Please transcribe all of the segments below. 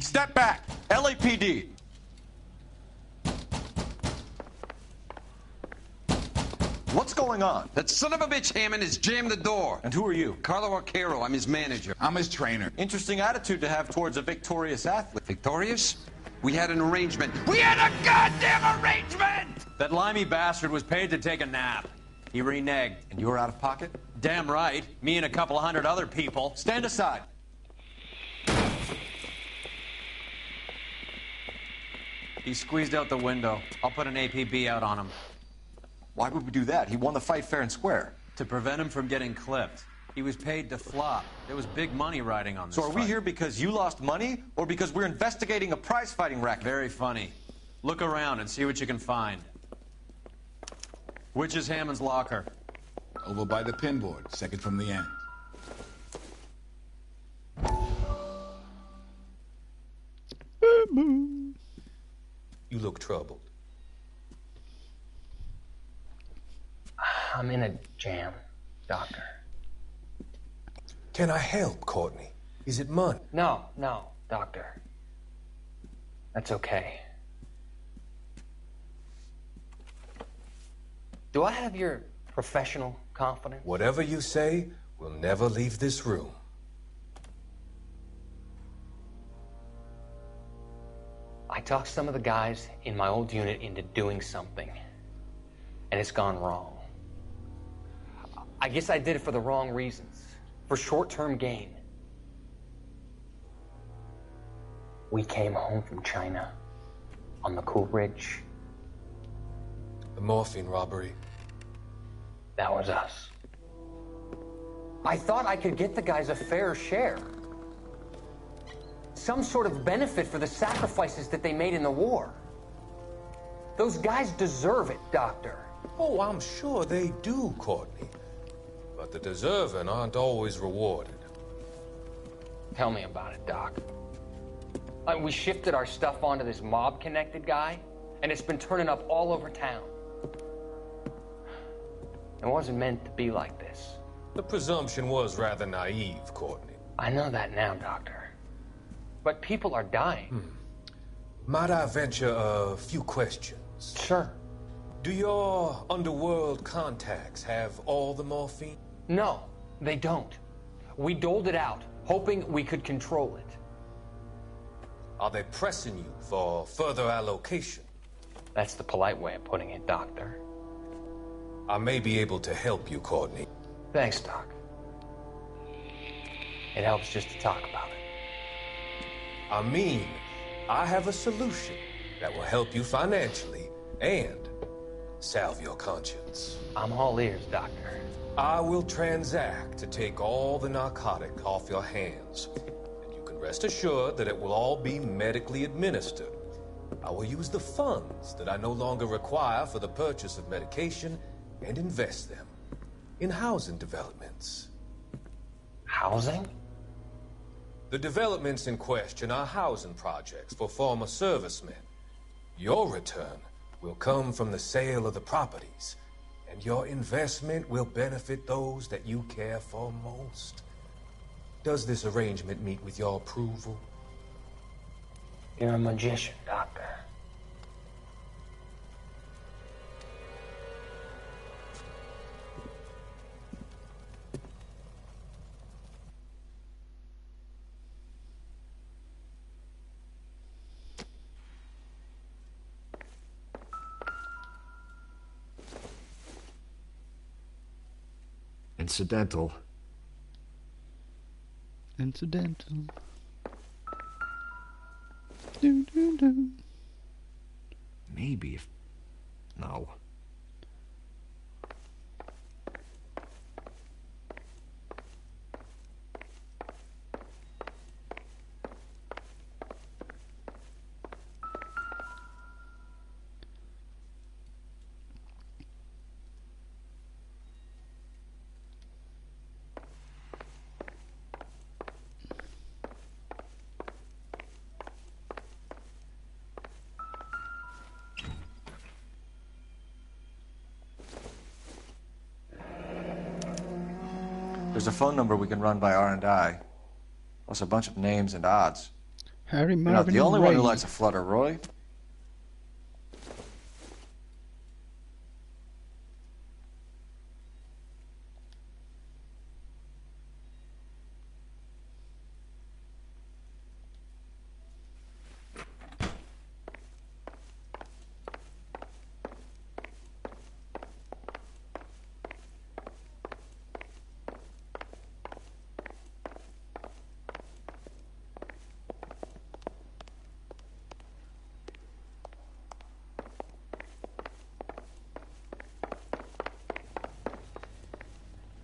Step back! LAPD! What's going on? That son of a bitch Hammond has jammed the door. And who are you? Carlo Arcaro, I'm his manager. I'm his trainer. Interesting attitude to have towards a victorious athlete. Victorious? We had an arrangement. We had a goddamn arrangement! That limey bastard was paid to take a nap. He reneged. And you were out of pocket? Damn right. Me and a couple of hundred other people. Stand aside. He squeezed out the window. I'll put an APB out on him. Why would we do that? He won the fight fair and square. To prevent him from getting clipped. He was paid to flop. There was big money riding on this So are we fight. here because you lost money, or because we're investigating a prize-fighting racket? Very funny. Look around and see what you can find. Which is Hammond's locker? Over by the pinboard, second from the end. You look troubled. I'm in a jam, Doctor. Can I help, Courtney? Is it money? No, Doctor. That's okay. Do I have your professional confidence? Whatever you say, we'll never leave this room. I talked some of the guys in my old unit into doing something, and it's gone wrong. I guess I did it for the wrong reasons, for short-term gain. We came home from China on the Cool Ridge. The morphine robbery. That was us. I thought I could get the guys a fair share. Some sort of benefit for the sacrifices that they made in the war. Those guys deserve it, Doctor. Oh, I'm sure they do, Courtney. But the deserving aren't always rewarded. Tell me about it, Doc. We shifted our stuff onto this mob-connected guy, and it's been turning up all over town. It wasn't meant to be like this. The presumption was rather naive, Courtney. I know that now, Doctor. But people are dying. Might I venture a few questions? Sure. Do your underworld contacts have all the morphine? No, they don't. We doled it out, hoping we could control it. Are they pressing you for further allocation? That's the polite way of putting it, Doctor. I may be able to help you, Courtney. Thanks, Doc. It helps just to talk about it. I mean, I have a solution that will help you financially and salve your conscience. I'm all ears, Doctor. I will transact to take all the narcotic off your hands. And you can rest assured that it will all be medically administered. I will use the funds that I no longer require for the purchase of medication and invest them in housing developments. Housing? The developments in question are housing projects for former servicemen. Your return will come from the sale of the properties, and your investment will benefit those that you care for most. Does this arrangement meet with your approval? You're a magician, Doctor. Incidental. Maybe if... No. There's a phone number we can run by R&I. Plus a bunch of names and odds. Harry, You're not Marvin, the and only one who Ray. likes a flutter, Roy.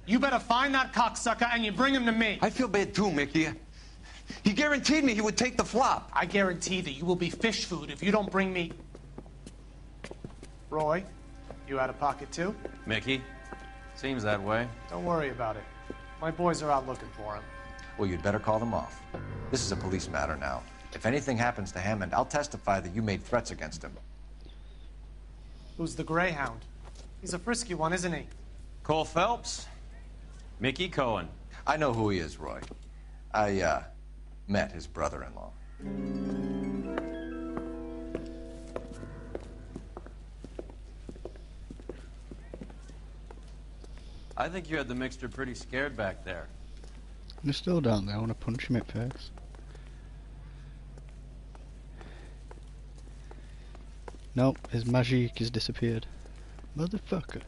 You better find that cocksucker and you bring him to me. I feel bad too, Mickey. He guaranteed me he would take the flop. I guarantee that you will be fish food if you don't bring me... Roy, you out of pocket too? Mickey? Seems that way. Don't worry about it. My boys are out looking for him. Well, you'd better call them off. This is a police matter now. If anything happens to Hammond, I'll testify that you made threats against him. Who's the Greyhound? He's a frisky one, isn't he? Cole Phelps? Mickey Cohen. I know who he is, Roy. I, met his brother-in-law. I think you had the mixture pretty scared back there. They're still down there. I want to punch him in the face. Nope, his magic has disappeared. Motherfucker.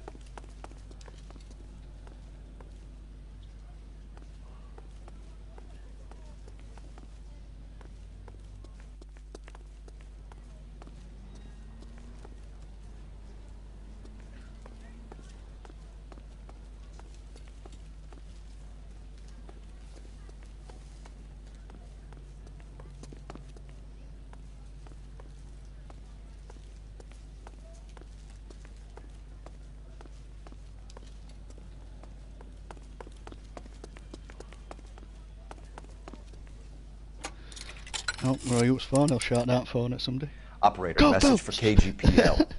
Oh, Roy's phone, he'll shout that phone at somebody. Operator, Go, message for KGPL.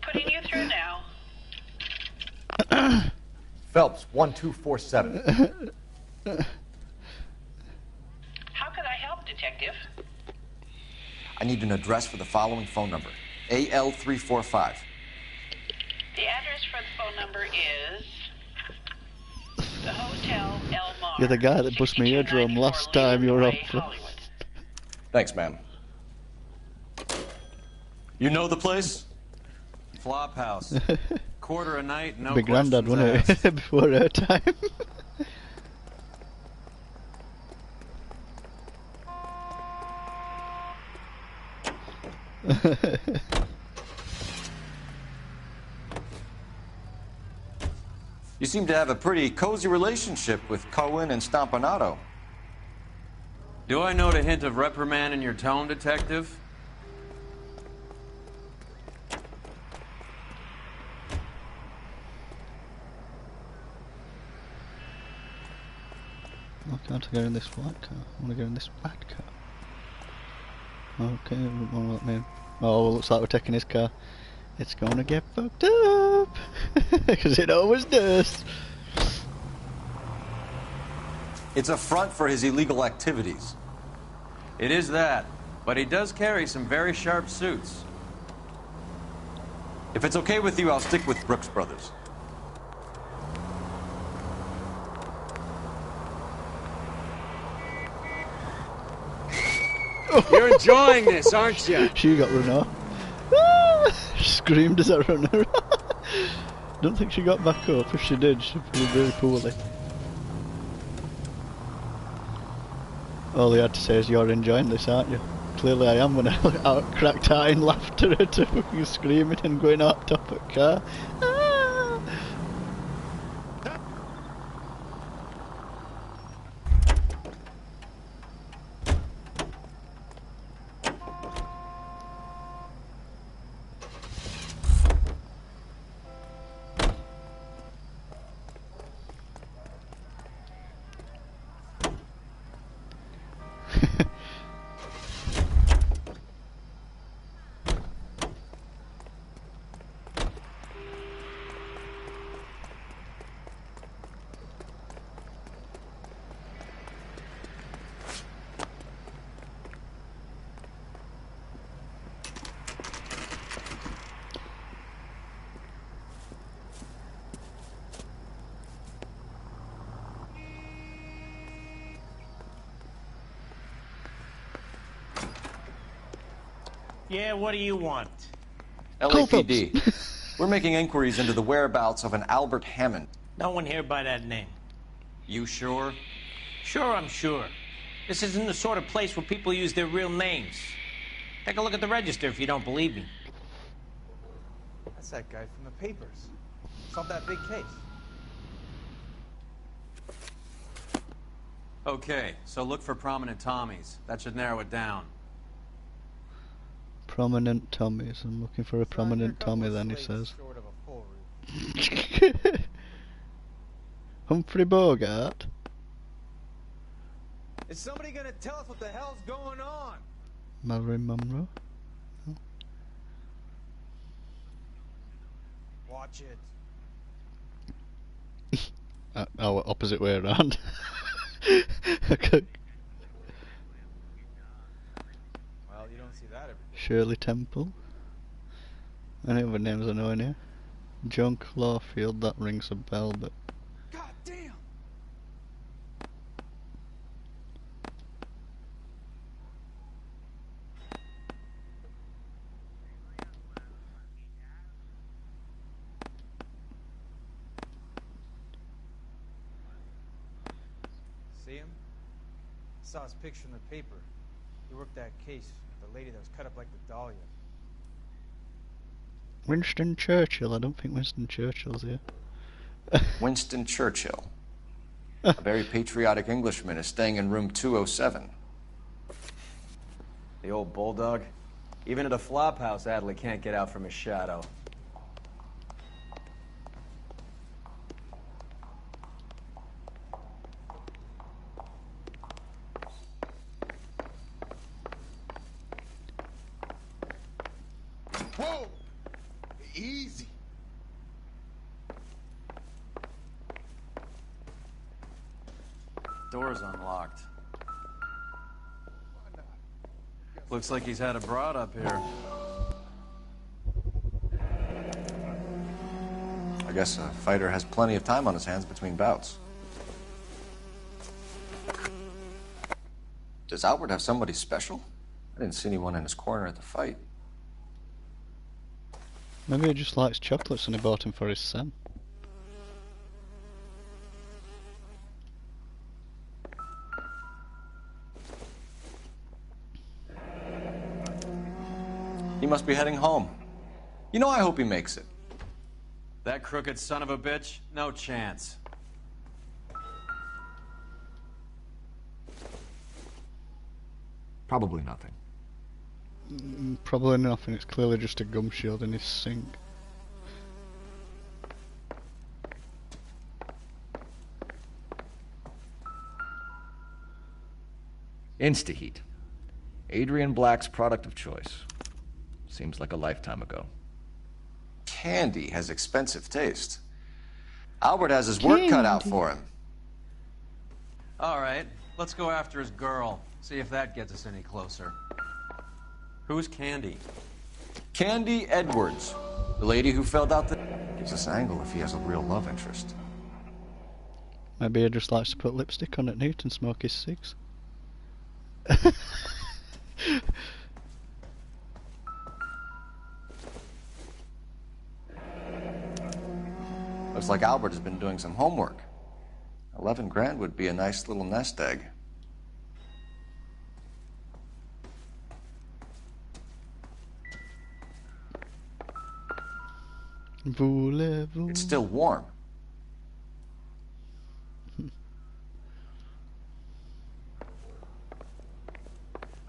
Putting you through now. Phelps, 1247. How could I help, Detective? I need an address for the following phone number. AL345. The address for the phone number is the Hotel El Mar. You're the guy that bust my eardrum last time you were on. Thanks, ma'am. You know the place? Flop house. Quarter a night, no Big granddad, questions wasn't asked. it? Before her time. You seem to have a pretty cozy relationship with Cohen and Stompanato. Do I note a hint of reprimand in your tone, Detective? Why can't I go in this white car? I want to go in this black car. Okay, won't let me in. Oh, looks like we're taking his car. It's gonna get fucked up! Because it always does! It's a front for his illegal activities. It is that, but he does carry some very sharp suits. If it's okay with you, I'll stick with Brooks Brothers. You're enjoying this, aren't you? She got run off. Ah! Screamed as I run her. Don't think she got back up. If she did, she did very poorly. All he had to say is, "You're enjoying this, aren't you?" Clearly I am when I cracked out in laughter at her fucking screaming and going out top of the car. Ah! Yeah, what do you want? LAPD. We're making inquiries into the whereabouts of an Albert Hammond. No one here by that name. You sure? Sure, I'm sure. This isn't the sort of place where people use their real names. Take a look at the register if you don't believe me. That's that guy from the papers. Solved that big case. Okay, so look for prominent Tommies. That should narrow it down. Prominent Tommies. I'm looking for a prominent Tommy then, he says. Humphrey Bogart? Is somebody gonna tell us what the hell's going on? Marilyn Monroe? Oh. Watch it. Oh, opposite way around. Okay. Well, you don't see that every day. Shirley Temple. Any other names I know in here? John Clawfield, that rings a bell, but... God damn! See him? Saw his picture in the paper. He worked that case with the lady that was cut up like the Dahlia. Winston Churchill. I don't think Winston Churchill's here. Winston Churchill. A very patriotic Englishman is staying in room 207. The old bulldog. Even at a flop house, Adley can't get out from his shadow. Whoa! Easy. Door's unlocked. Looks like he's had a broad up here. I guess a fighter has plenty of time on his hands between bouts. Does Albert have somebody special? I didn't see anyone in his corner at the fight. Maybe he just likes chocolates and he bought him for his son. He must be heading home. You know, I hope he makes it. That crooked son of a bitch? No chance. Probably nothing. Probably nothing, it's clearly just a gum shield in his sink. Instaheat. Adrian Black's product of choice. Seems like a lifetime ago. Candy has expensive taste. Albert has his work cut out for him. All right, let's go after his girl. See if that gets us any closer. Who's Candy? Candy Edwards. The lady who filled out the... Gives us an angle if he has a real love interest. Maybe he just likes to put lipstick on at night and smoke his cigs. Looks like Albert has been doing some homework. 11 grand would be a nice little nest egg. Voulez-vous? It's still warm.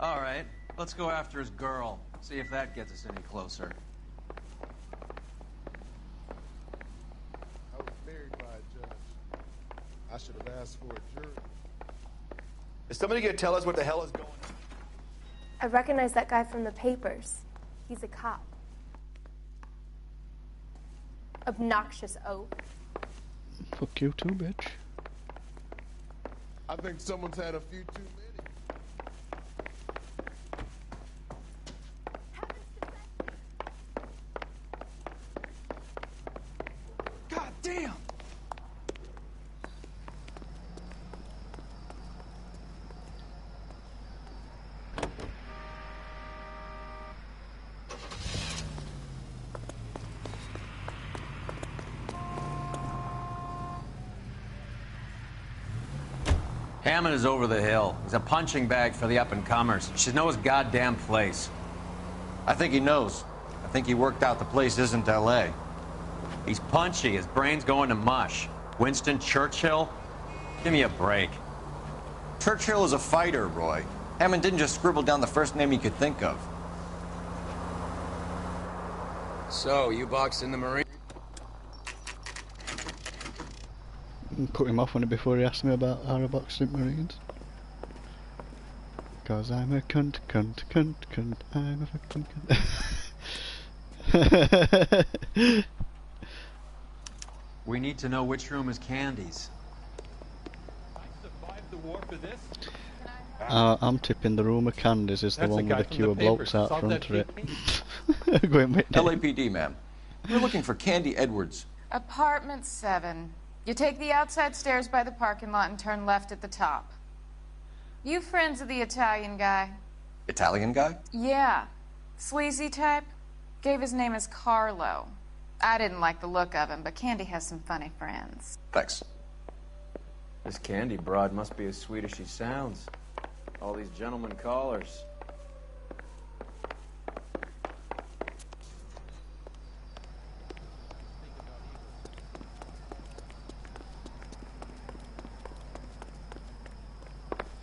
All right, let's go after his girl. See if that gets us any closer. I was married by a judge. I should have asked for a jury. Is somebody gonna tell us what the hell is going on? I recognize that guy from the papers. He's a cop. Obnoxious oaf. Fuck you too, bitch. I think someone's had a few too many. God damn! Hammond is over the hill. He's a punching bag for the up-and-comers. Should know his goddamn place. I think he knows. I think he worked out the place isn't L.A. He's punchy. His brain's going to mush. Winston Churchill? Give me a break. Churchill is a fighter, Roy. Hammond didn't just scribble down the first name he could think of. So, you boxed in the Marine? Cut him off before he asked me about how I boxed in Marines. Cause I'm a cunt, I'm a fucking cunt. We need to know which room is Candy's. I survived the war for this? I'm tipping the room of Candies is the one with the queue of blokes out front of it. Going with LAPD, ma'am. We're looking for Candy Edwards. Apartment 7. You take the outside stairs by the parking lot and turn left at the top. You friends of the Italian guy? Italian guy? Yeah. Sleazy type. Gave his name as Carlo. I didn't like the look of him, but Candy has some funny friends. Thanks. This Candy broad must be as sweet as she sounds. All these gentlemen callers.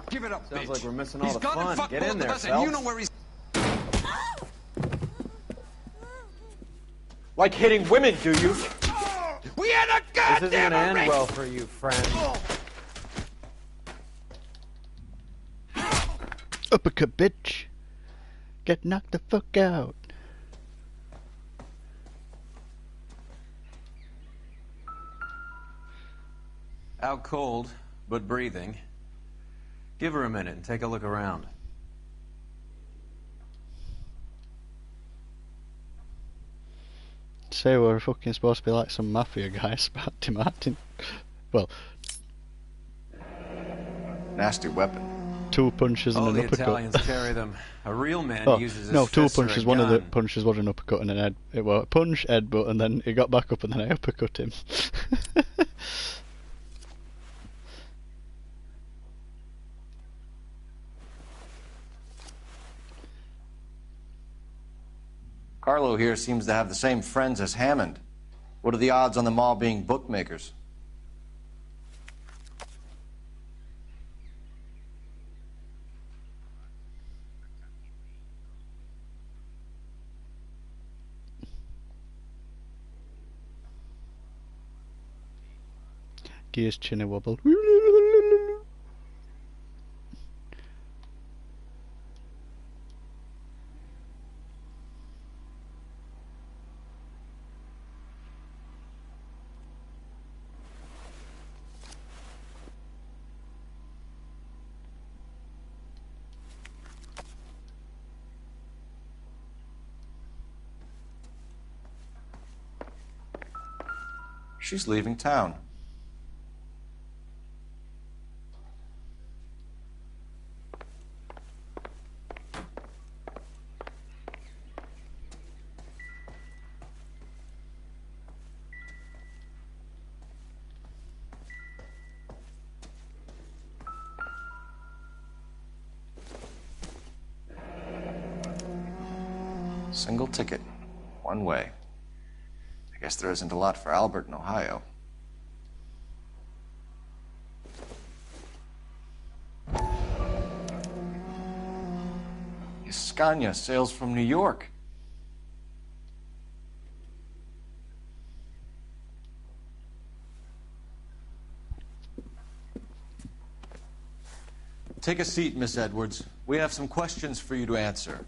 Give it up, Sounds bitch. like we're missing all He's the gone fun. and fucked Get both in there, of us, and you know where he's... Like hitting women, do you? We had a goddamn This isn't gonna end arrangement. well for you, friend. Uppercut, bitch. Get knocked the fuck out. Out cold, but breathing. Give her a minute and take a look around. Say we're fucking supposed to be like some mafia guy, Sparty Martin. Well, nasty weapon. 2 punches and All an the uppercut. Italians carry them. A real man uses his no, 2 fists or a punches. One of the gun. punches was an uppercut and an it was a punch, headbutt, and then he got back up and then I uppercut him. Carlo here seems to have the same friends as Hammond. What are the odds on them all being bookmakers? Gears chinny wobble. She's leaving town. Single ticket, one way. I guess there isn't a lot for Albert in Ohio. Scania sails from New York. Take a seat, Miss Edwards. We have some questions for you to answer.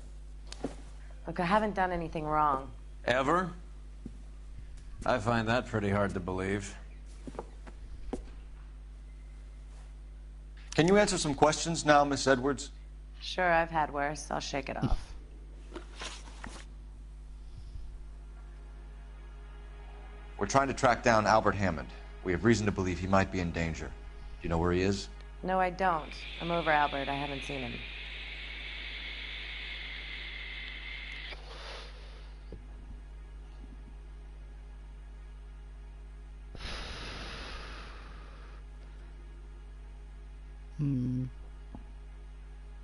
Look, I haven't done anything wrong. Ever? I find that pretty hard to believe. Can you answer some questions now, Miss Edwards? Sure, I've had worse. I'll shake it off. We're trying to track down Albert Hammond. We have reason to believe he might be in danger. Do you know where he is? No, I don't. I'm over Albert. I haven't seen him.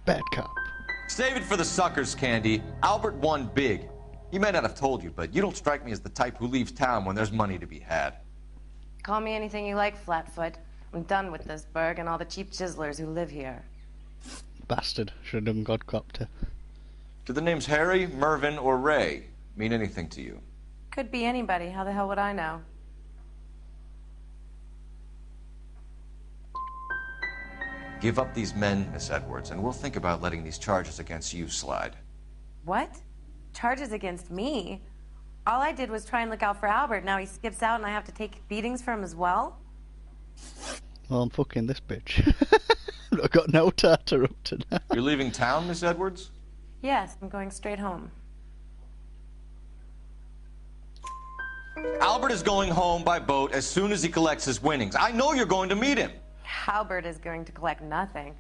Bad cop. Save it for the suckers, Candy. Albert won big. He may not have told you, but you don't strike me as the type who leaves town when there's money to be had. Call me anything you like, Flatfoot. I'm done with this burg and all the cheap chiselers who live here. Bastard. Should have done Godcopter. Do the names Harry, Mervyn, or Ray mean anything to you? Could be anybody. How the hell would I know? Give up these men, Miss Edwards, and we'll think about letting these charges against you slide. What? Charges against me? All I did was try and look out for Albert. Now he skips out and I have to take beatings for him as well? Well, I'm fucking this bitch. I've got no tartar up to now. You're leaving town, Miss Edwards? Yes, I'm going straight home. Albert is going home by boat as soon as he collects his winnings. I know you're going to meet him. Albert is going to collect nothing.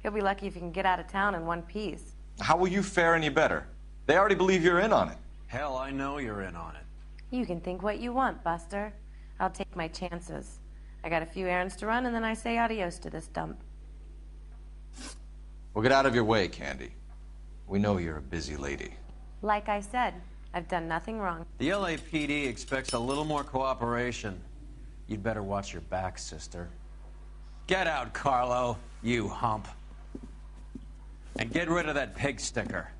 He'll be lucky if he can get out of town in one piece. How will you fare any better? They already believe you're in on it. Hell, I know you're in on it. You can think what you want, Buster. I'll take my chances. I got a few errands to run, and then I say adios to this dump. Well, get out of your way, Candy. We know you're a busy lady. Like I said, I've done nothing wrong. The LAPD expects a little more cooperation. You'd better watch your back, sister. Get out, Carlo, you hump. And get rid of that pig sticker.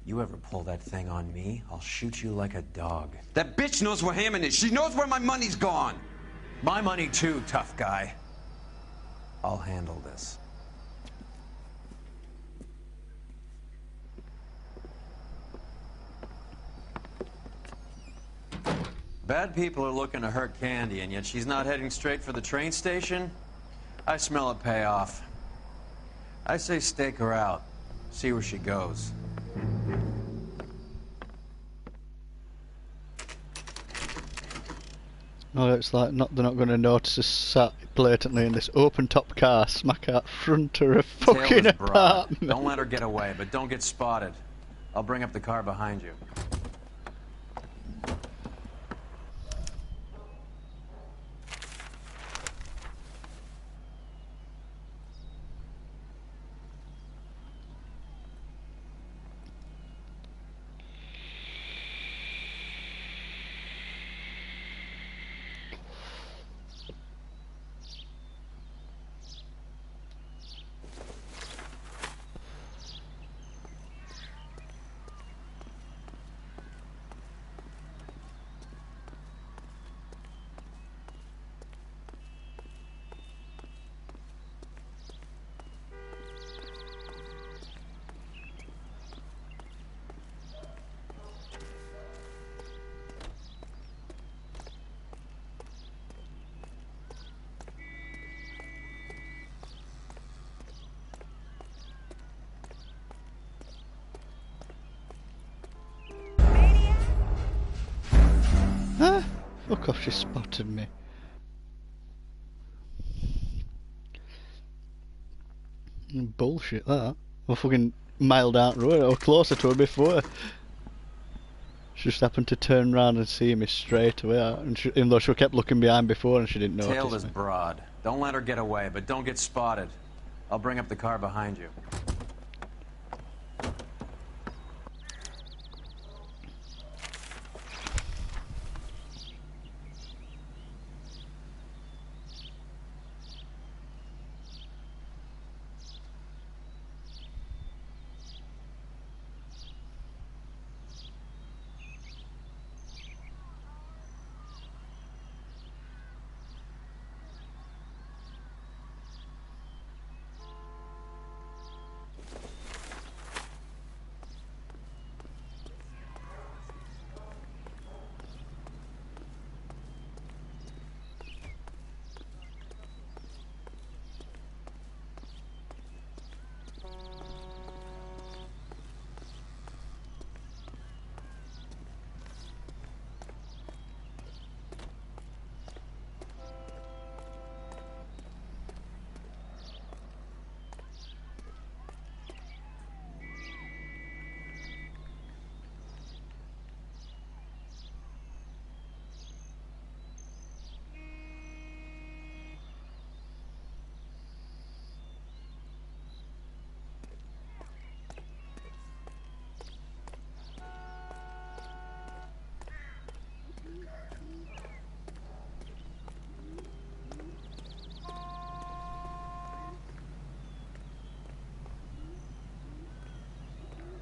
You ever pull that thing on me, I'll shoot you like a dog. That bitch knows where Hammond is. She knows where my money's gone. My money too, tough guy. I'll handle this. Bad people are looking to hurt Candy, and yet she's not heading straight for the train station? I smell a payoff. I say stake her out. See where she goes. No, it's like they're not going to notice us sat blatantly in this open-top car, smack out front of a fucking Tail is broad. apartment. Don't let her get away, but don't get spotted. I'll bring up the car behind you. Ah, fuck off, she spotted me. Bullshit that. I fucking miled out road, I was closer to her before. She just happened to turn round and see me straight away, and even though she kept looking behind before and she didn't notice Tail is me. broad. Don't let her get away, but don't get spotted. I'll bring up the car behind you.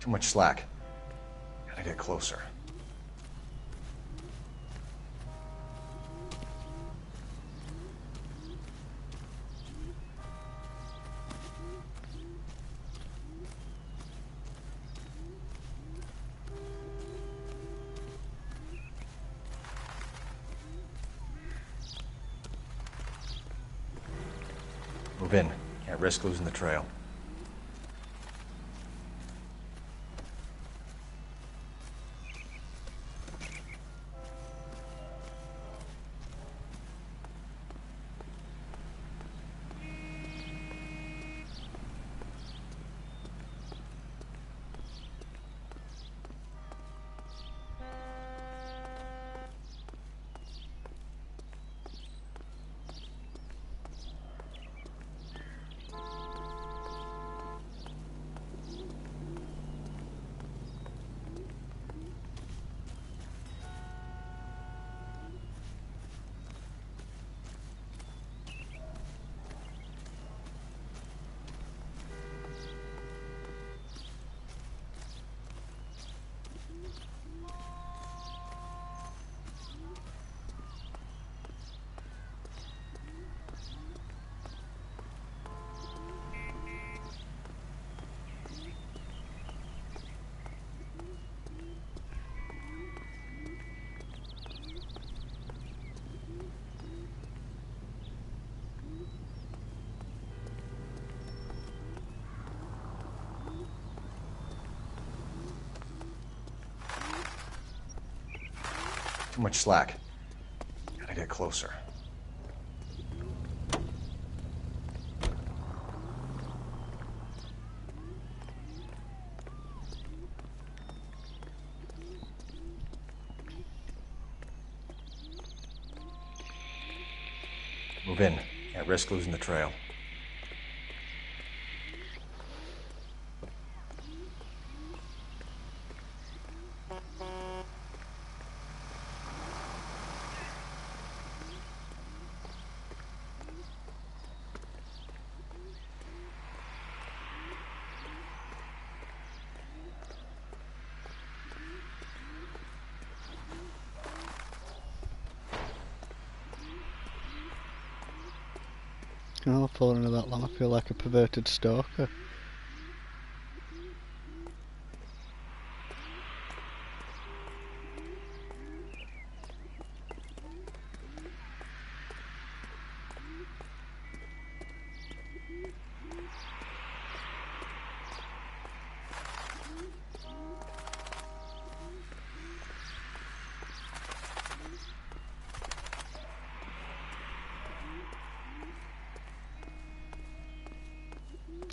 Too much slack. Gotta get closer. Move in. Can't risk losing the trail. Too much slack. Gotta get closer. Move in. Can't risk losing the trail. Oh, I've fallen into that long. I feel like a perverted stalker.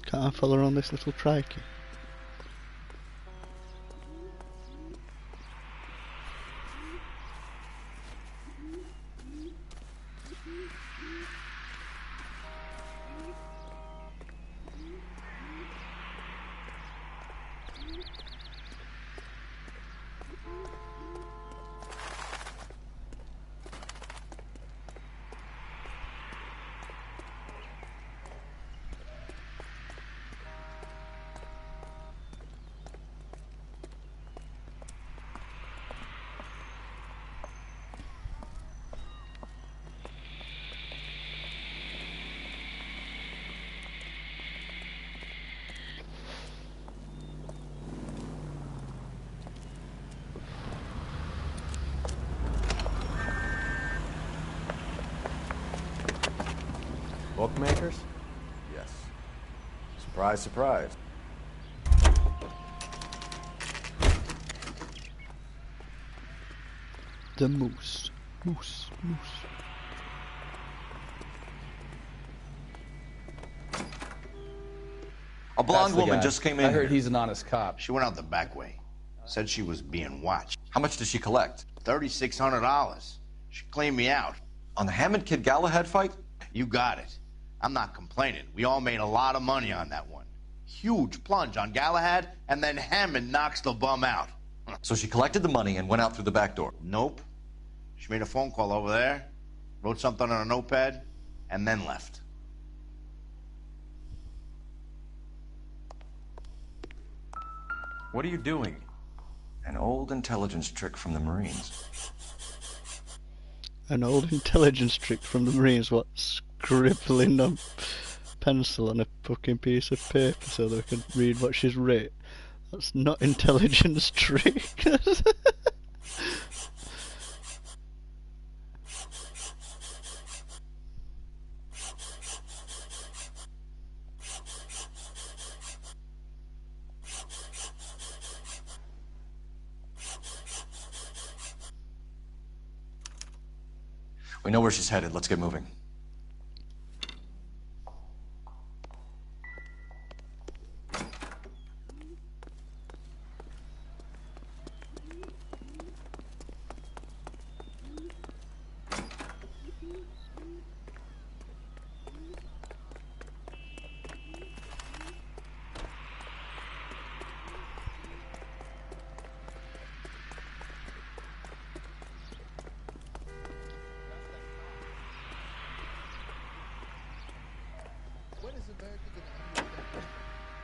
Can't I follow on this little trikey? Bookmakers? Yes. Surprise, surprise. The moose. Moose. Moose. A blonde That's the woman guy. just came in I heard here. he's an honest cop. She went out the back way. Said she was being watched. How much did she collect? $3,600. She cleaned me out. On the Hammond Kid Galahad fight? You got it. I'm not complaining. We all made a lot of money on that one. Huge plunge on Galahad, and then Hammond knocks the bum out. So she collected the money and went out through the back door? Nope. She made a phone call over there, wrote something on a notepad, and then left. What are you doing? An old intelligence trick from the Marines. An old intelligence trick from the Marines, what? Scribbling on pencil on a fucking piece of paper so they can read what she's writ. That's not intelligence trick. We know where she's headed. Let's get moving.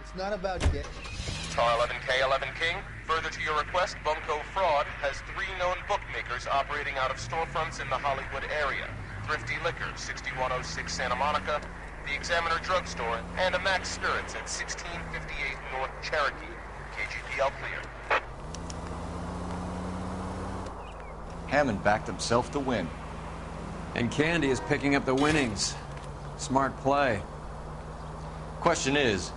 It's not about getting... Car 11K, 11 King. Further to your request, Bunko Fraud has 3 known bookmakers operating out of storefronts in the Hollywood area. Thrifty Liquor, 6106 Santa Monica, the Examiner Drugstore, and a Max Spirits at 1658 North Cherokee. KGPL clear. Hammond backed himself to win. And Candy is picking up the winnings. Smart play. Question is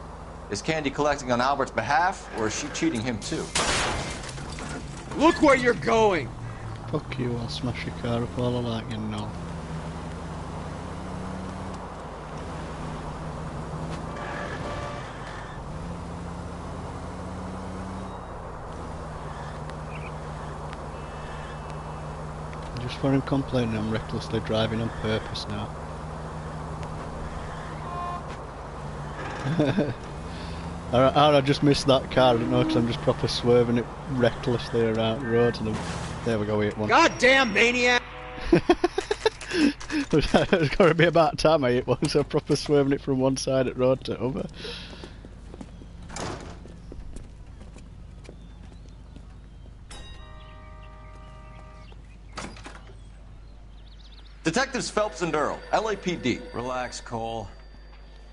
Candy collecting on Albert's behalf, or is she cheating him too? Look where you're going! Fuck you, I'll smash your car up all I like, you know. Just for him complaining I'm recklessly driving on purpose now. I just missed that car, I don't know, because I'm just proper swerving it recklessly around the roads and there we go, we hit one. Goddamn maniac! It's got to be about time I hit one, so I'm proper swerving it from one side of the road to the other. Detectives Phelps and Earl, LAPD. Relax, Cole.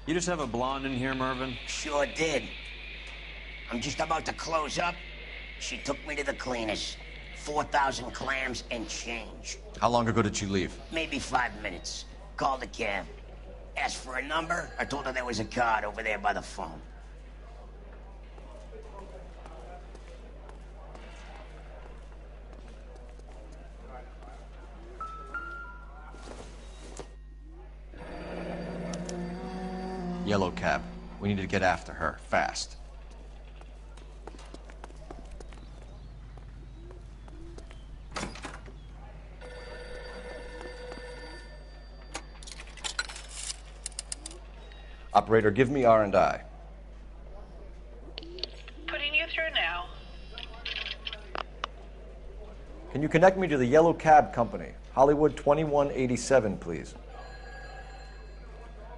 You just have a blonde in here, Mervyn? Sure did. I'm just about to close up. She took me to the cleaners. 4,000 clams and change. How long ago did she leave? Maybe 5 minutes. Called a cab. Asked for a number. I told her there was a card over there by the phone. Yellow cab. We need to get after her, fast. Operator, give me R&I. Putting you through now. Can you connect me to the Yellow Cab Company? Hollywood 2187, please.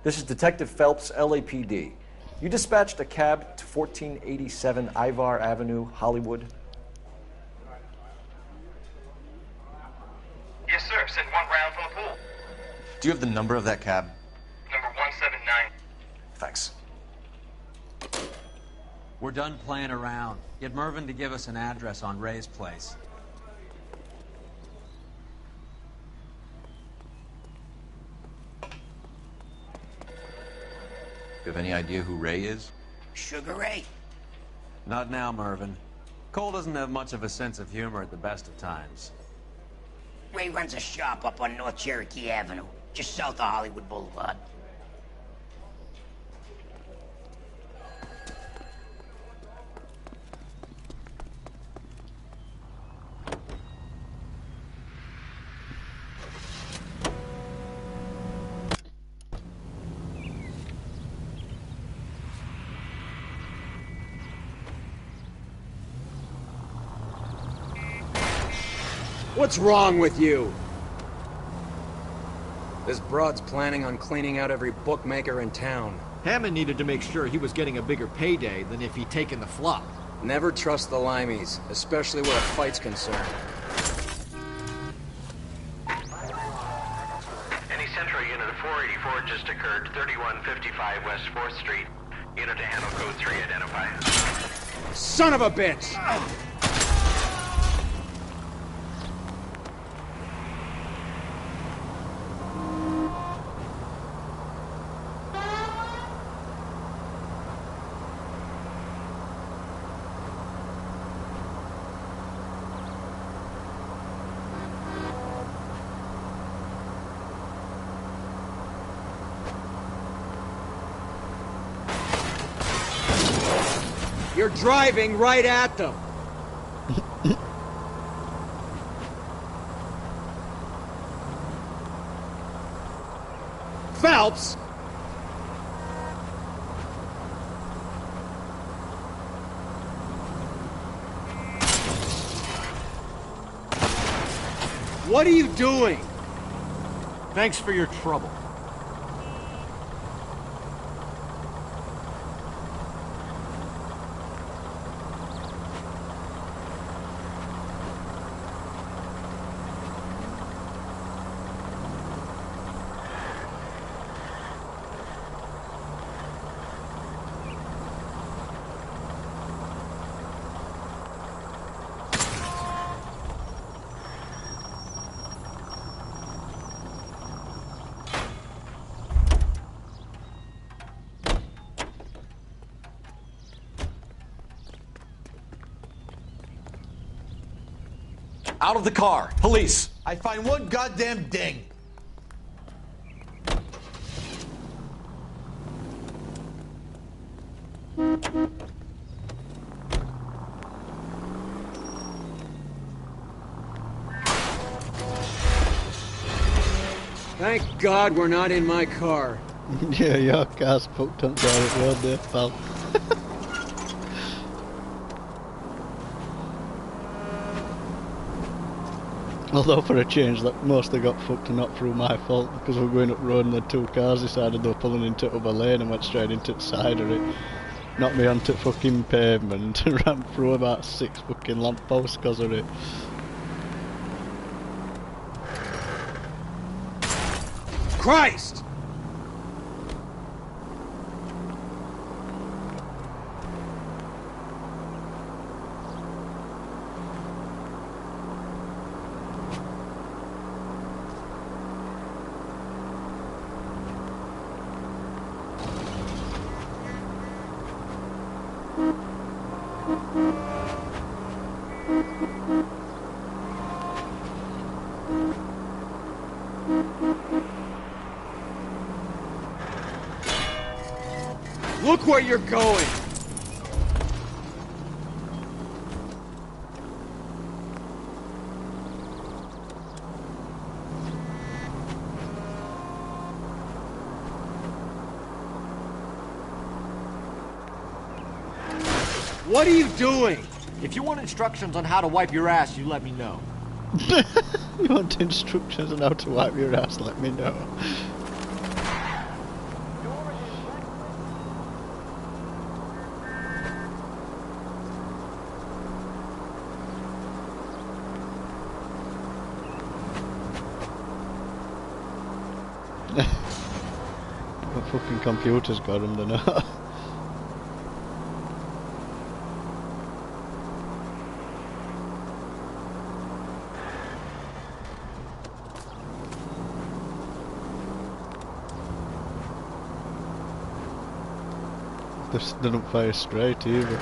This is Detective Phelps, LAPD. You dispatched a cab to 1487 Ivar Avenue, Hollywood? Yes, sir. Send 1 round from the pool. Do you have the number of that cab? Number 179. Thanks. We're done playing around. Get Mervyn to give us an address on Ray's place. You have any idea who Ray is? Sugar Ray? Not now, Mervyn. Cole doesn't have much of a sense of humor at the best of times. Ray runs a shop up on North Cherokee Avenue, just south of Hollywood Boulevard. What's wrong with you? This broad's planning on cleaning out every bookmaker in town. Hammond needed to make sure he was getting a bigger payday than if he'd taken the flop. Never trust the limeys, especially where a fight's concerned. Any Central unit of 484 just occurred, 3155 West 4th Street. Unit to handle code 3, identify. Son of a bitch! You're driving right at them. Phelps! What are you doing? Thanks for your trouble. Out of the car. Police. I find one goddamn ding. Thank God we're not in my car. Yeah, your car's fucked up down the road there, pal. Although for a change, that mostly got fucked and not through my fault, because we're going up road and the two cars decided they were pulling into the other lane and went straight into the side of it. Knocked me onto fucking pavement and ran through about 6 fucking lampposts because of it. Christ! Look where you're going! What are you doing? If you want instructions on how to wipe your ass, you let me know. You want instructions on how to wipe your ass, let me know. The fucking computer's got him, don't know. This didn't fire straight either.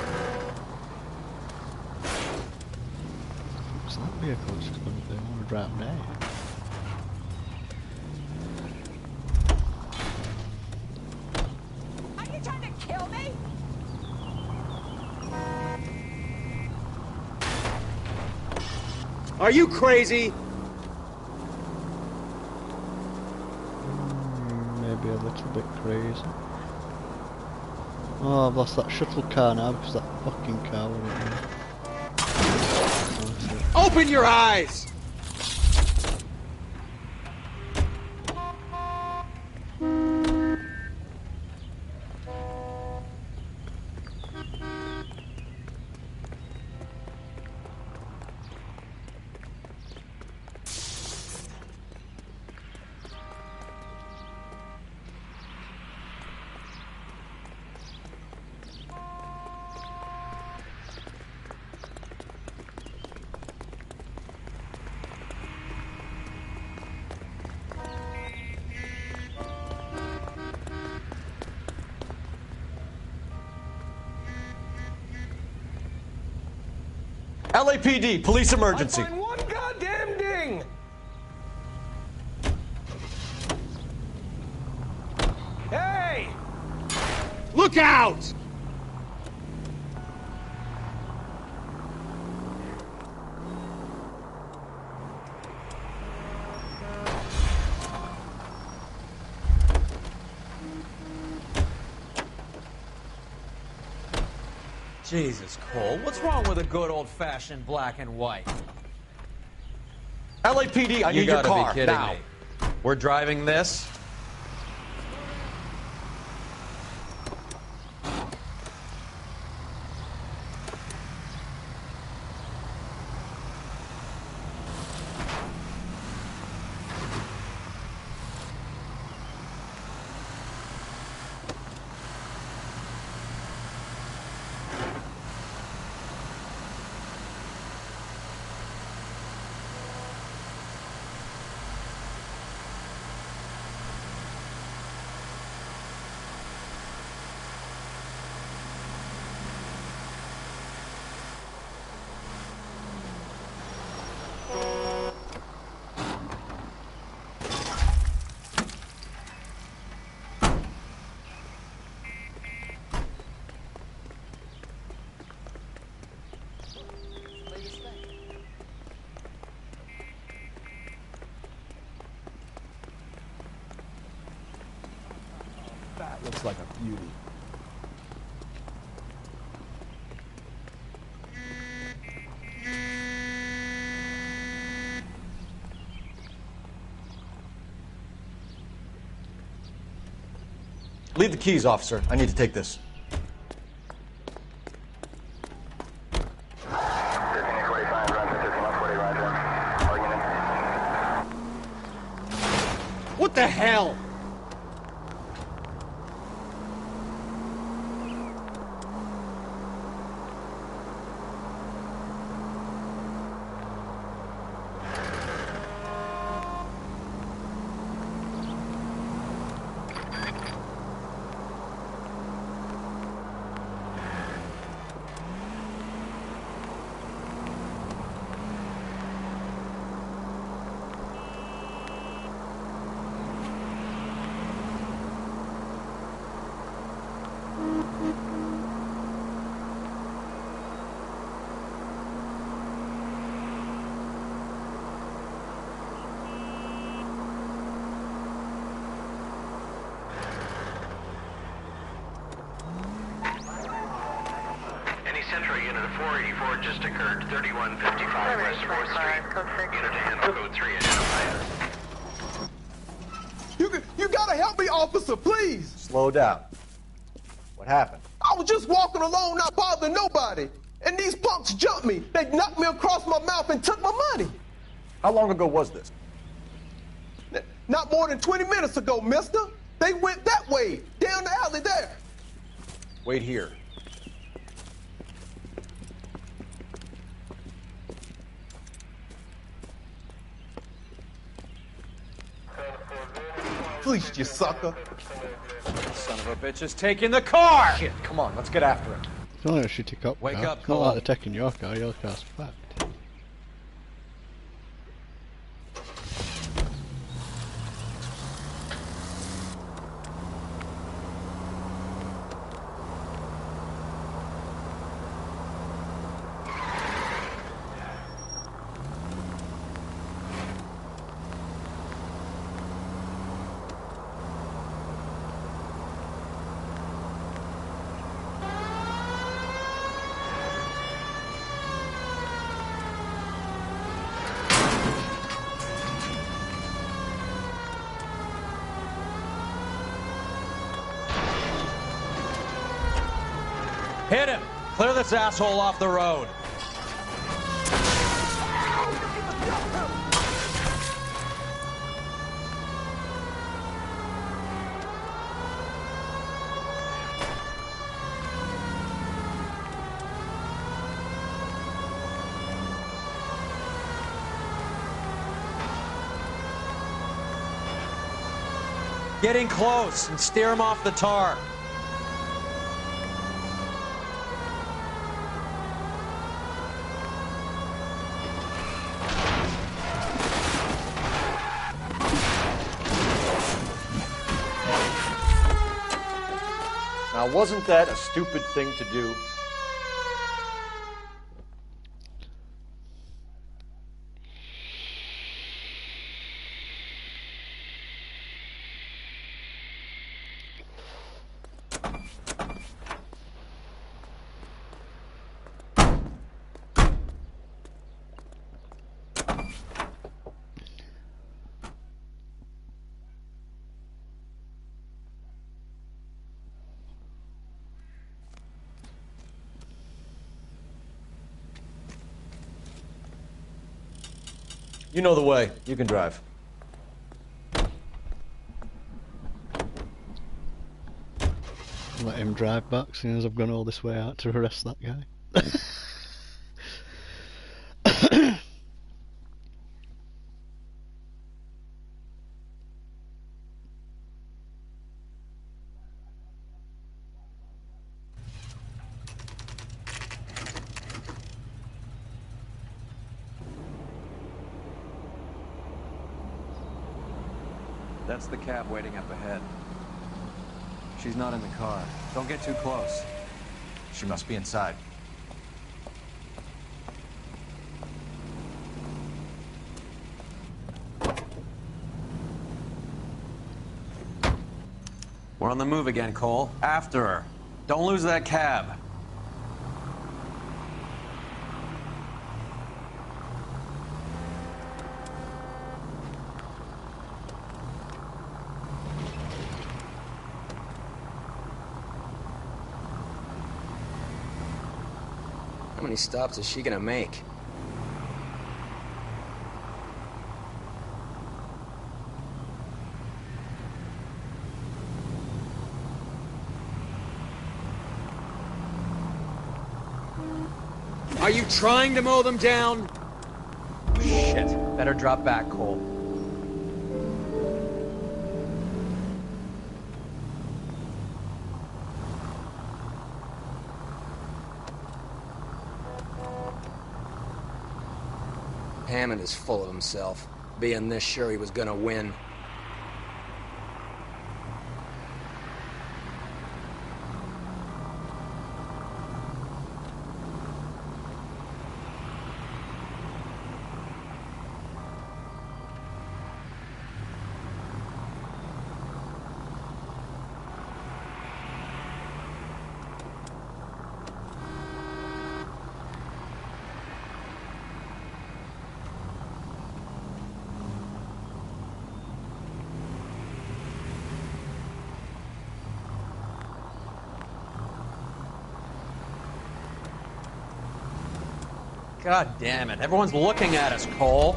What's that vehicle just going to do? I want to drive now. Are you trying to kill me? Are you crazy? Maybe a little bit crazy. Oh, I've lost that shuttle car now because that fucking car went in. Open your eyes! LAPD, police emergency. I find one goddamn ding! Hey! Look out! Jesus, Cole, what's wrong with a good old-fashioned black and white? LAPD, I You need your gotta car, be kidding now. me. We're driving this? That looks like a beauty. Leave the keys, officer. I need to take this. What the hell? Central unit of 484 just occurred, 3155 West 4th Street. Unit to handle code 3 identified. You gotta help me, officer, please! Slow down. What happened? I was just walking along, not bothering nobody. And these punks jumped me. They knocked me across my mouth and took my money. How long ago was this? Not more than 20 minutes ago, mister. They went that way, down the alley there. Wait here. Fleeced you, sucker. Son of a bitch is taking the car! Shit, come on, let's get after him. It's only a shitty cop Wake car. up, It's not Cole. like they're taking your car car's fucked. Hit him! Clear this asshole off the road. Get in close and steer him off the tar. Now, wasn't that a stupid thing to do? You know the way. You can drive. Let him drive back, seeing as I've gone all this way out to arrest that guy. That's the cab waiting up ahead. She's not in the car. Don't get too close. She must be inside. We're on the move again, Cole. After her. Don't lose that cab. How many stops is she gonna make? Are you trying to mow them down? Shit. Better drop back, Cole. Hammond is full of himself, being this sure he was gonna win. God damn it. Everyone's looking at us, Cole.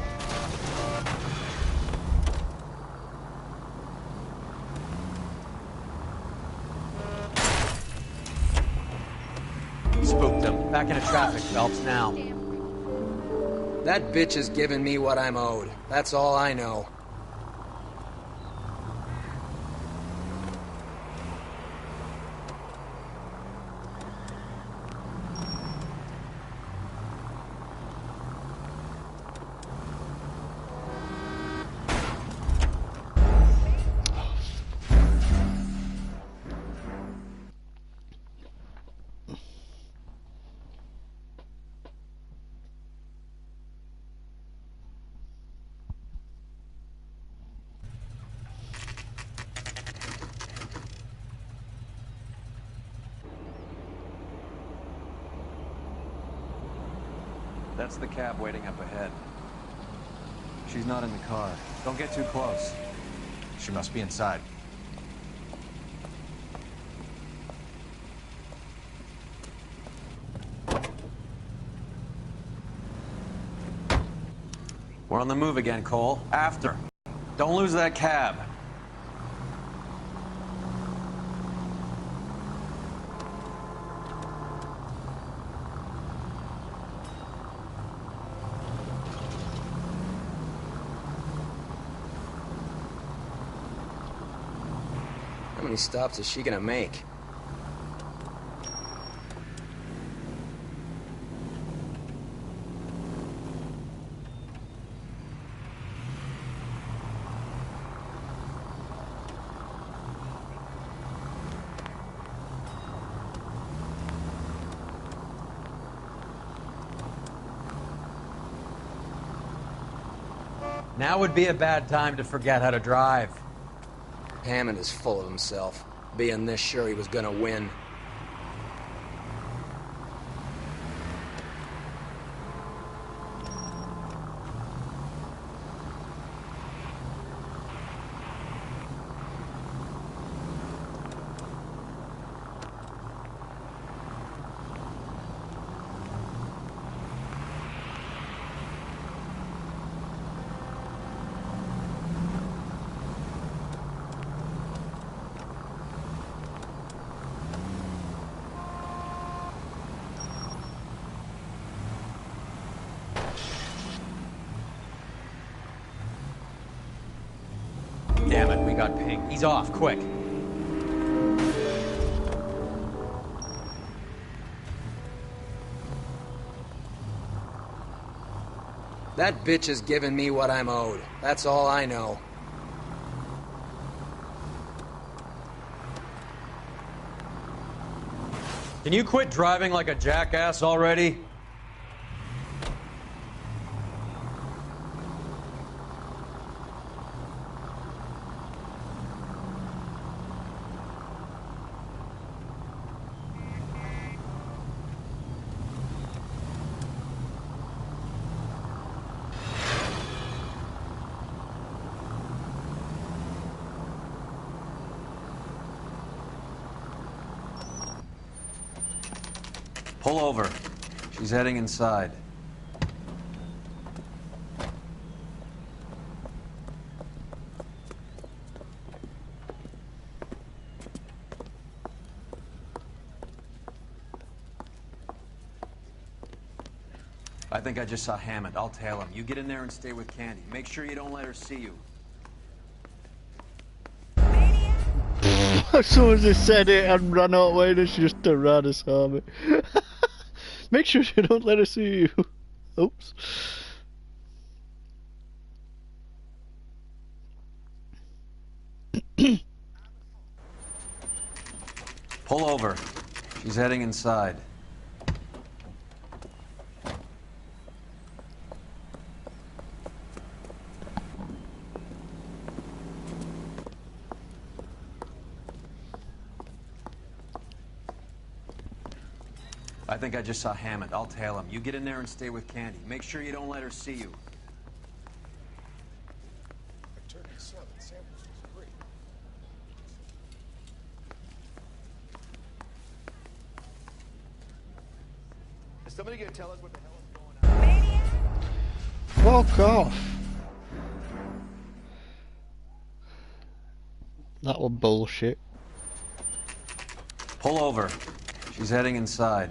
Spooked him. Back into traffic, Phelps, now. That bitch is giving me what I'm owed. That's all I know. That's the cab waiting up ahead. She's not in the car. Don't get too close. She must be inside. We're on the move again, Cole. After. Don't lose that cab. How many stops is she gonna make? Now would be a bad time to forget how to drive. Hammond is full of himself, being this sure he was gonna win. Damn it, we got ping. He's off, quick. That bitch is giving me what I'm owed. That's all I know. Can you quit driving like a jackass already? Pull over. She's heading inside. I think I just saw Hammond. I'll tail him. You get in there and stay with Candy. Make sure you don't let her see you. As soon as he said it and ran out away, and she just turned around and saw me. Make sure you don't let her see you. Oops. Pull over. She's heading inside. I think I just saw Hammond. I'll tail him. You get in there and stay with Candy. Make sure you don't let her see you. Is somebody gonna tell us what the hell is going on? Fuck off. That was bullshit. Pull over. She's heading inside.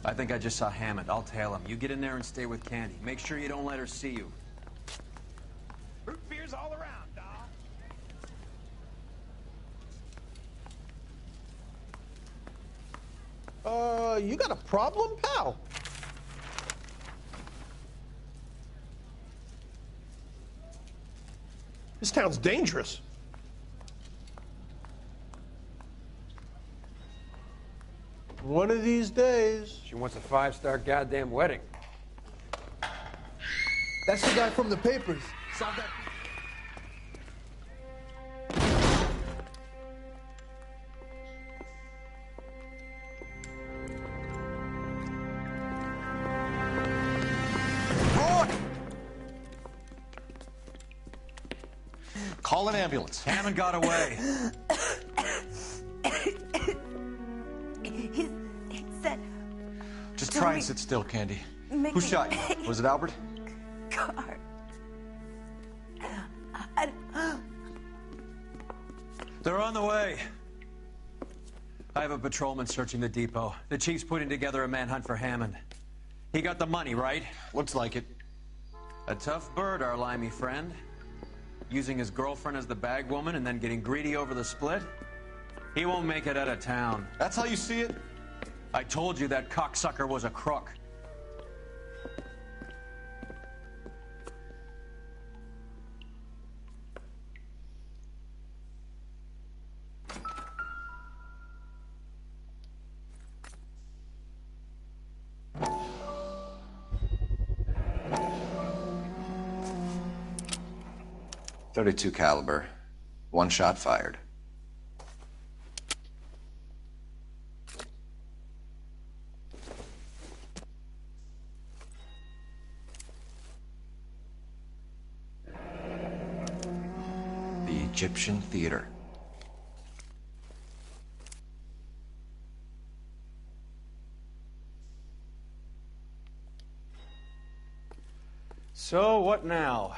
I think I just saw Hammond. I'll tail him. You get in there and stay with Candy. Make sure you don't let her see you. Root beers all around, doll. You got a problem, pal? This town's dangerous. One of these days. She wants a 5-star goddamn wedding. That's the guy from the papers. Saw that. Call an ambulance. Hammond got away. He said... Just try and sit still, Candy. Who shot you? Was it Albert? Car. They're on the way. I have a patrolman searching the depot. The chief's putting together a manhunt for Hammond. He got the money, right? Looks like it. A tough bird, our limey friend. Using his girlfriend as the bag woman and then getting greedy over the split. He won't make it out of town. That's how you see it? I told you that cocksucker was a crook. .32 caliber. One shot fired. The Egyptian Theater. So, what now?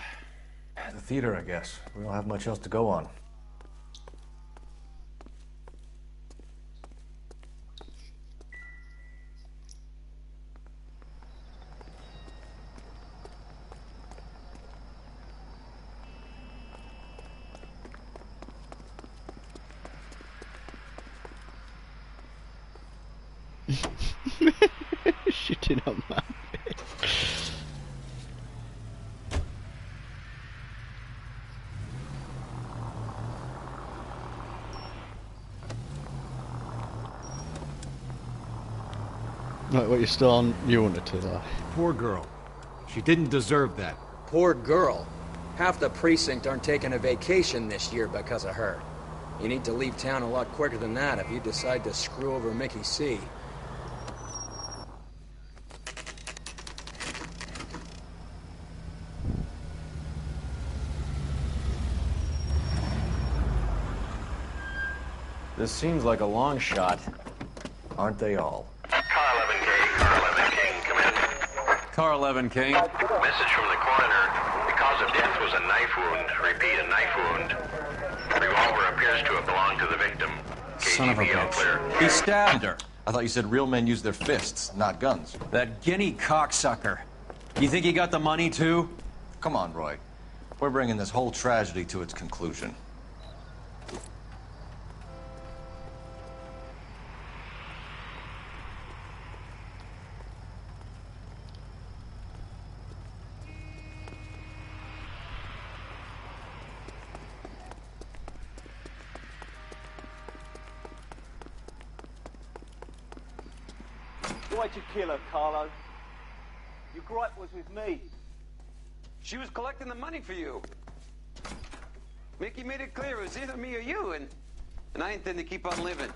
The theater, I guess. We don't have much else to go on. Shitting on my bed. Right, what, you're still on Unity there? Poor girl. She didn't deserve that. Poor girl. Half the precinct aren't taking a vacation this year because of her. You need to leave town a lot quicker than that if you decide to screw over Mickey C. This seems like a long shot. Aren't they all? Car 11K, Car 11 King, come in. Car 11 King. Message from the coroner. The cause of death was a knife wound. Repeat, a knife wound. Revolver appears to have belonged to the victim. Son of a KGB all clear. bitch. He stabbed her. I thought you said real men use their fists, not guns. That guinea cocksucker. You think he got the money, too? Come on, Roy. We're bringing this whole tragedy to its conclusion. Why'd you kill her, Carlo? Your gripe was with me. She was collecting the money for you. Mickey made it clear it was either me or you, and I intend to keep on living.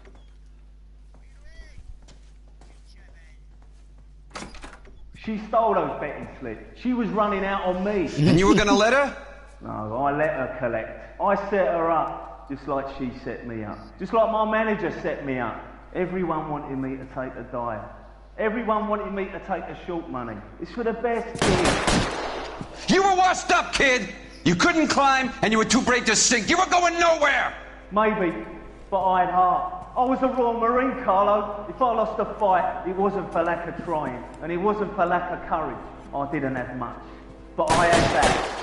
She stole those betting slips. She was running out on me. And you were gonna let her? No, I let her collect. I set her up, just like she set me up. Just like my manager set me up. Everyone wanted me to take a dive. Everyone wanted me to take the short money. It's for the best kid. You were washed up, kid! You couldn't climb, and you were too brave to sink. You were going nowhere! Maybe, but I had heart. I was a Royal Marine, Carlo. If I lost a fight, it wasn't for lack of trying, and it wasn't for lack of courage. I didn't have much, but I had that.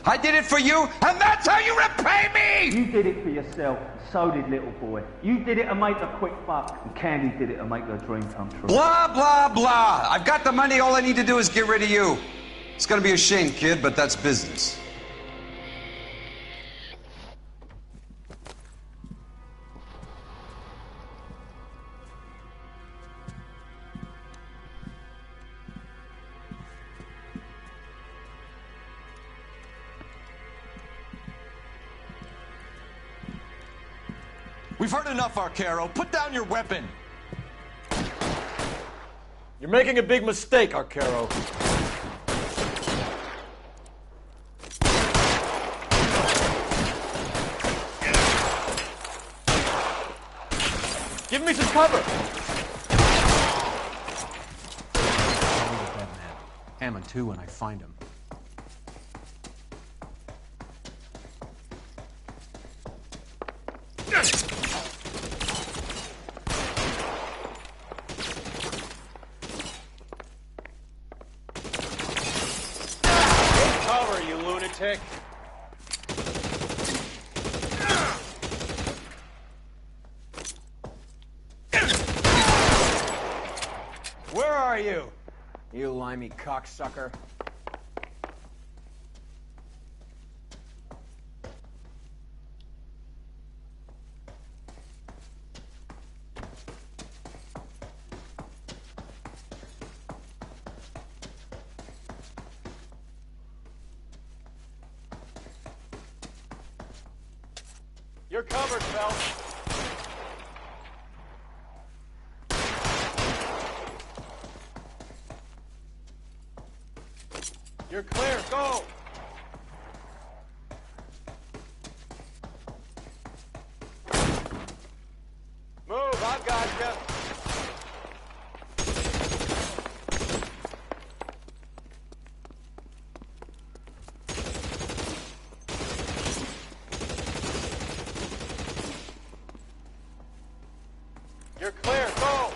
I did it for you, and that's how you repay me! You did it for yourself, so did little boy. You did it to make a quick buck, and Candy did it to make her dream come true. Blah, blah, blah. I've got the money. All I need to do is get rid of you. It's gonna be a shame, kid, but that's business. We've heard enough, Arcaro. Put down your weapon. You're making a big mistake, Arcaro. Give me some cover. I'll leave it dead, man. Hammond, too, when I find him. Cover, you lunatic. Where are you? You limey cocksucker. You're covered, Phelps. You're clear. Go! Move, I've got you. You're clear. Go!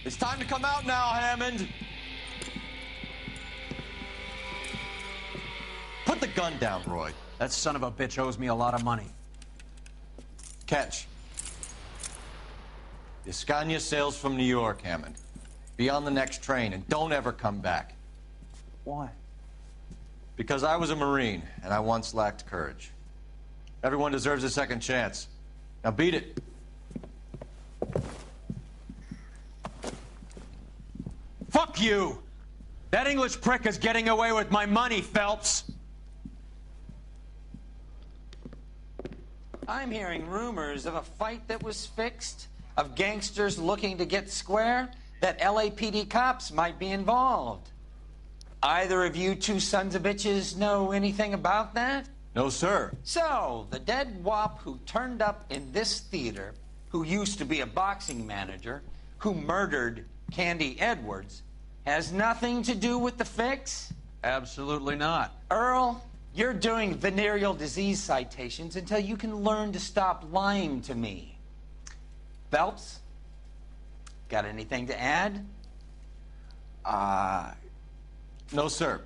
It's time to come out now, Hammond. Put the gun down, Roy. That son of a bitch owes me a lot of money. Catch. The Scania sails from New York, Hammond. Be on the next train and don't ever come back. Why? Because I was a Marine and I once lacked courage. Everyone deserves a second chance. Now beat it. Fuck you! That English prick is getting away with my money, Phelps! I'm hearing rumors of a fight that was fixed, of gangsters looking to get square, that LAPD cops might be involved. Either of you two sons of bitches know anything about that? No, sir. So, the dead wop who turned up in this theater, who used to be a boxing manager, who murdered Candy Edwards, has nothing to do with the fix? Absolutely not. Earl, you're doing venereal disease citations until you can learn to stop lying to me. Phelps, got anything to add? No, sir.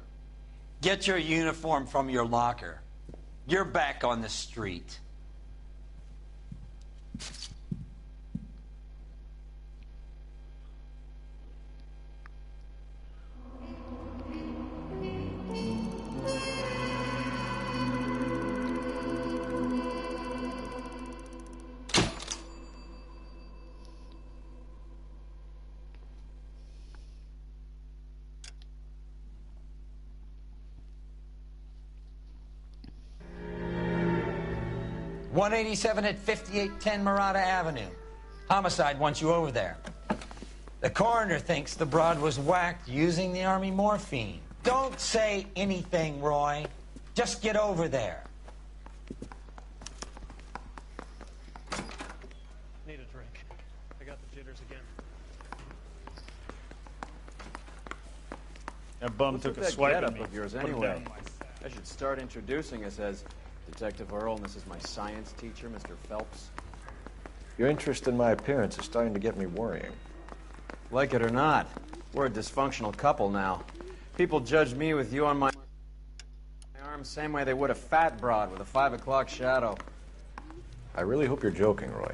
Get your uniform from your locker. You're back on the street. .187 at 5810 Murata Avenue. Homicide wants you over there. The coroner thinks the broad was whacked using the Army morphine. Don't say anything, Roy. Just get over there. Need a drink. I got the jitters again. That bum What's took with a that swipe getup at me. of yours Put him anyway? down. I should start introducing us as Detective Earl, and this is my science teacher, Mr. Phelps. Your interest in my appearance is starting to get me worrying. Like it or not, we're a dysfunctional couple now. People judge me with you on my arm same way they would a fat broad with a 5 o'clock shadow. I really hope you're joking, Roy.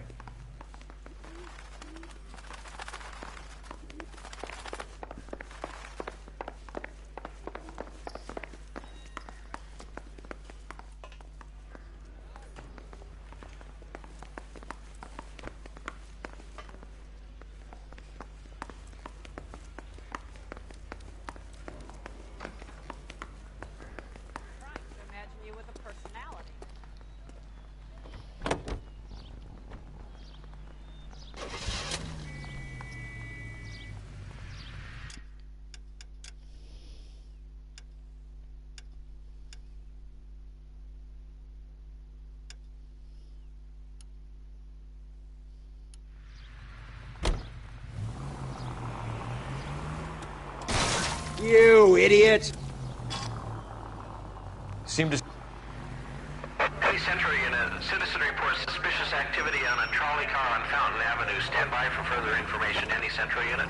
You idiot! Seem to... Hey, Century, citizen reports suspicious activity on a trolley car on Fountain Avenue. Stand by for further information. Any Central unit.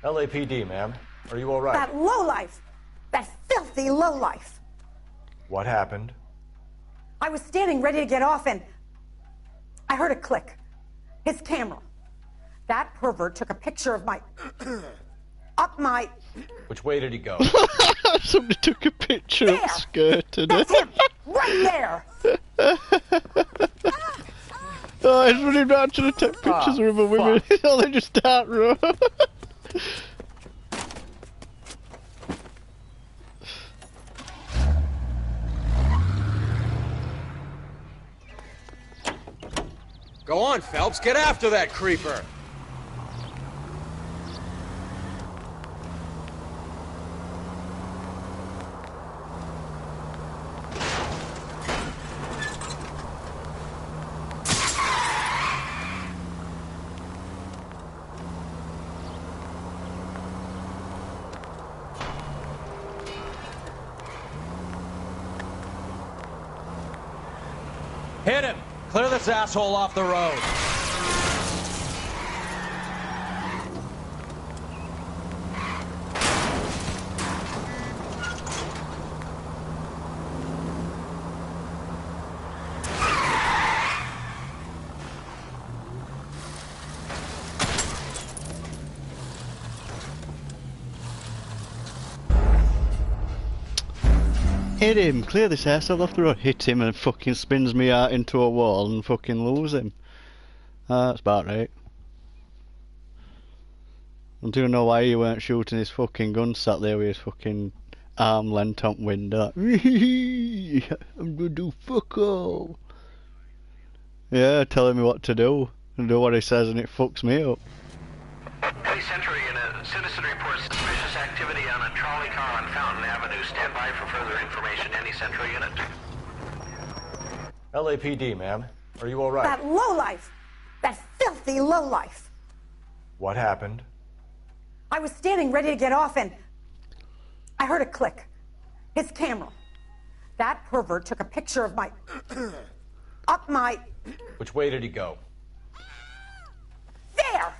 LAPD, ma'am. Are you all right? That lowlife! That filthy lowlife! What happened? I was standing ready to get off and I heard a click. his camera. That pervert took a picture of my... up my... Which way did he go? Somebody took a picture of the skirt today. That's him! Right there! Oh, he's running round trying to take pictures of other women. Oh, they just start running. Go on, Phelps, get after that creeper! Hit him! Clear this asshole off the road. Hit him! Clear this asshole off the road. Hit him and fucking spins me out into a wall and fucking lose him. That's about right. I don't know why you weren't shooting his fucking gun sat there with his fucking arm length out window. I'm gonna do fuck all. Yeah, telling me what to do. And do what he says and it fucks me up. Any Century, in a citizen reports suspicious activity on a trolley car on Fountain Avenue. Stand by for further information. Any Central unit. LAPD, ma'am. Are you all right? That lowlife! That filthy lowlife! What happened? I was standing ready to get off and I heard a click. His camera. That pervert took a picture of my... up my... Which way did he go? There!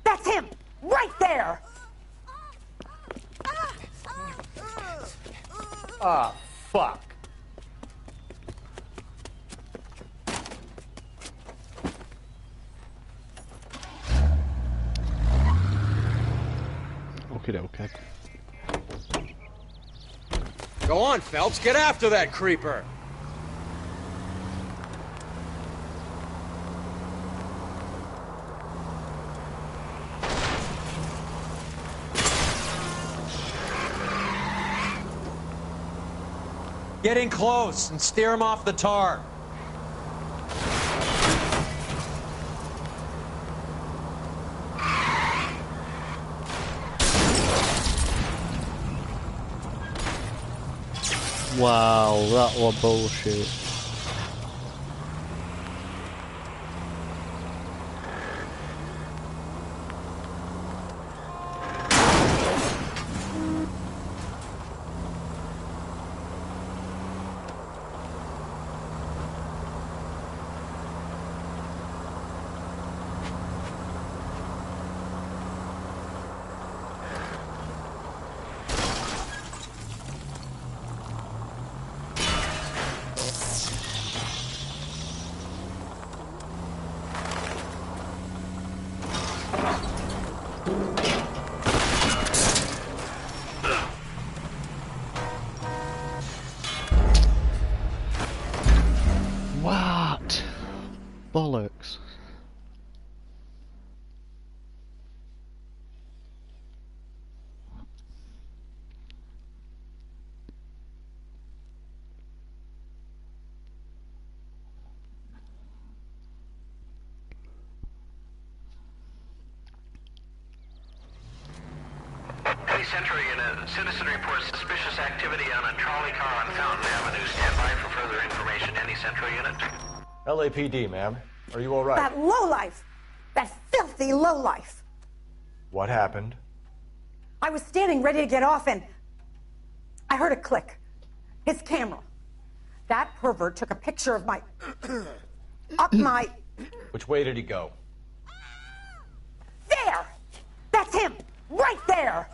That's him! Right there! Ah, fuck. Okay. Go on, Phelps, get after that creeper! Get in close and steer him off the tar. Wow, that was bullshit. What? Bollocks. Any Century, in a citizen reports suspicious activity on a trolley car on Fountain Avenue. Stand by for further information. Any Central unit. LAPD, ma'am. Are you all right? That lowlife! That filthy lowlife! What happened? I was standing ready to get off and I heard a click. His camera. That pervert took a picture of my... up my... Which way did he go? There! That's him! Right there!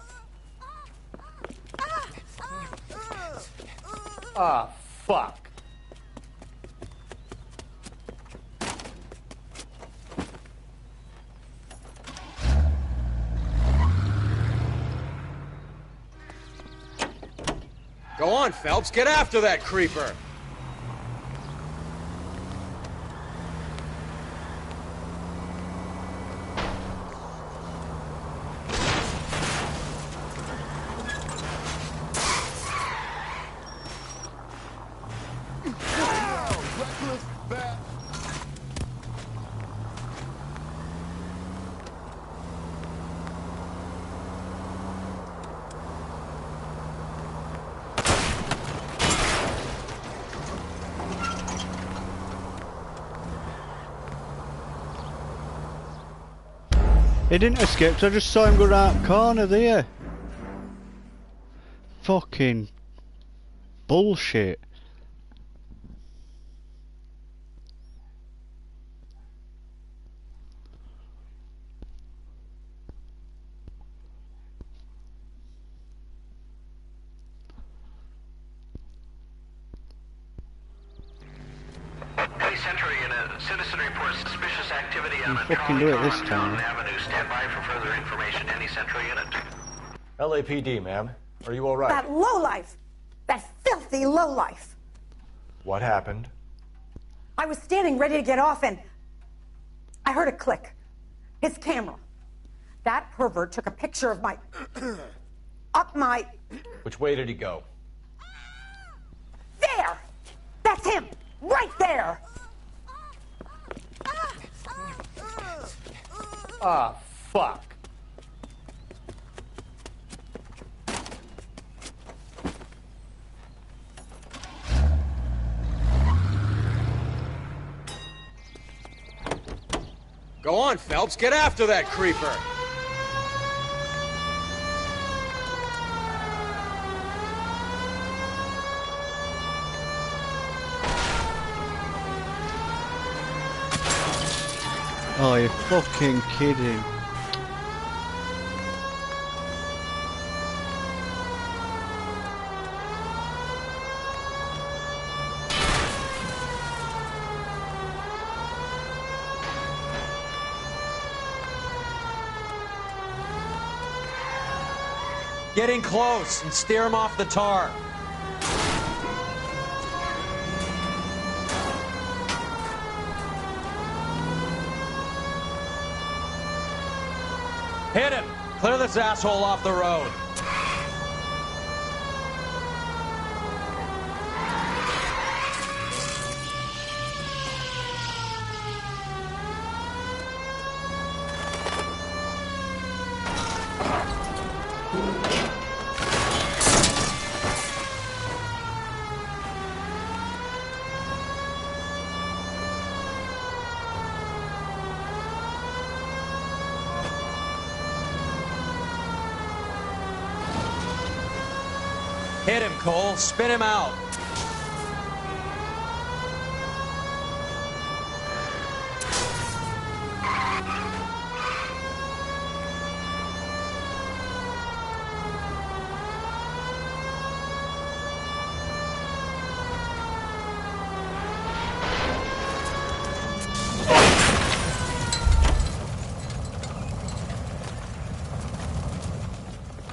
Ah, fuck. Go on, Phelps, get after that creeper! He didn't escape, so I just saw him go round the corner there. Fucking bullshit. Police Sentry in a citizen reports suspicious activity on a fucking do trolley it car this on time. Fountain Avenue. Stand by for further information. Any Sentry unit. LAPD, ma'am. Are you all right? That lowlife! That filthy lowlife! What happened? I was standing ready to get off and I heard a click. His camera. That pervert took a picture of my... up my... Which way did he go? There! That's him! Right there! Ah, fuck. Go on, Phelps, get after that creeper! Oh, you're fucking kidding. Get in close and steer him off the tar. Hit him! Clear this asshole off the road. Hit him, Cole. Spin him out.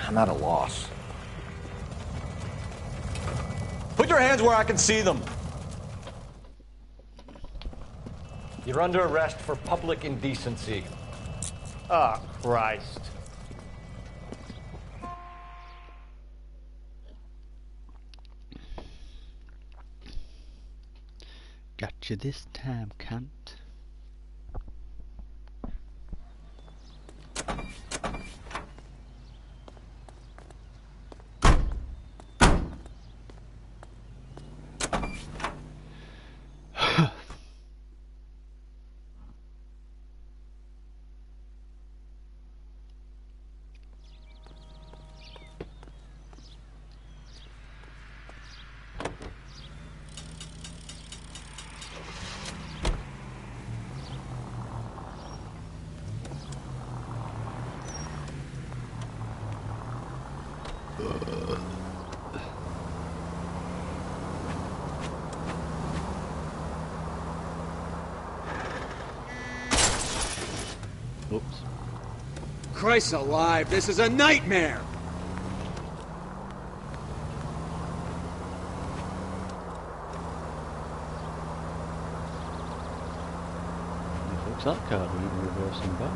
I'm at a loss. Put your hands where I can see them. You're under arrest for public indecency. Ah, Christ. Got you this time, cunt. Oops. Christ alive, this is a nightmare! works that card when it reversing back?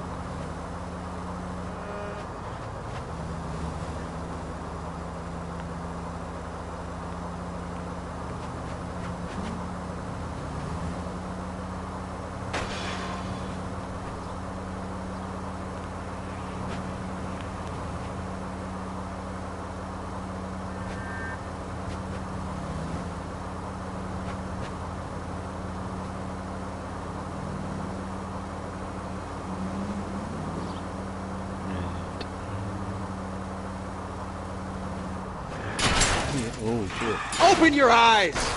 Oh shit. Open your eyes!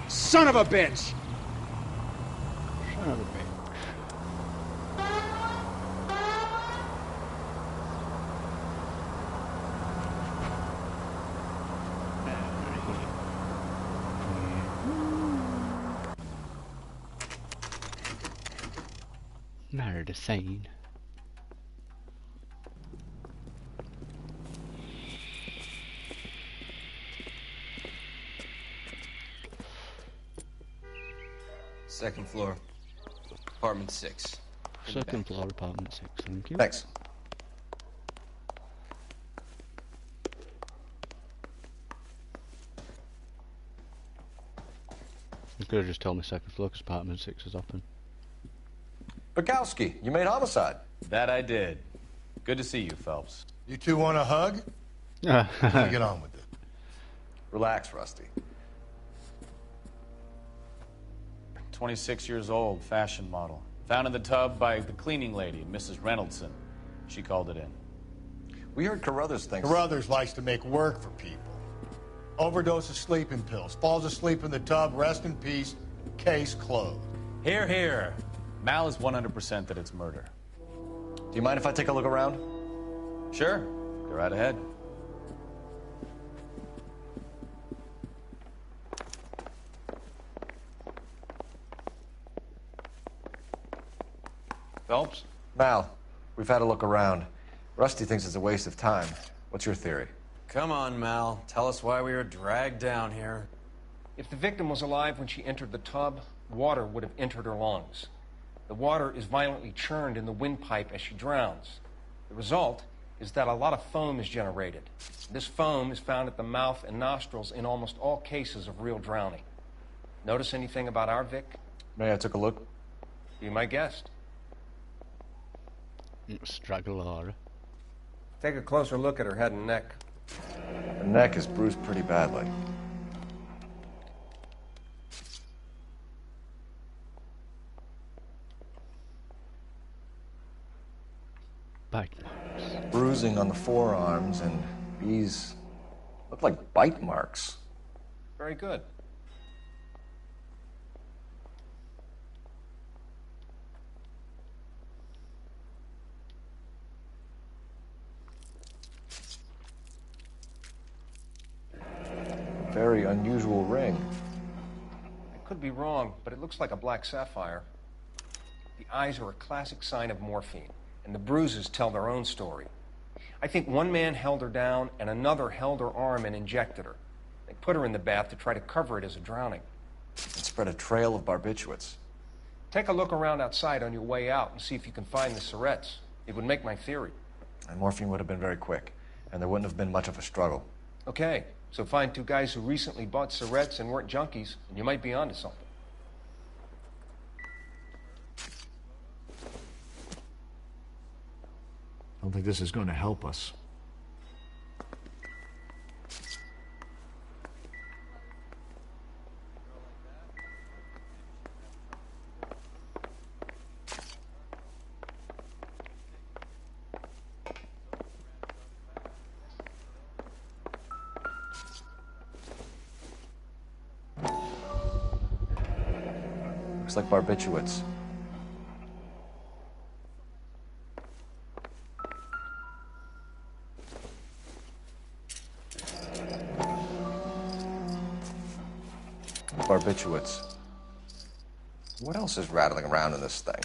Son of a bitch! Son of a bitch. Married a scene. Second floor, apartment 6. Second floor, apartment 6, thank you. Thanks. You could have just told me second floor because apartment 6 is open. Bukowski, you made homicide. That I did. Good to see you, Phelps. You two want a hug? Let's get on with it. Relax, Rusty. 26 years old, fashion model. Found in the tub by the cleaning lady, Mrs. Reynoldson. She called it in. We heard Carruthers thinks... Carruthers likes to make work for people. Overdose of sleeping pills. Falls asleep in the tub. Rest in peace. Case closed. Here, here. Mal is 100% that it's murder. Do you mind if I take a look around? Sure. Go right ahead. Phelps? Mal, we've had a look around. Rusty thinks it's a waste of time. What's your theory? Come on, Mal. Tell us why we were dragged down here. If the victim was alive when she entered the tub, water would have entered her lungs. The water is violently churned in the windpipe as she drowns. The result is that a lot of foam is generated. This foam is found at the mouth and nostrils in almost all cases of real drowning. Notice anything about our Vic? May I took a look? Be my guest. Straggle Laura. Take a closer look at her head and neck. Her neck is bruised pretty badly. Bite marks. Bruising on the forearms, and these look like bite marks. Very good. Very unusual ring. I could be wrong, but it looks like a black sapphire. The eyes are a classic sign of morphine, and the bruises tell their own story. I think one man held her down and another held her arm and injected her. They put her in the bath to try to cover it as a drowning. And spread a trail of barbiturates. Take a look around outside on your way out and see if you can find the syrettes. It would make my theory. And morphine would have been very quick, and there wouldn't have been much of a struggle. Okay, so find two guys who recently bought syrettes and weren't junkies, and you might be onto something. I don't think this is going to help us. Looks like barbiturates. Barbiturates. What else is rattling around in this thing?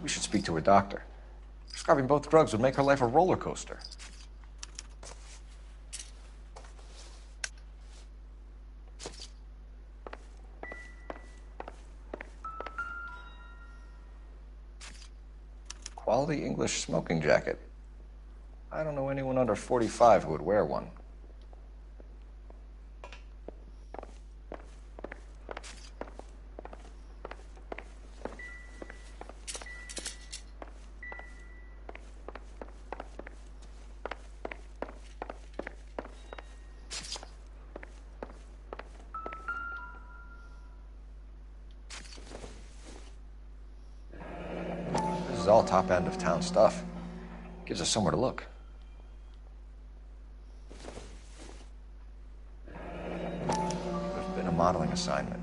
We should speak to her doctor. Prescribing both drugs would make her life a roller coaster. Quality English smoking jacket. I don't know anyone under 45 who would wear one. This is all top end of town stuff. Gives us somewhere to look. There's been a modeling assignment.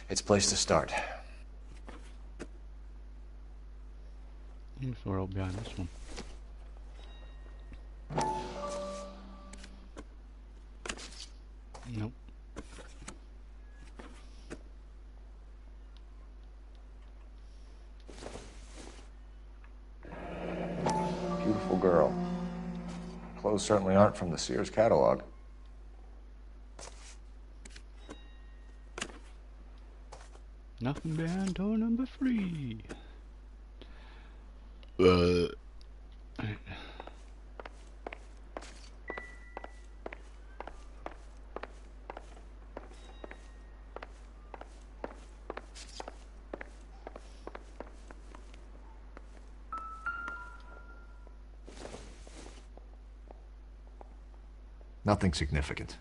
It's a place to start. We're all behind this one. Nope. Beautiful girl. Clothes certainly aren't from the Sears catalog. Nothing behind door number 3. Nothing significant.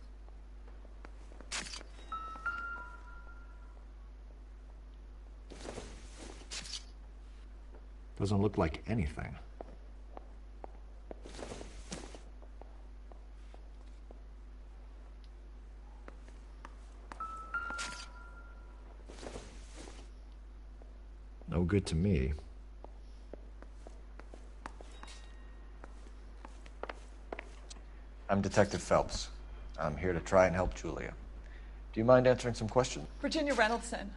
Doesn't look like anything. No good to me. I'm Detective Phelps. I'm here to try and help Julia. Do you mind answering some questions? Virginia Reynoldson,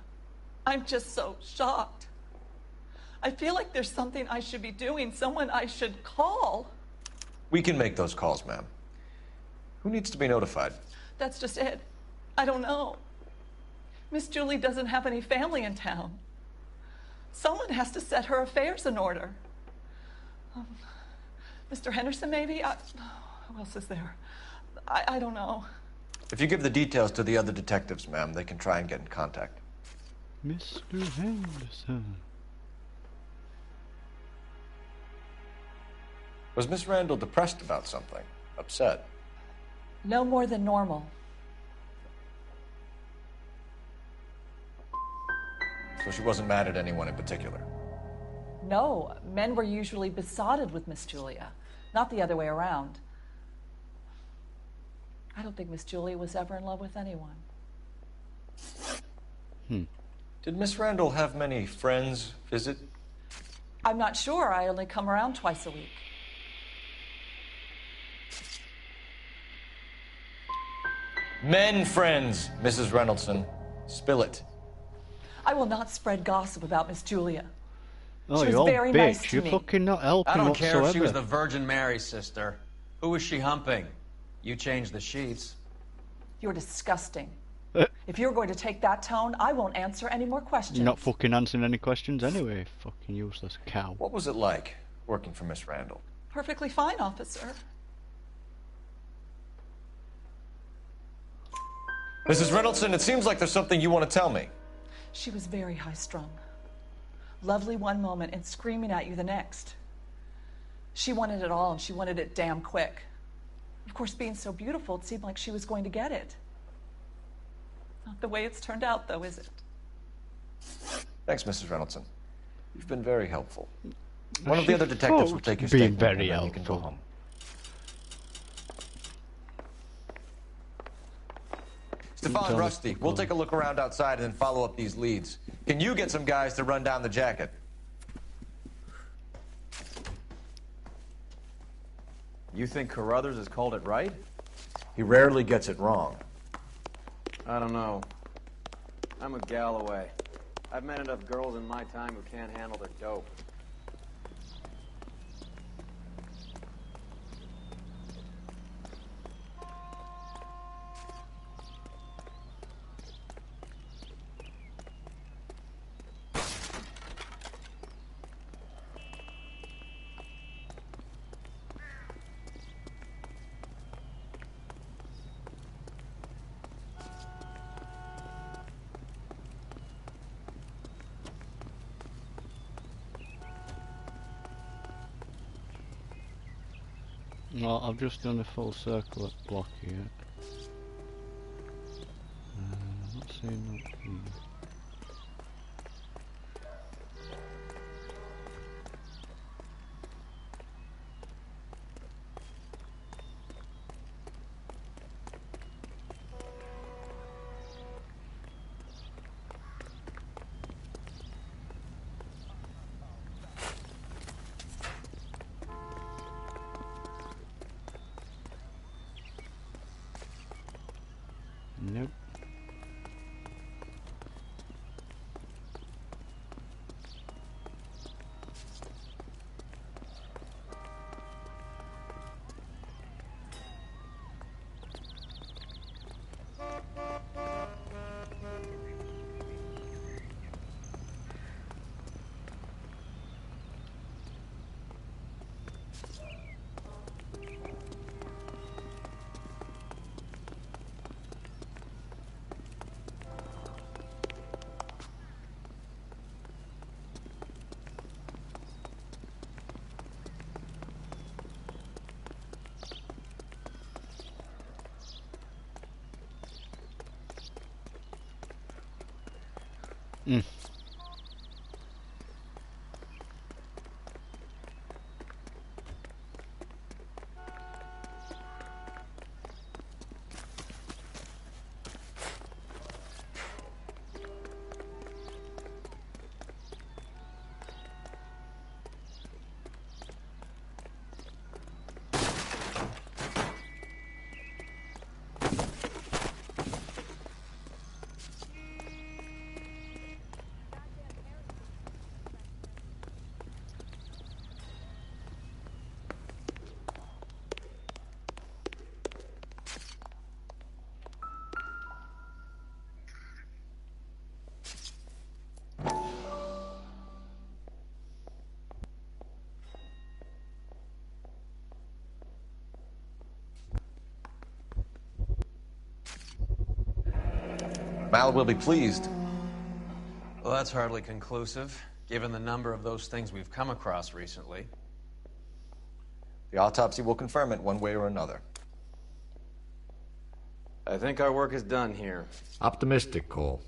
I'm just so shocked. I feel like there's something I should be doing, someone I should call. We can make those calls, ma'am. Who needs to be notified? That's just it. I don't know. Miss Julie doesn't have any family in town. Someone has to set her affairs in order. Mr. Henderson, maybe? Who else is there? I don't know. If you give the details to the other detectives, ma'am, they can try and get in contact. Mr. Henderson. Was Miss Randall depressed about something? Upset? No more than normal. So she wasn't mad at anyone in particular? No, men were usually besotted with Miss Julia, not the other way around. I don't think Miss Julia was ever in love with anyone. Did Miss Randall have many friends visit? I'm not sure. I only come around twice a week. Men friends, Mrs. Reynoldson. Spill it. I will not spread gossip about Miss Julia. Oh, She you was old very bitch. nice to You're me. fucking not helping I don't whatsoever. care if she was the Virgin Mary, sister. Who was she humping? You changed the sheets. You're disgusting. If you're going to take that tone, I won't answer any more questions. You're not fucking answering any questions anyway, fucking useless cow. What was it like working for Miss Randall? Perfectly fine, officer. Mrs. Reynoldson, it seems like there's something you want to tell me. She was very high-strung. Lovely one moment and screaming at you the next. She wanted it all, and she wanted it damn quick. Of course, being so beautiful, it seemed like she was going to get it. Not the way it's turned out, though, is it? Thanks, Mrs. Reynoldson. You've been very helpful. One of the other detectives will take your being statement, very and then you can go helpful. home. Stefan, Rusty, we'll take a look around outside and then follow up these leads. Can you get some guys to run down the jacket? You think Carruthers has called it right? He rarely gets it wrong. I don't know. I'm a Galloway. I've met enough girls in my time who can't handle their dope. No, I've just done a full circle at block here. I'm not seeing that. Nope. Mm. Mal will be pleased. Well, that's hardly conclusive, given the number of those things we've come across recently. The autopsy will confirm it one way or another. I think our work is done here. Optimistic, Cole.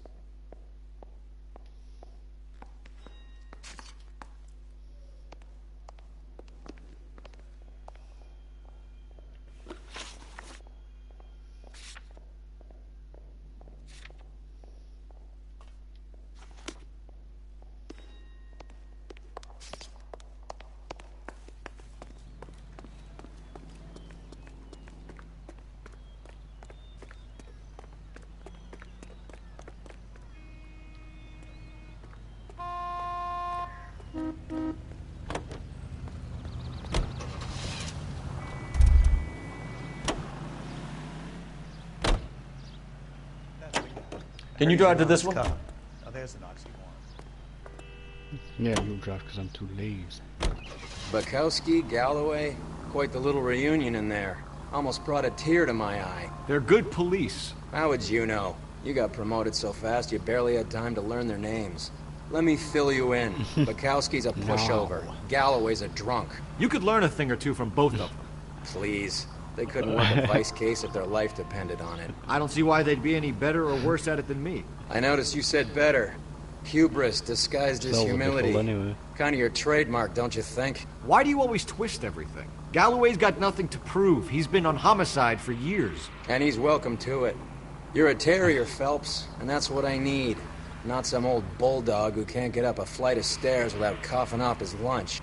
Can you drive to this one? Now there's an oxymoron. Yeah, you'll drive because I'm too lazy. Bukowski, Galloway, quite the little reunion in there. Almost brought a tear to my eye. They're good police. How would you know? You got promoted so fast you barely had time to learn their names. Let me fill you in. Bukowski's a pushover. Galloway's a drunk. You could learn a thing or two from both of them. Please. They couldn't work a vice case if their life depended on it. I don't see why they'd be any better or worse at it than me. I noticed you said better. Hubris disguised as humility. Anyway. Kind of your trademark, don't you think? Why do you always twist everything? Galloway's got nothing to prove. He's been on homicide for years. And he's welcome to it. You're a terrier, Phelps, and that's what I need. Not some old bulldog who can't get up a flight of stairs without coughing up his lunch.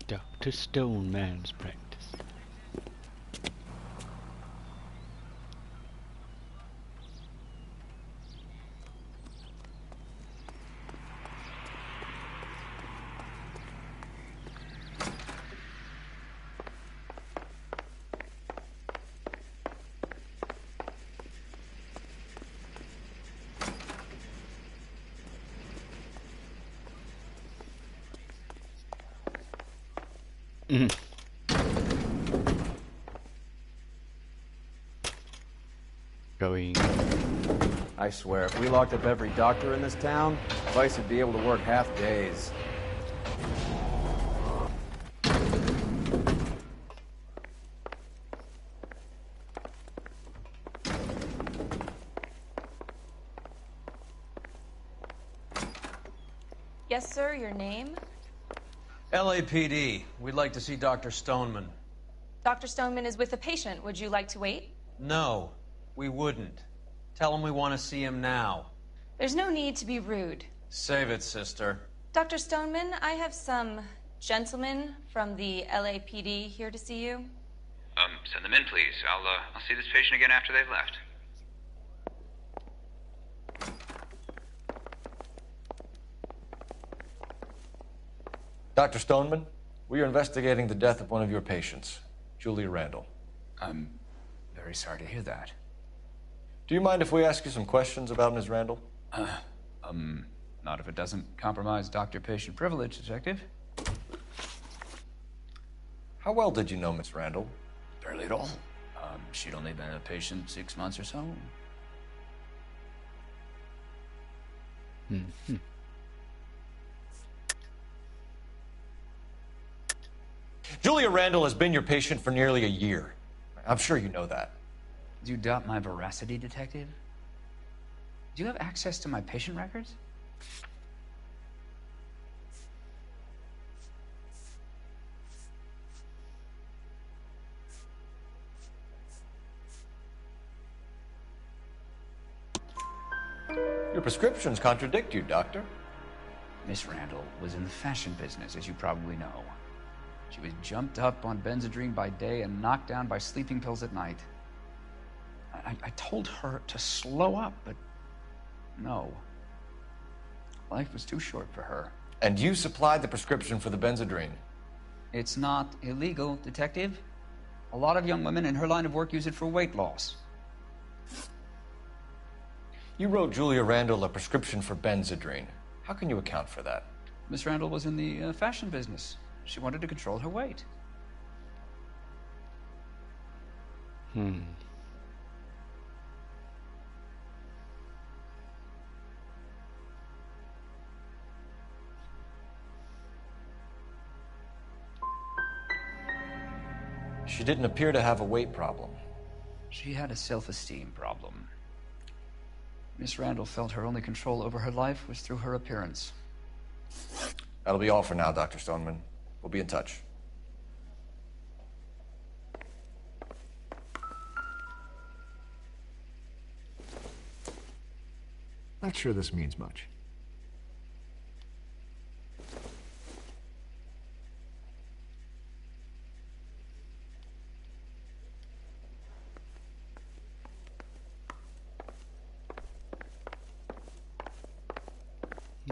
Dr. Stoneman's practice. Going. I swear, if we locked up every doctor in this town, Vice would be able to work half days. Yes, sir, your name? LAPD. We'd like to see Dr. Stoneman. Dr. Stoneman is with a patient. Would you like to wait? No, we wouldn't. Tell him we want to see him now. There's no need to be rude. Save it, sister. Dr. Stoneman, I have some gentlemen from the LAPD here to see you. Send them in, please. I'll see this patient again after they've left. Dr. Stoneman, we are investigating the death of one of your patients, Julia Randall. I'm very sorry to hear that. Do you mind if we ask you some questions about Ms. Randall? Not if it doesn't compromise doctor-patient privilege, Detective. How well did you know Ms. Randall? Barely at all. She'd only been a patient 6 months or so. Julia Randall has been your patient for nearly a year. I'm sure you know that. Do you doubt my veracity, Detective? Do you have access to my patient records? Your prescriptions contradict you, Doctor. Miss Randall was in the fashion business, as you probably know. She was jumped up on Benzedrine by day and knocked down by sleeping pills at night. I told her to slow up, but no. Life was too short for her. And you supplied the prescription for the Benzedrine? It's not illegal, Detective. A lot of young women in her line of work use it for weight loss. You wrote Julia Randall a prescription for Benzedrine. How can you account for that? Miss Randall was in the fashion business. She wanted to control her weight. She didn't appear to have a weight problem. She had a self-esteem problem. Miss Randall felt her only control over her life was through her appearance. That'll be all for now, Dr. Stoneman. We'll be in touch. Not sure this means much.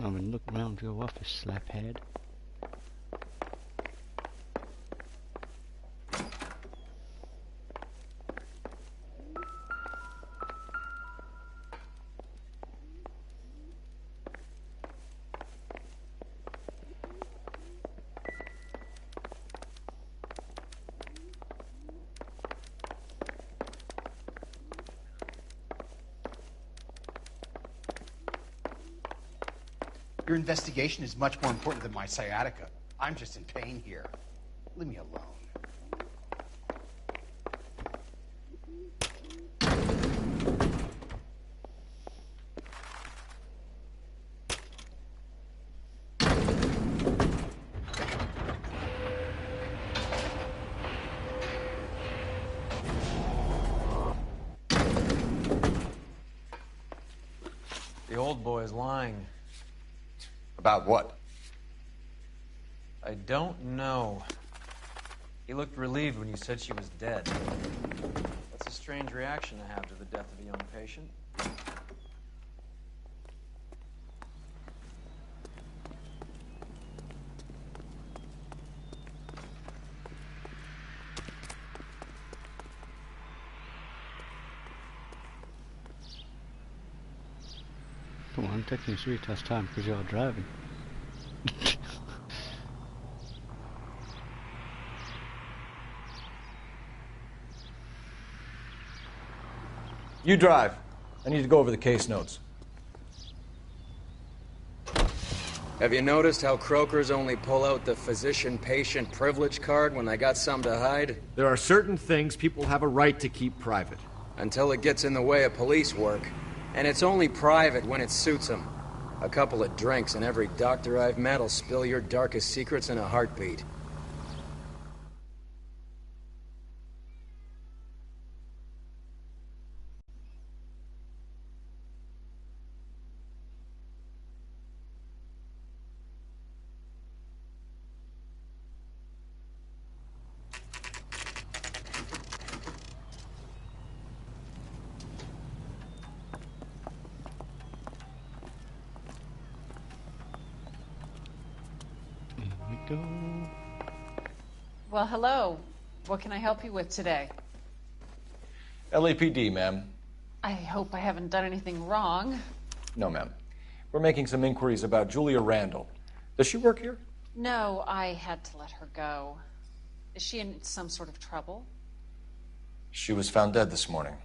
I mean, look round your office, slaphead. Your investigation is much more important than my sciatica. I'm just in pain here. Leave me alone. The old boy's lying. About what? I don't know. He looked relieved when you said she was dead. That's a strange reaction to have to the death of a young patient. Come on, taking your sweet ass time because you're driving. You drive. I need to go over the case notes. Have you noticed how croakers only pull out the physician-patient privilege card when they got something to hide? There are certain things people have a right to keep private. Until it gets in the way of police work. And it's only private when it suits them. A couple of drinks and every doctor I've met will spill your darkest secrets in a heartbeat. Well, hello. What can I help you with today? LAPD, ma'am. I hope I haven't done anything wrong. No, ma'am. We're making some inquiries about Julia Randall. Does she work here? No, I had to let her go. Is she in some sort of trouble? She was found dead this morning.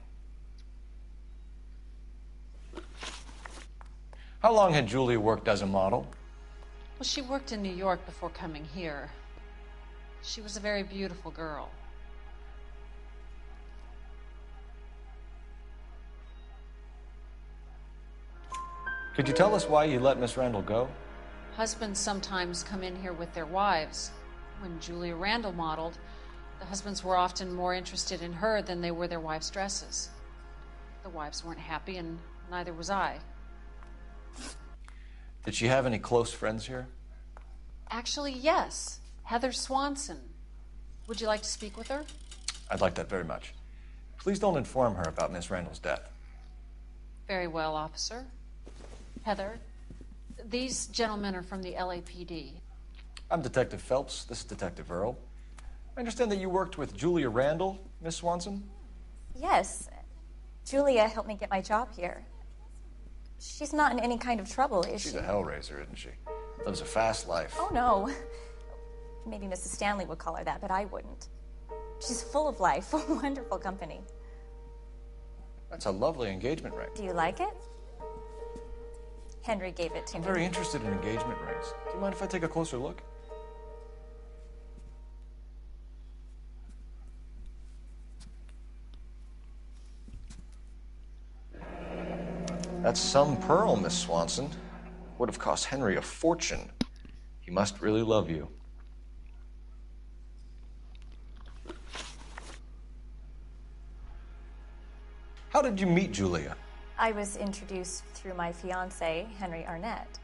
How long had Julia worked as a model? Well, she worked in New York before coming here. She was a very beautiful girl. Could you tell us why you let Miss Randall go? Husbands sometimes come in here with their wives. When Julia Randall modeled, the husbands were often more interested in her than they were their wives' dresses. The wives weren't happy, and neither was I. Did she have any close friends here? Actually, yes. Heather Swanson. Would you like to speak with her? I'd like that very much. Please don't inform her about Miss Randall's death. Very well, officer. Heather, these gentlemen are from the LAPD. I'm Detective Phelps. This is Detective Earl. I understand that you worked with Julia Randall, Miss Swanson? Yes. Julia helped me get my job here. She's not in any kind of trouble, is she? She's a hellraiser, isn't she? Lives a fast life. Oh, no. Maybe Mrs. Stanley would call her that, but I wouldn't. She's full of life, wonderful company. That's a lovely engagement ring. Do you like it? Henry gave it to I'm me. very interested in engagement rings. Do you mind if I take a closer look? That's some pearl, Miss Swanson. Would have cost Henry a fortune. He must really love you. How did you meet Julia? I was introduced through my fiancé, Henry Arnett.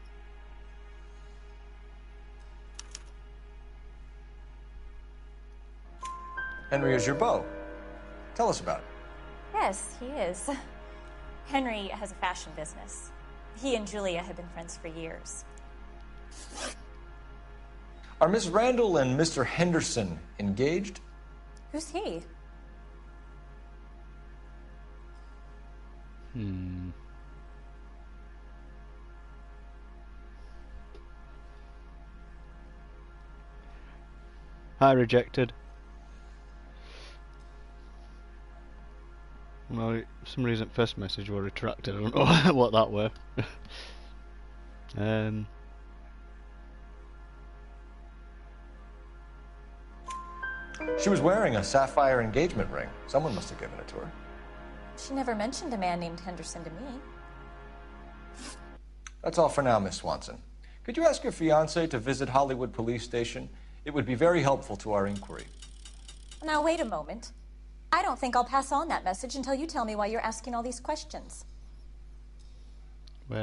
Henry is your beau. Tell us about it. Yes, he is. Henry has a fashion business. He and Julia have been friends for years. Are Miss Randall and Mr. Henderson engaged? Who's he? Hi, rejected. Well, for some reason, first message were retracted. I don't know what that were. She was wearing a sapphire engagement ring. Someone must have given it to her. She never mentioned a man named Henderson to me. That's all for now, Miss Swanson. Could you ask your fiancé to visit Hollywood Police Station? It would be very helpful to our inquiry. Now, wait a moment. I don't think I'll pass on that message until you tell me why you're asking all these questions.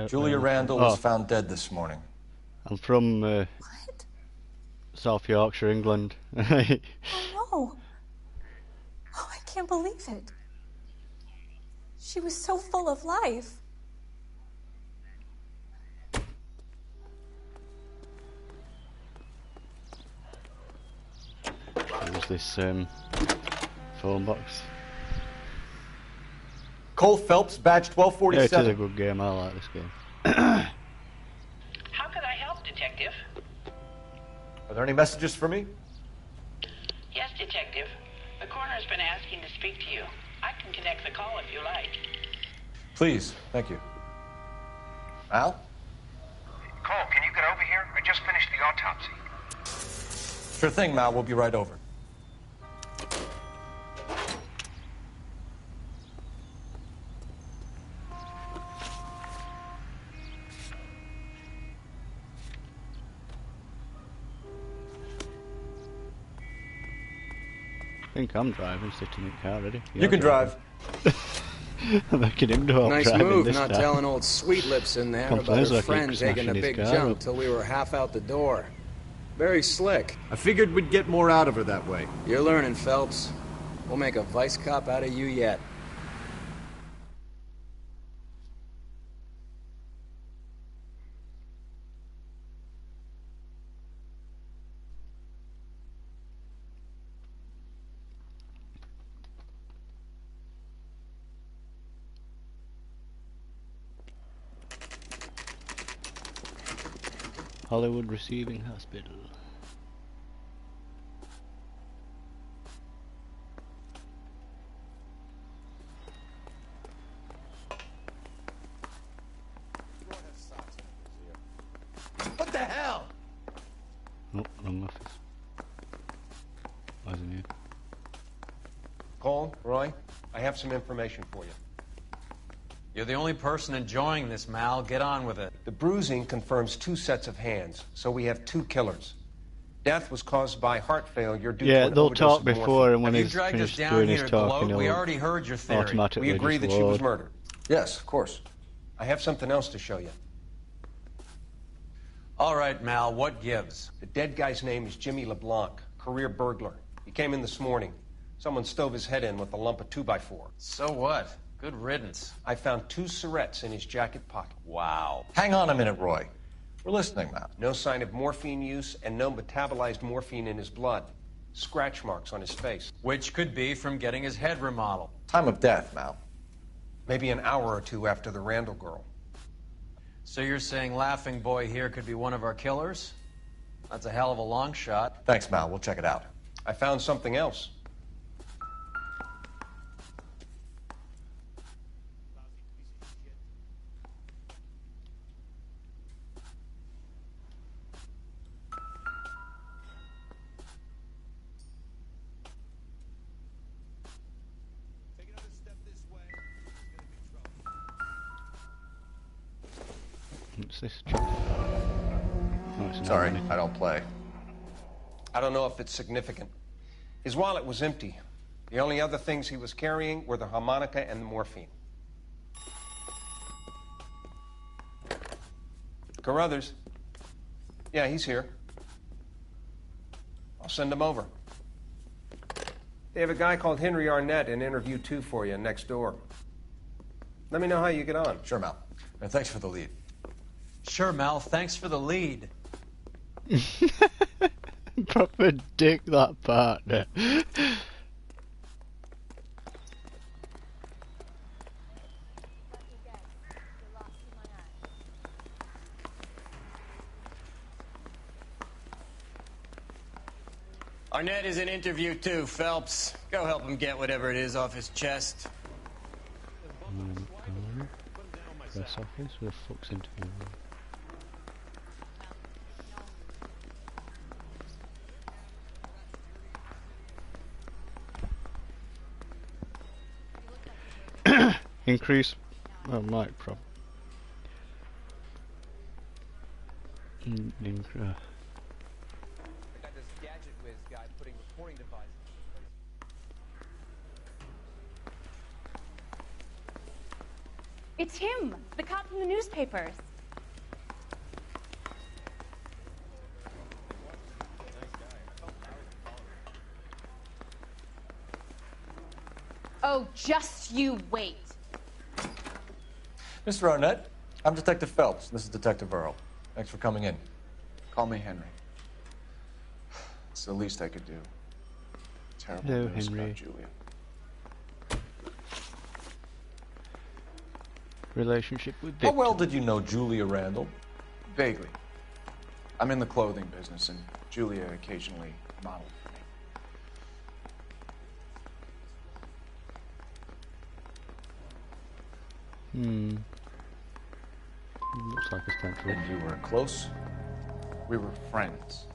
Julia Randall was found dead this morning. I'm from South Yorkshire, England. Oh, no. Oh, I can't believe it. She was so full of life. There's this phone box. Cole Phelps, badge 1247. Yeah, it is a good game. I like this game. How can I help, Detective? Are there any messages for me? Yes, Detective. The coroner's been asking to speak to you. I can connect the call if you like. Please, thank you. Al? Cole, can you get over here? I just finished the autopsy. Sure thing, Mal. We'll be right over. I think I'm driving, sitting in the car ready. You can drive. I'm making him do all Nice driving move, this not time. telling old Sweet Lips in there about Complains her like he friend keeps taking a smashing his big car jump up. till we were half out the door. Very slick. I figured we'd get more out of her that way. You're learning, Phelps. We'll make a vice cop out of you yet. Hollywood Receiving Hospital. What the hell? Oh, wrong office. Wasn't here. Cole, Roy, I have some information for you. You're the only person enjoying this, Mal. Get on with it. The bruising confirms 2 sets of hands, so we have 2 killers. Death was caused by heart failure due to Yeah, an they'll overdose talk of before, morphine. and when Have you he's dragged us finished down doing here his to talking, gloat? We he'll already heard your theory. automatically We agree just that she was load. murdered. Yes, of course. I have something else to show you. All right, Mal, what gives? The dead guy's name is Jimmy LeBlanc, career burglar. He came in this morning. Someone stove his head in with a lump of 2x4. So what? Good riddance. I found 2 syrettes in his jacket pocket. Wow. Hang on a minute, Roy. We're listening, Mal. No sign of morphine use and no metabolized morphine in his blood. Scratch marks on his face. Which could be from getting his head remodeled. Time of death, Mal. Maybe an hour or 2 after the Randall girl. So you're saying Laughing Boy here could be one of our killers? That's a hell of a long shot. Thanks, Mal. We'll check it out. I found something else. What's this? No, it's not Sorry, money. I don't play. I don't know if it's significant. His wallet was empty. The only other things he was carrying were the harmonica and the morphine. Carruthers. Yeah, he's here. I'll send him over. They have a guy called Henry Arnett in interview 2 for you next door. Let me know how you get on. Sure, Mal. And thanks for the lead. Sure, Mal. Thanks for the lead. Proper dick, that partner. Arnett is in interview too, Phelps. Go help him get whatever it is off his chest. Press office, where the fuck's interview? Increase. Oh, mic problem. I got this gadget whiz guy putting recording devices. It's him, the cop from the newspapers. Oh, just you wait. Mr. Arnett, I'm Detective Phelps. This is Detective Earl. Thanks for coming in. Call me Henry. It's the least I could do. Terrible Hello, news Henry. about Julia. Relationship with Victor. How well did you know Julia Randall? Vaguely. I'm in the clothing business, and Julia occasionally modeled for me. Looks like it's central. And you were close? We were friends.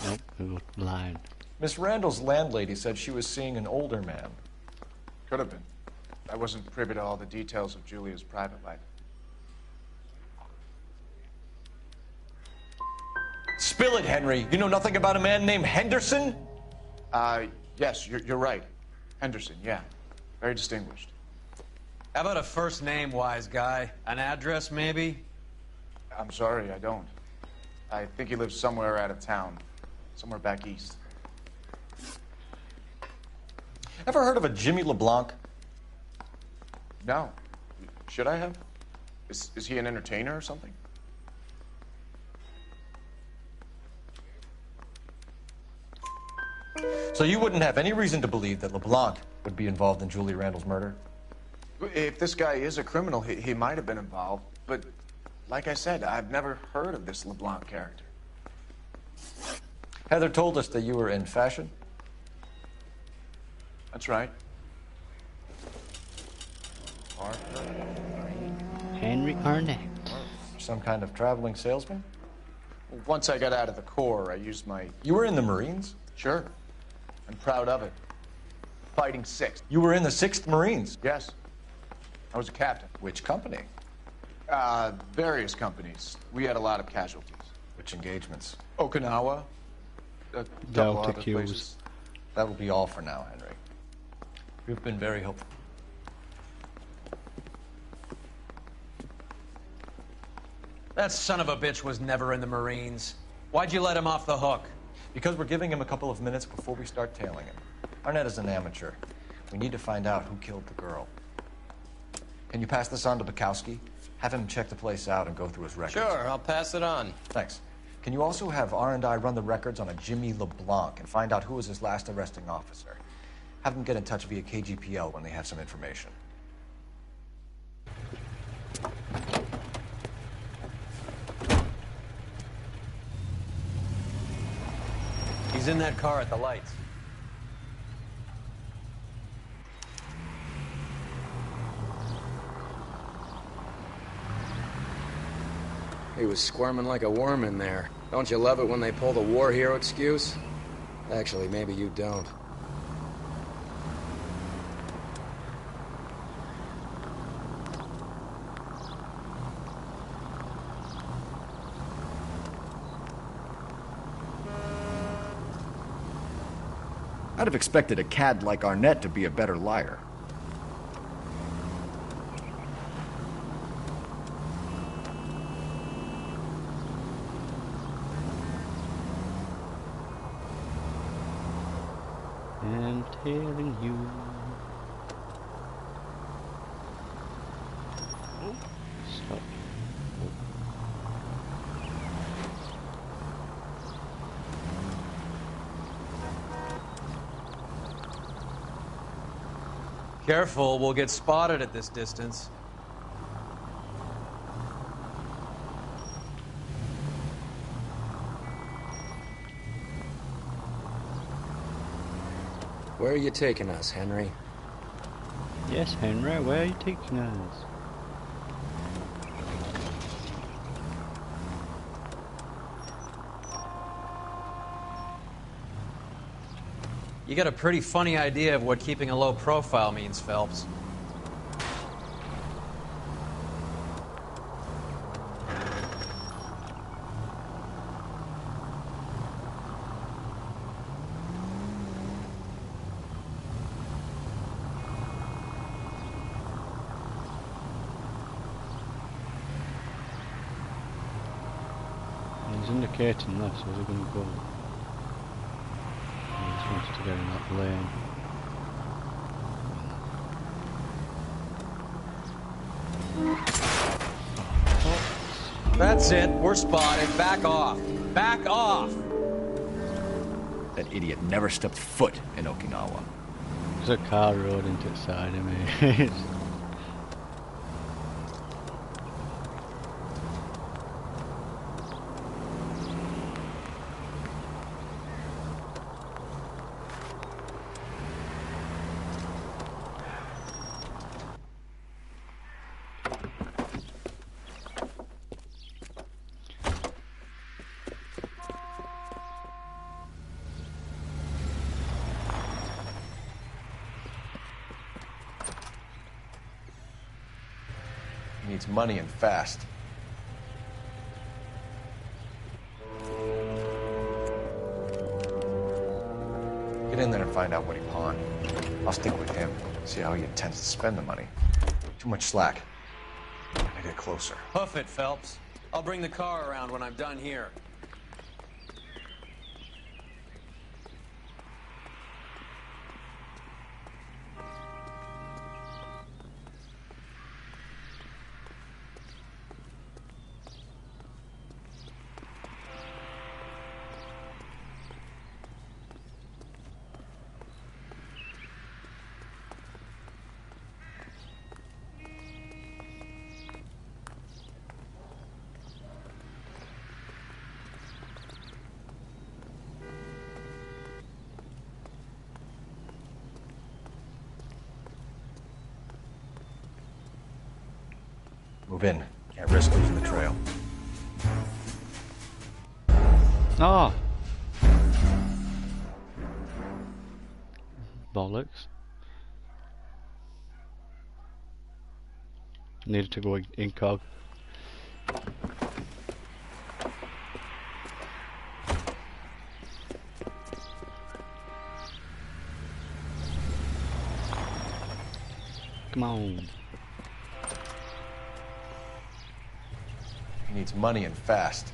Nope, we were lying. Miss Randall's landlady said she was seeing an older man. Could have been. I wasn't privy to all the details of Julia's private life. Spill it, Henry. You know nothing about a man named Henderson? Yes, you're right. Henderson, yeah. Very distinguished. How about a first name, wise guy? An address, maybe? I'm sorry, I don't. I think he lives somewhere out of town. Somewhere back east. Ever heard of a Jimmy LeBlanc? No. Should I have? Is he an entertainer or something? So you wouldn't have any reason to believe that LeBlanc would be involved in Julie Randall's murder? If this guy is a criminal, he might have been involved. But like I said, I've never heard of this LeBlanc character. Heather told us that you were in fashion. That's right. Henry Arnett. Some kind of traveling salesman? Well, once I got out of the Corps, I used my... You were in the Marines? Sure. I'm proud of it. Fighting 6th. You were in the 6th Marines? Yes. I was a captain. Which company? Various companies. We had a lot of casualties. Which engagements? Okinawa. A couple Delta other Qs. places. That will be all for now, Henry. You've been very helpful. That son of a bitch was never in the Marines. Why'd you let him off the hook? Because we're giving him a couple of minutes before we start tailing him. Arnett is an amateur. We need to find out who killed the girl. Can you pass this on to Bukowski? Have him check the place out and go through his records. Sure, I'll pass it on. Thanks. Can you also have R&I run the records on a Jimmy LeBlanc and find out who was his last arresting officer? Have them get in touch via KGPL when they have some information. He's in that car at the lights. He was squirming like a worm in there. Don't you love it when they pull the war hero excuse? Actually, maybe you don't. I'd have expected a cad like Arnett to be a better liar. I'm telling you. Stop. Careful, we'll get spotted at this distance. Where are you taking us, Henry? Yes, Henry, where are you taking us? You got a pretty funny idea of what keeping a low profile means, Phelps. indicating this. Where's he going to go? He just wants to get in that lane. That's it. We're spotted. Back off. Back off! That idiot never stepped foot in Okinawa. There's a car rode into the side of me. He needs money and fast. Get in there and find out what he pawned. I'll stick with him, see how he intends to spend the money. Too much slack. Gotta get closer. Hoof it, Phelps. I'll bring the car around when I'm done here. Move in. Can't risk losing the trail. Oh! Bollocks. Needed to go incog. Come on. He needs money and fast.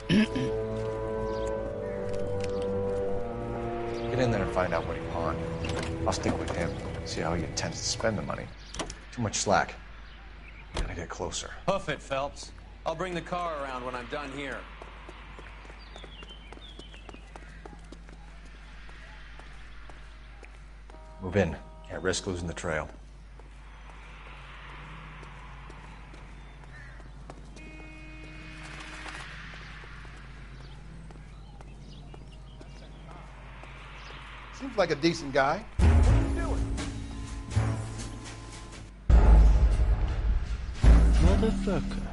Get in there and find out what he pawned. I'll stick with him, see how he intends to spend the money. Too much slack. Gotta get closer. Hoof it, Phelps. I'll bring the car around when I'm done here. Move in. Can't risk losing the trail. Seems like a decent guy. What are you doing? Motherfucker.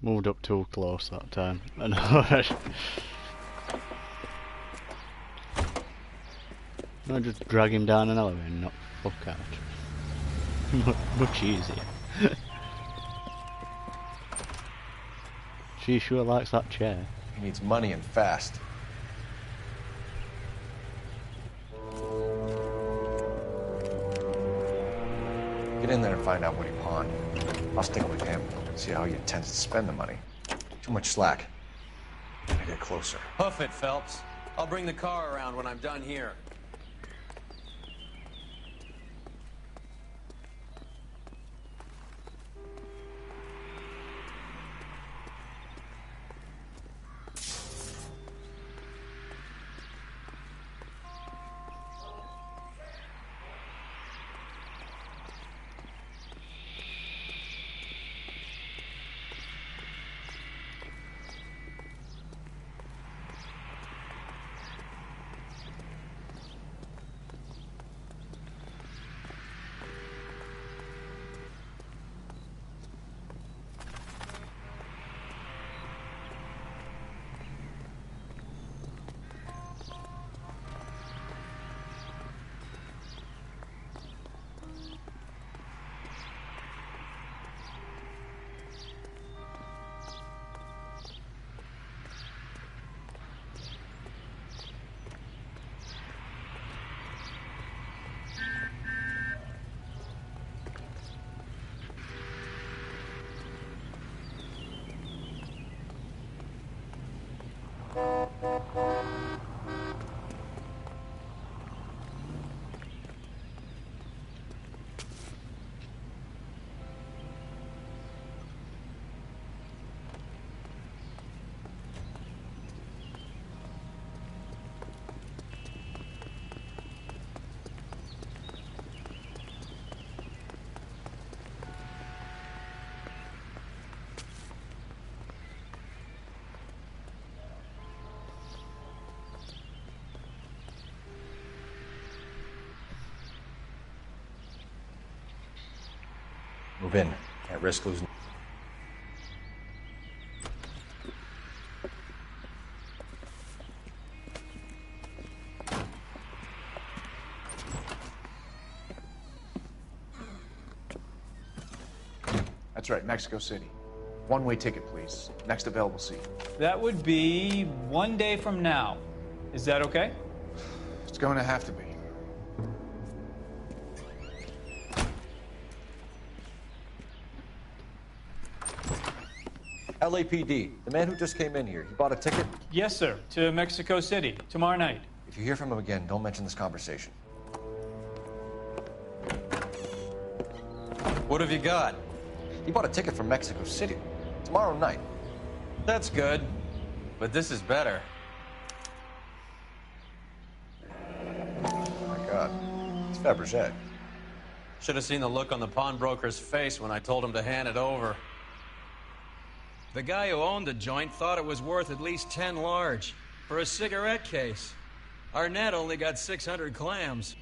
Moved up too close that time. I know. I just drag him down an elevator and knock the fuck out. Much easier. She sure likes that chair. He needs money and fast. Get in there and find out what he pawned. I'll stick with him, see how he intends to spend the money. Too much slack. Gotta get closer. Hoof it, Phelps. I'll bring the car around when I'm done here. Move in. Can't risk losing. That's right, Mexico City. One-way ticket, please. Next available seat. That would be 1 day from now. Is that okay? It's going to have to be. LAPD, the man who just came in here, he bought a ticket? Yes, sir. To Mexico City, tomorrow night. If you hear from him again, don't mention this conversation. What have you got? He bought a ticket from Mexico City. Tomorrow night. That's good. But this is better. Oh my God. It's Fabergé. Should have seen the look on the pawnbroker's face when I told him to hand it over. The guy who owned the joint thought it was worth at least 10 large for a cigarette case. Arnett only got 600 clams.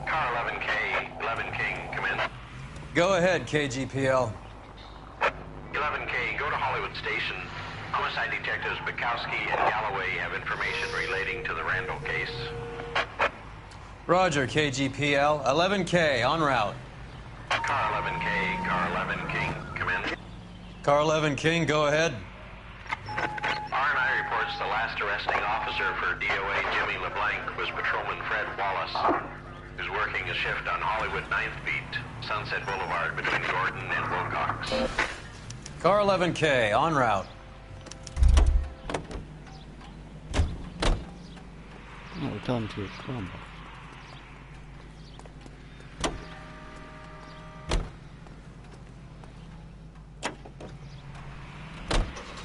Car 11K, 11 King, come in. Go ahead, KGPL. 11K, go to Hollywood Station. Homicide detectives Bukowski and Galloway have information relating to the Randall case. Roger, KGPL. 11K, en route. Car 11K, car 11 King, come in. Car 11 King, go ahead. R&I reports the last arresting officer for DOA Jimmy LeBlanc was Patrolman Fred Wallace, who's working a shift on Hollywood 9th Beat, Sunset Boulevard between Gordon and Wilcox. Car 11K, en route. Oh, we're telling him to come.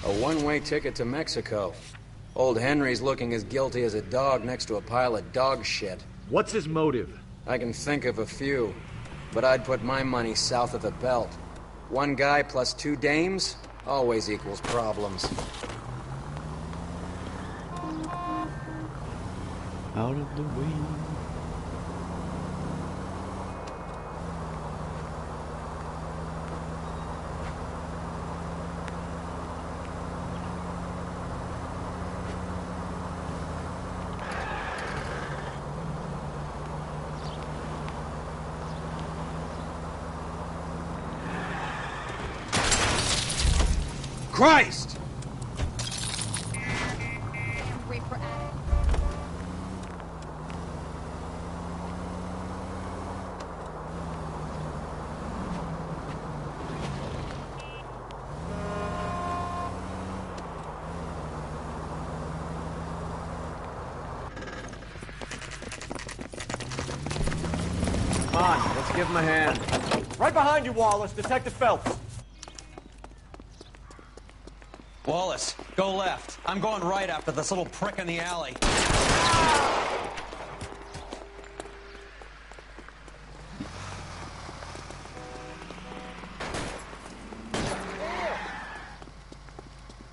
A one-way ticket to Mexico. Old Henry's looking as guilty as a dog next to a pile of dog shit. What's his motive? I can think of a few, but I'd put my money south of the belt. One guy plus two dames always equals problems. Out of the way. Christ! Come on, let's give him a hand. Right behind you, Wallace. Detective Phelps. Wallace, go left. I'm going right after this little prick in the alley.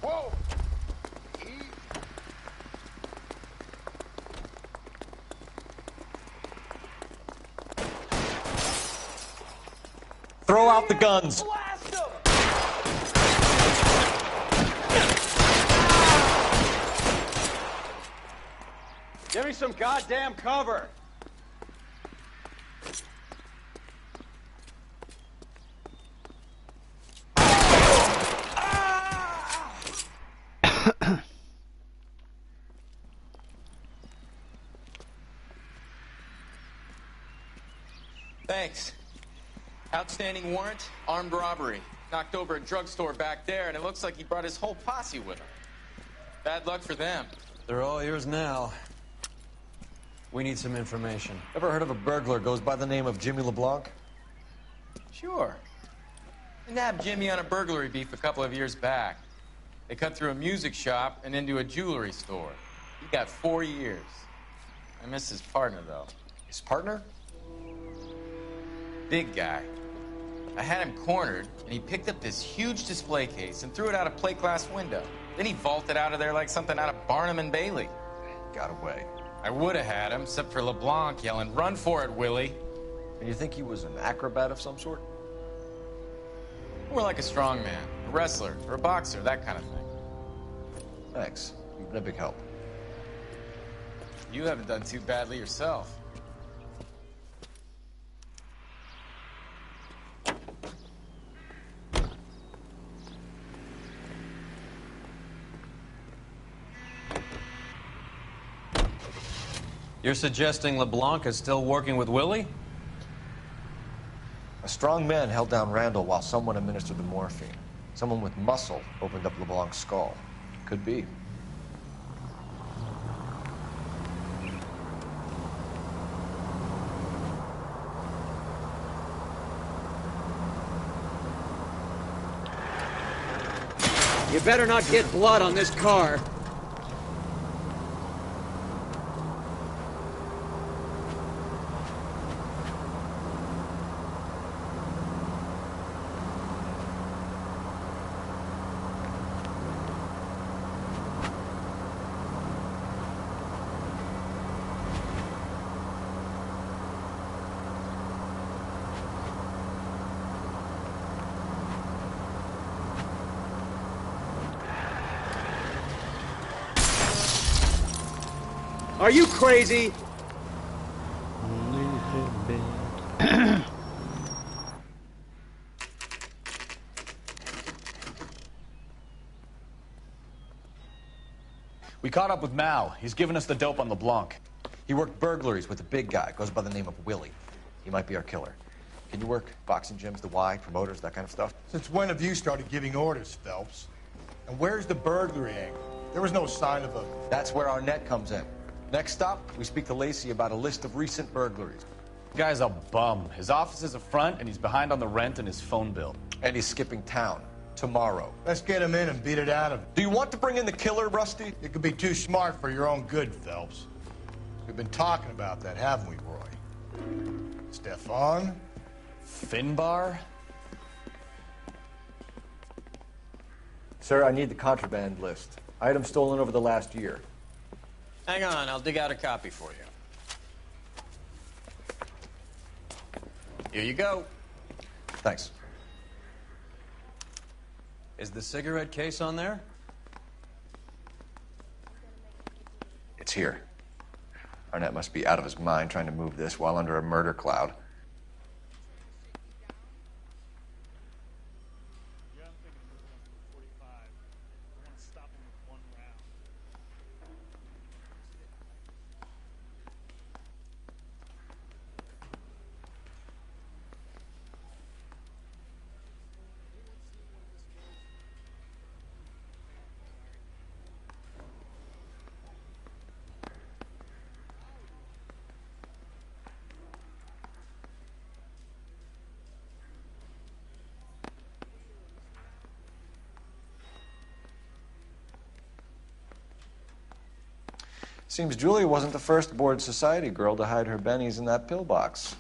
Whoa! Throw out the guns. Give me some goddamn cover. Thanks. Outstanding warrant, armed robbery. Knocked over a drugstore back there, and it looks like he brought his whole posse with him. Bad luck for them. They're all yours now. We need some information. Ever heard of a burglar goes by the name of Jimmy LeBlanc? Sure. I nabbed Jimmy on a burglary beef a couple of years back. They cut through a music shop and into a jewelry store. He got 4 years. I miss his partner, though. His partner? Big guy. I had him cornered, and he picked up this huge display case and threw it out a plate glass window. Then he vaulted out of there like something out of Barnum and Bailey. Got away. I would have had him, except for LeBlanc yelling, "Run for it, Willie!" And you think he was an acrobat of some sort? More like a strongman, a wrestler, or a boxer, that kind of thing. Thanks. You've been a big help. You haven't done too badly yourself. You're suggesting LeBlanc is still working with Willie? A strong man held down Randall while someone administered the morphine. Someone with muscle opened up LeBlanc's skull. Could be. You better not get blood on this car. Are you crazy? We caught up with Mao. He's given us the dope on LeBlanc. He worked burglaries with a big guy. Goes by the name of Willie. He might be our killer. Can you work boxing gyms, the Y, promoters, that kind of stuff? Since when have you started giving orders, Phelps? And where's the burglary angle? There was no sign of a... That's where our net comes in. Next stop, we speak to Lacey about a list of recent burglaries. The guy's a bum. His office is a front, and he's behind on the rent and his phone bill. And he's skipping town tomorrow. Let's get him in and beat it out of him. Do you want to bring in the killer, Rusty? You could be too smart for your own good, Phelps. We've been talking about that, haven't we, Roy? Stefan? Finbar? Sir, I need the contraband list. Items stolen over the last year. Hang on, I'll dig out a copy for you. Here you go. Thanks. Is the cigarette case on there? It's here. Arnett must be out of his mind trying to move this while under a murder cloud. Seems Julia wasn't the first bored society girl to hide her bennies in that pillbox.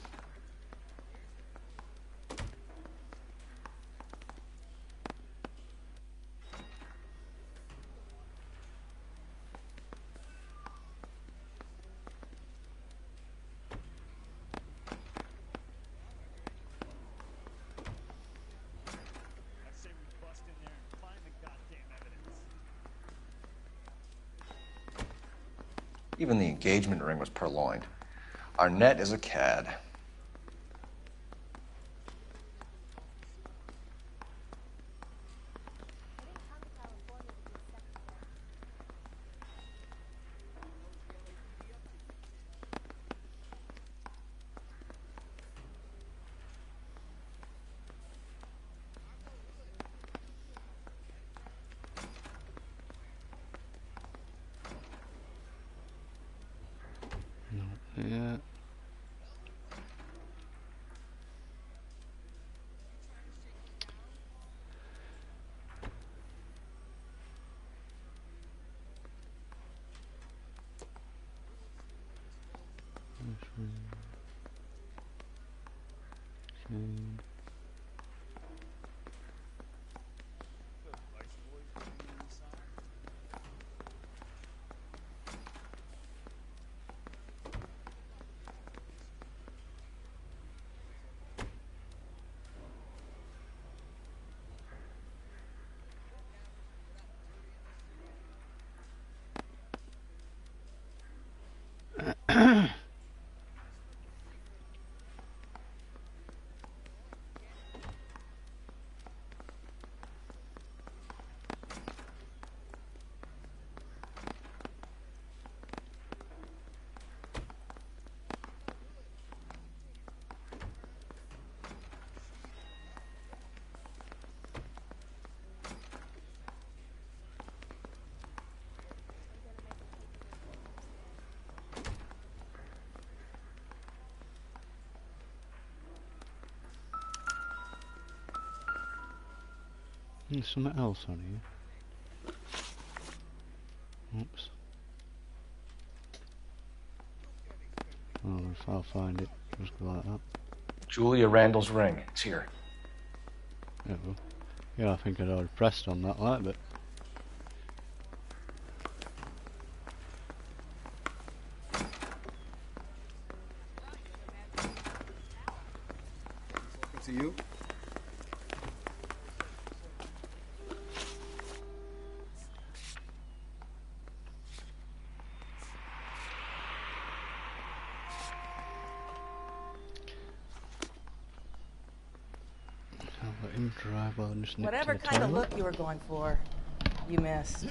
Even the engagement ring was purloined. Arnett is a cad. There's something else on here. Oops. Oh, if I'll find it, just go like that. Julia Randall's ring. It's here. Yeah, well, yeah, I think I'd already pressed on that light, but... To you? I'll let him drive while I just nip Whatever to the kind of toilet. look you were going for, you missed.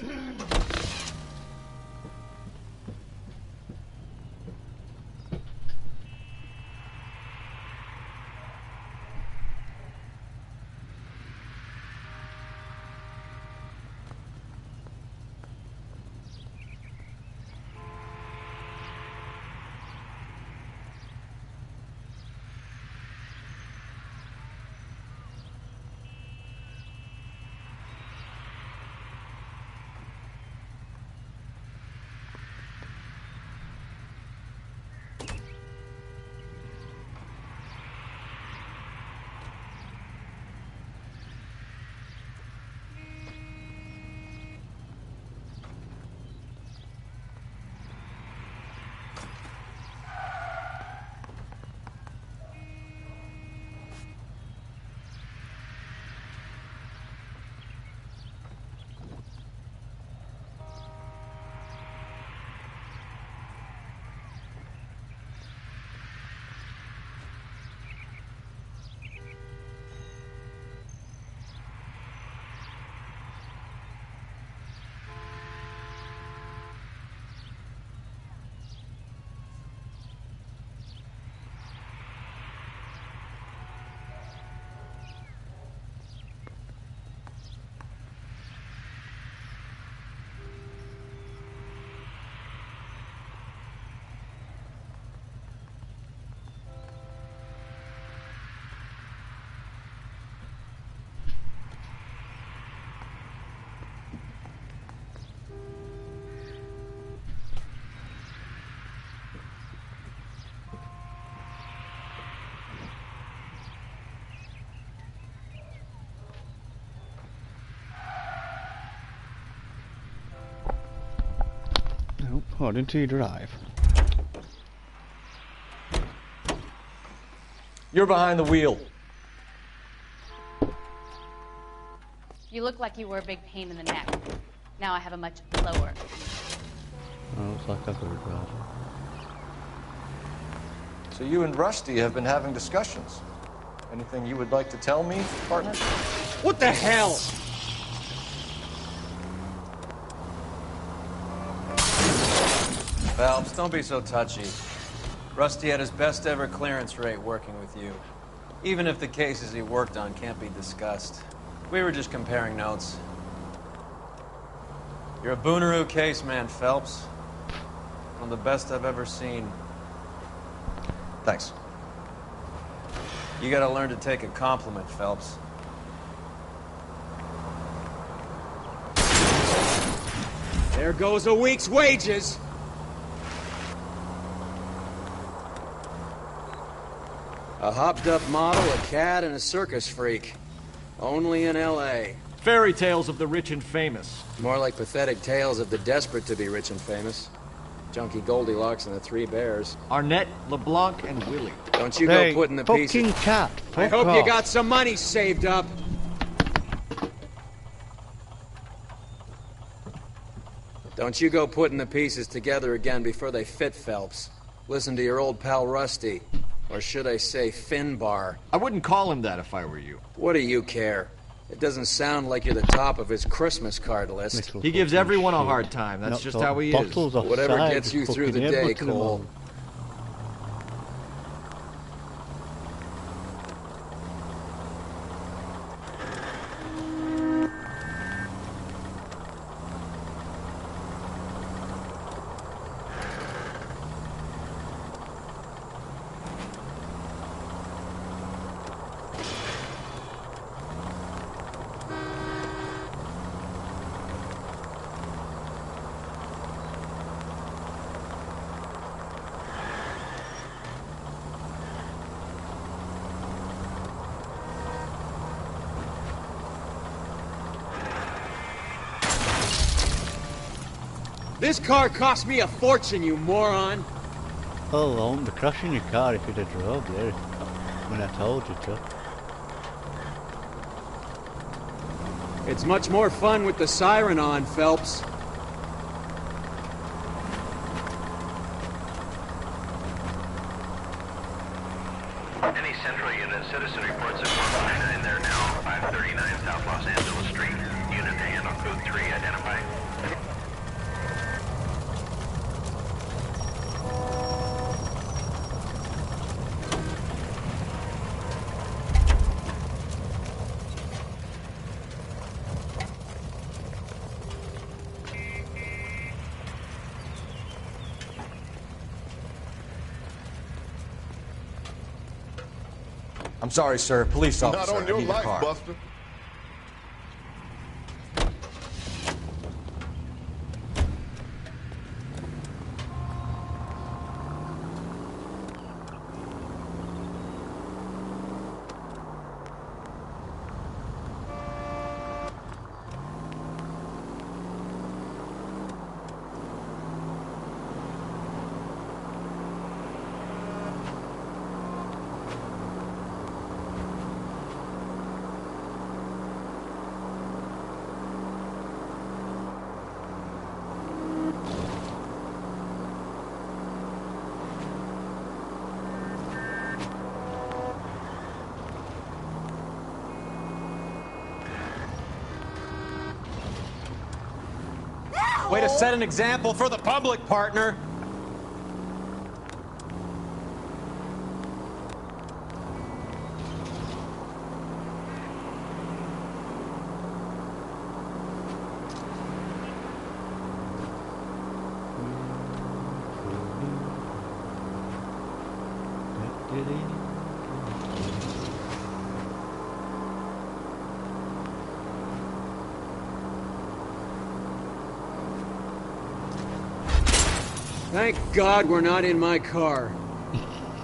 Nope, according to your drive. You're behind the wheel. You look like you were a big pain in the neck. Now I have a much lower. Oh, looks like I've got a drive. So you and Rusty have been having discussions. Anything you would like to tell me, partner? What the hell? Phelps, don't be so touchy. Rusty had his best ever clearance rate working with you. Even if the cases he worked on can't be discussed. We were just comparing notes. You're a Booneroo case man, Phelps. One of the best I've ever seen. Thanks. You gotta learn to take a compliment, Phelps. There goes a week's wages. A hopped-up model, a cat, and a circus freak. Only in L.A. Fairy tales of the rich and famous. More like pathetic tales of the desperate to be rich and famous. Junkie Goldilocks and the Three Bears. Arnett, LeBlanc, and Willie. Don't you Hey, go putting the fucking pieces... cat. I Fuck hope off. you got some money saved up. Don't you go putting the pieces together again before they fit, Phelps. Listen to your old pal Rusty. Or should I say Finbar. I wouldn't call him that if I were you. What do you care? It doesn't sound like you're the top of his Christmas card list. He gives everyone a hard time. That's just how he is. Whatever gets you through the day, Cole. This car cost me a fortune, you moron! Oh, I wouldn't be crashing your car if you'd have drove there. When I told you to. It's much more fun with the siren on, Phelps. Any Central Unit, citizen reports at 159 there now, 539 South Los Angeles Street. Unit to handle code 3, identify. I'm sorry, sir. Police officer. Not on your I need a life, car. Buster. Way to set an example for the public, partner. Thank God we're not in my car.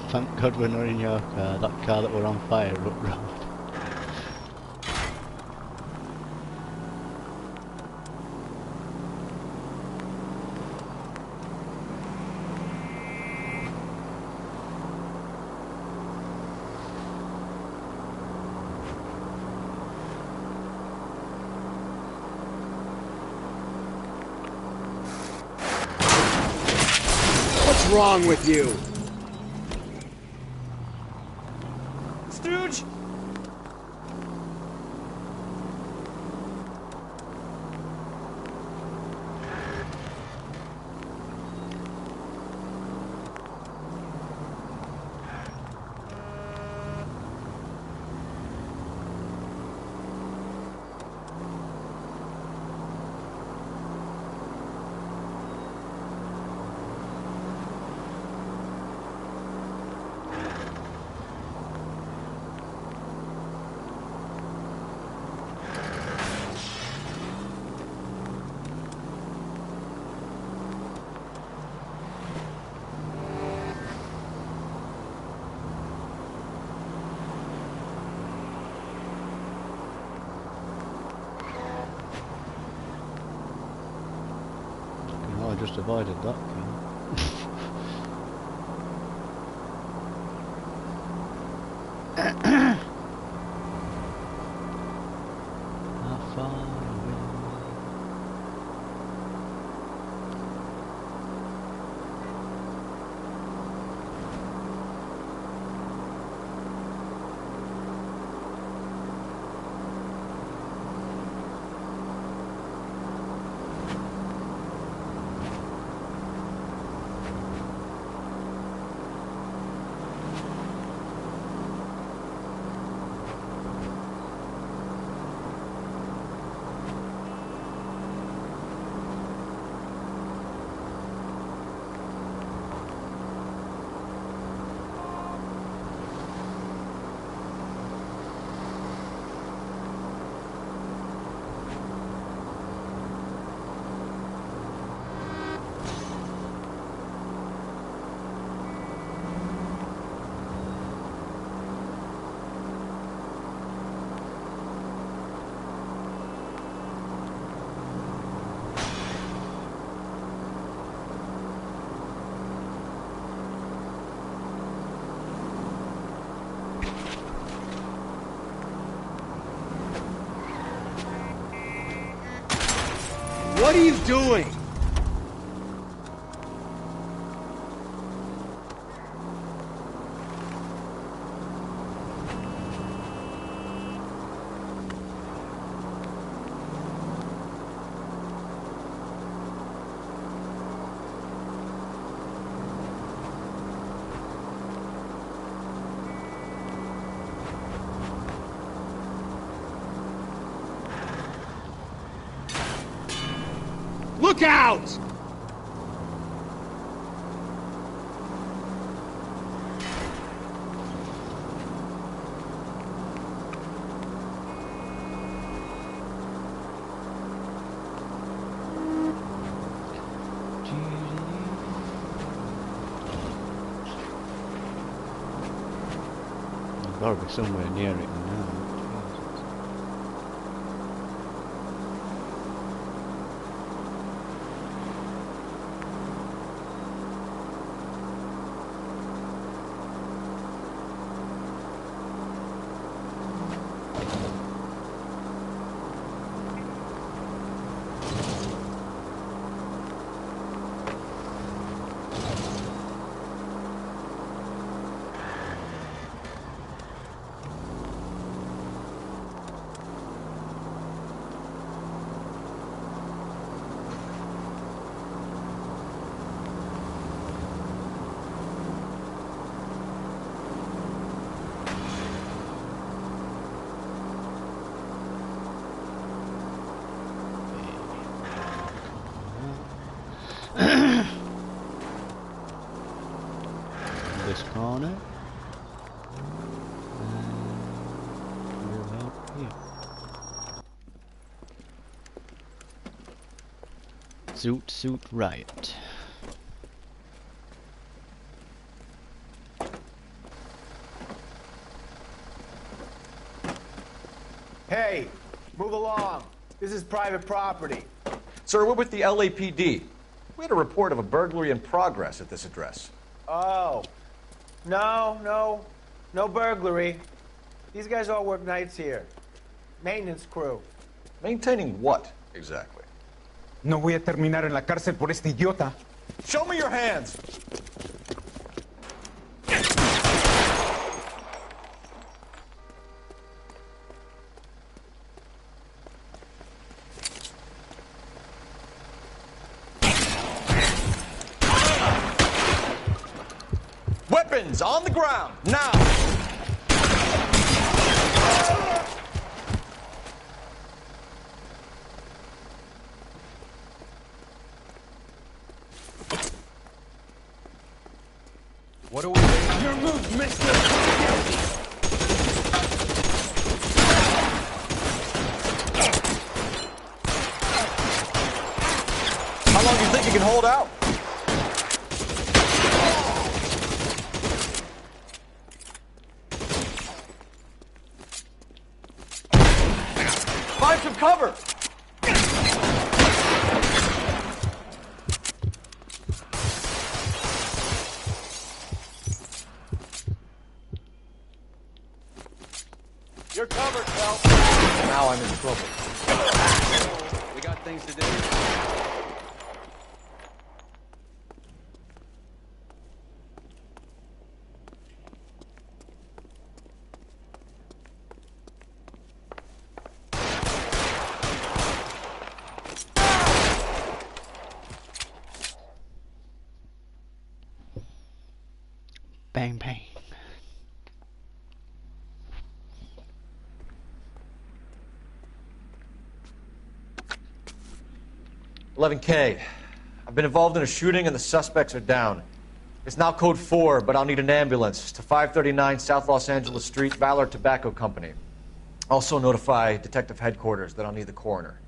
Thank God we're not in your car. That car that were on fire up road. What's wrong with you? Stooge! just avoided that. How far away? What are you doing? Look out! I've got to be somewhere near it now. This corner. We'll help here. Zoot riot. Hey, move along. This is private property. Sir, we're with the LAPD. We had a report of a burglary in progress at this address. Oh. No burglary. These guys all work nights here. Maintenance crew. Maintaining what, exactly? No voy a terminar en la cárcel por este idiota. Show me your hands! Weapons on the ground, now! What are we doing? Your move, mister! How long do you think you can hold out? Find some cover! Now I'm in trouble. We got things to do. Bang, bang. "11K. I've been involved in a shooting and the suspects are down. It's now code 4, but I'll need an ambulance to 539 South Los Angeles Street, Valor Tobacco Company. Also notify Detective Headquarters that I'll need the coroner."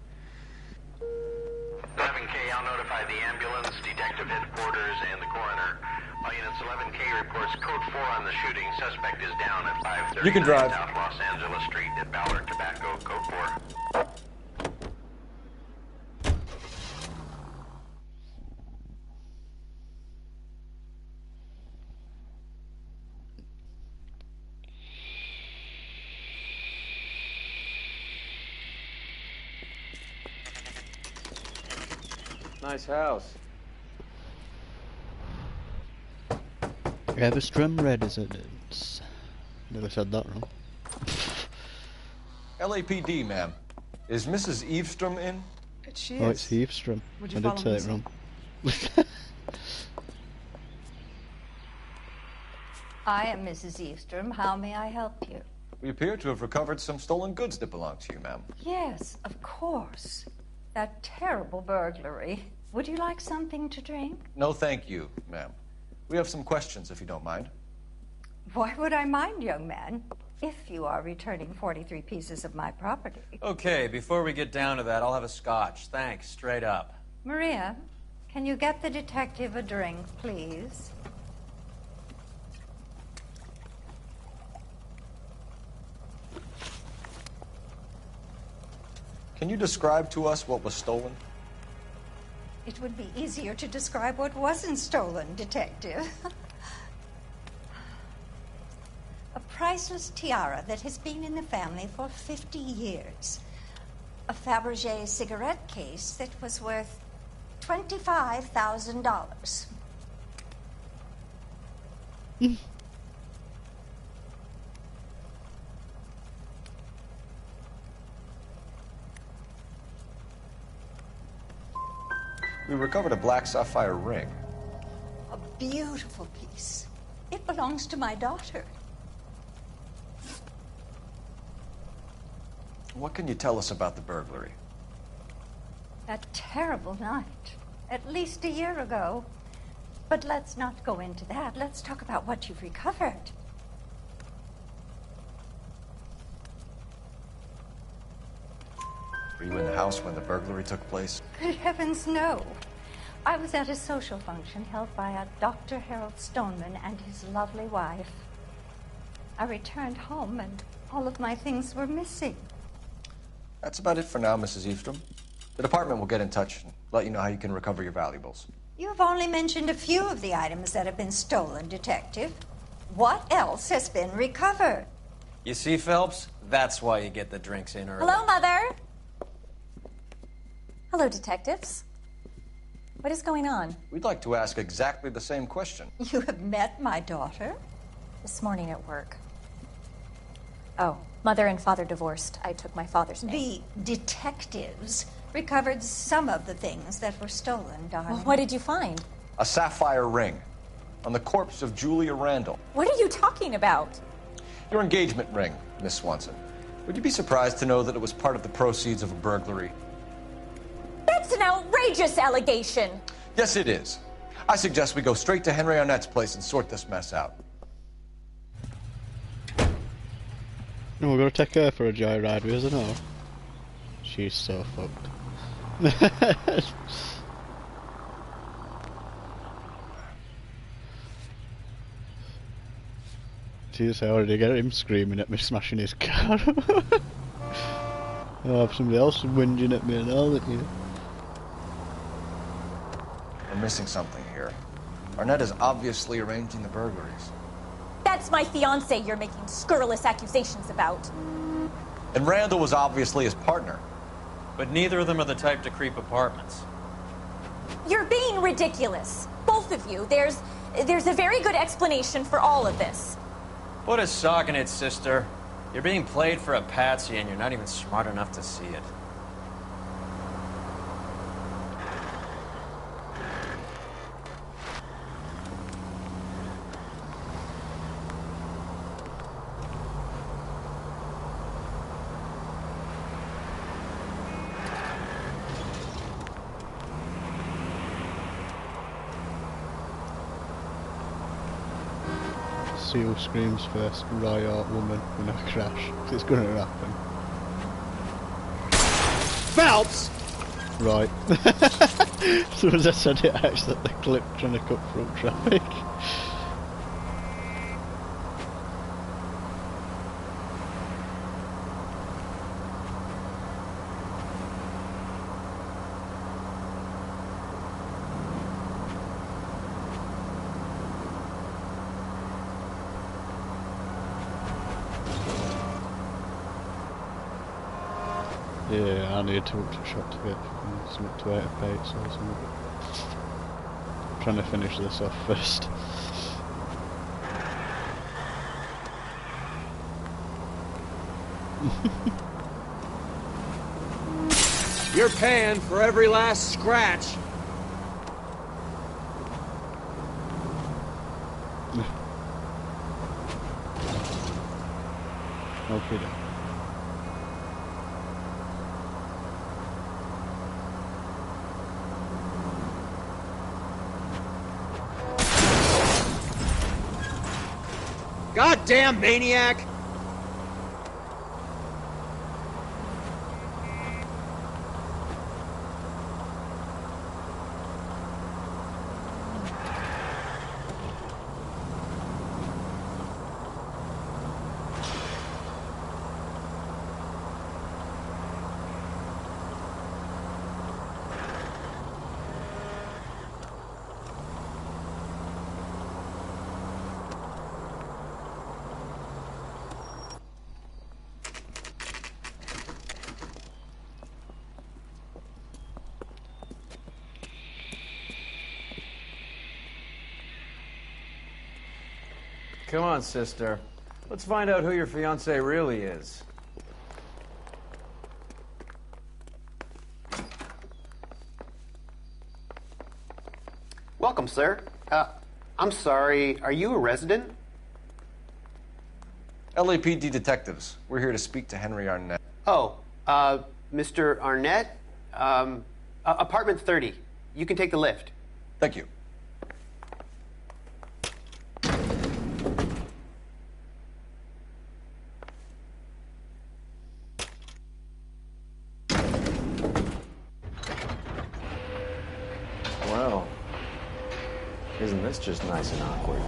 11K, I'll notify the ambulance, Detective Headquarters, and the coroner. All units, 11K reports code 4 on the shooting. Suspect is down at 539 You can drive. South Los Angeles Street at Ballard Tobacco, code 4. Nice house. Everstrom Residence. Never said that wrong. LAPD, ma'am. Is Mrs. Eavestrom in? She Oh, is. it's Eavestrom. Would I you did follow say me, it sir? wrong. I am Mrs. Eavestrom. How may I help you? We appear to have recovered some stolen goods that belong to you, ma'am. Yes, of course. That terrible burglary. Would you like something to drink? No, thank you, ma'am. We have some questions, if you don't mind. Why would I mind, young man, if you are returning 43 pieces of my property? Okay, before we get down to that, I'll have a scotch. Thanks, straight up. Maria, can you get the detective a drink, please? Can you describe to us what was stolen? It would be easier to describe what wasn't stolen, Detective. A priceless tiara that has been in the family for 50 years. A Fabergé cigarette case that was worth $25,000. We recovered a black sapphire ring. A beautiful piece. It belongs to my daughter. What can you tell us about the burglary? That terrible night. At least a year ago. But let's not go into that. Let's talk about what you've recovered. Were you in the house when the burglary took place? Good heavens, no. I was at a social function held by a Dr. Harold Stoneman and his lovely wife. I returned home and all of my things were missing. That's about it for now, Mrs. Eavestrom. The department will get in touch and let you know how you can recover your valuables. You have only mentioned a few of the items that have been stolen, Detective. What else has been recovered? You see, Phelps? That's why you get the drinks in early. Hello, Mother. Hello, detectives. What is going on? We'd like to ask exactly the same question. You have met my daughter? This morning at work. Oh, Mother and Father divorced. I took my father's name. The detectives recovered some of the things that were stolen, darling. Well, what did you find? A sapphire ring on the corpse of Julia Randall. What are you talking about? Your engagement ring, Miss Swanson. Would you be surprised to know that it was part of the proceeds of a burglary? That's an outrageous allegation. Yes, it is. I suggest we go straight to Henry Arnett's place and sort this mess out. No, we're gonna take her for a joyride with us, I know. She's so fucked. Jesus, I already get him screaming at me, smashing his car. I'll have somebody else whinging at me and all at you. We're missing something here. Arnett is obviously arranging the burglaries. That's my fiance you're making scurrilous accusations about. And Randall was obviously his partner. But neither of them are the type to creep apartments. You're being ridiculous. Both of you. There's a very good explanation for all of this. Put a sock in it, sister. You're being played for a patsy and you're not even smart enough to see it. See who screams first, Roy or woman, when I crash. 'Cause it's going to happen. Phelps! Right. As soon as I said it, I accidentally clicked trying to cut through traffic. Yeah, I need to ultra shot to get something to 8 pace or something. I'm trying to finish this off first. You're paying for every last scratch. Okay then. Goddamn maniac! Come on, sister. Let's find out who your fiancé really is. Welcome, sir. I'm sorry, are you a resident? LAPD detectives. We're here to speak to Henry Arnett. Oh, Mr. Arnett? Apartment 30. You can take the lift. Thank you. Well, isn't this just nice and awkward?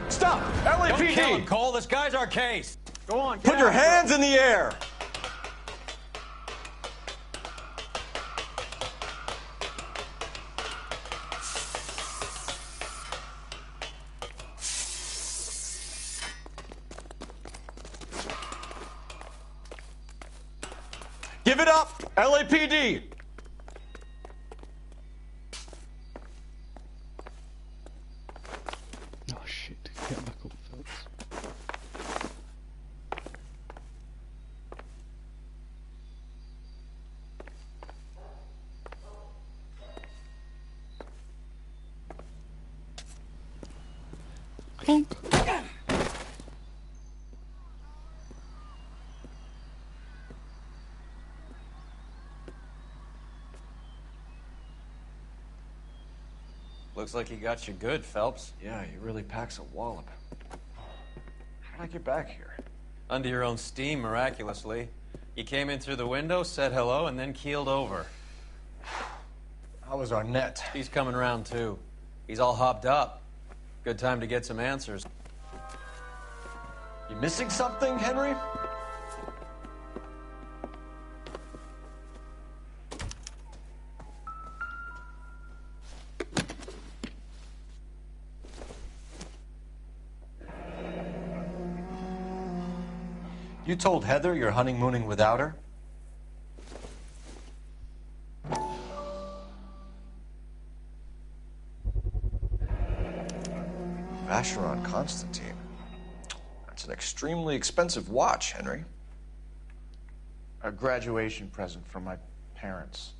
Stop! Don't kill him, LAPD! Cole. This guy's our case. Go on, Put your hands in the air! Give it up, LAPD! Oh shit, get back up, Phelps. Clunk. Looks like he got you good, Phelps. Yeah, he really packs a wallop. How'd I get back here? Under your own steam, miraculously. You came in through the window, said hello, and then keeled over. How was Arnett? He's coming around, too. He's all hopped up. Good time to get some answers. You missing something, Henry? You told Heather you're honeymooning without her? Vacheron Constantine. That's an extremely expensive watch, Henry. A graduation present from my parents.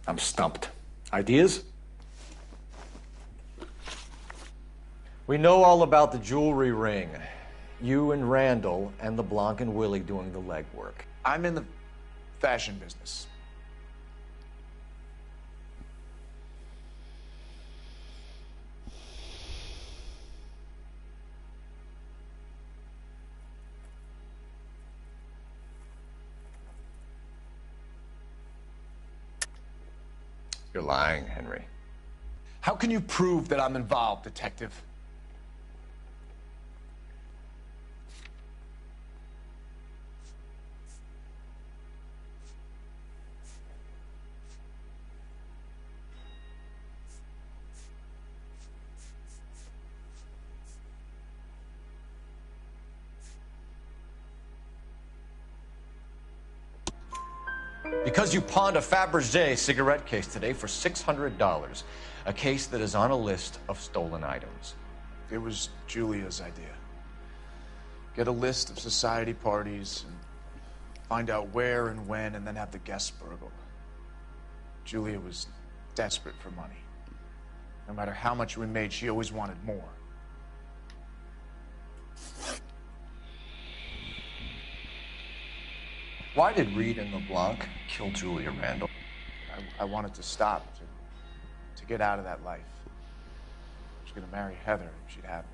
I'm stumped. Ideas? We know all about the jewelry ring. You and Randall and LeBlanc and Willie doing the legwork. I'm in the fashion business. You're lying, Henry. How can you prove that I'm involved, Detective? Because you pawned a Fabergé cigarette case today for $600. A case that is on a list of stolen items. It was Julia's idea. Get a list of society parties and find out where and when and then have the guests burgled. Julia was desperate for money. No matter how much we made, she always wanted more. Why did Reed and LeBlanc kill Julia Randall? I wanted to stop, to get out of that life. I was going to marry Heather if she'd have me.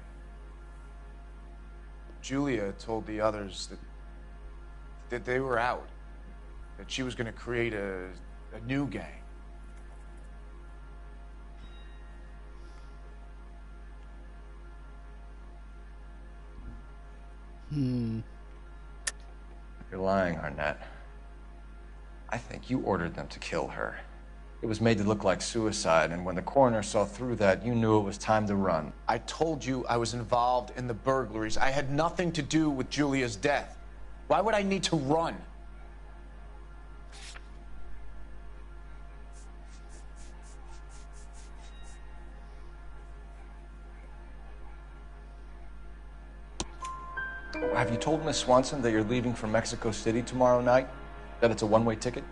Julia told the others that they were out, that she was going to create a new gang. You're lying, Arnett. I think you ordered them to kill her. It was made to look like suicide, and when the coroner saw through that, you knew it was time to run. I told you I was involved in the burglaries. I had nothing to do with Julia's death. Why would I need to run? Have you told Miss Swanson that you're leaving for Mexico City tomorrow night? That it's a one-way ticket?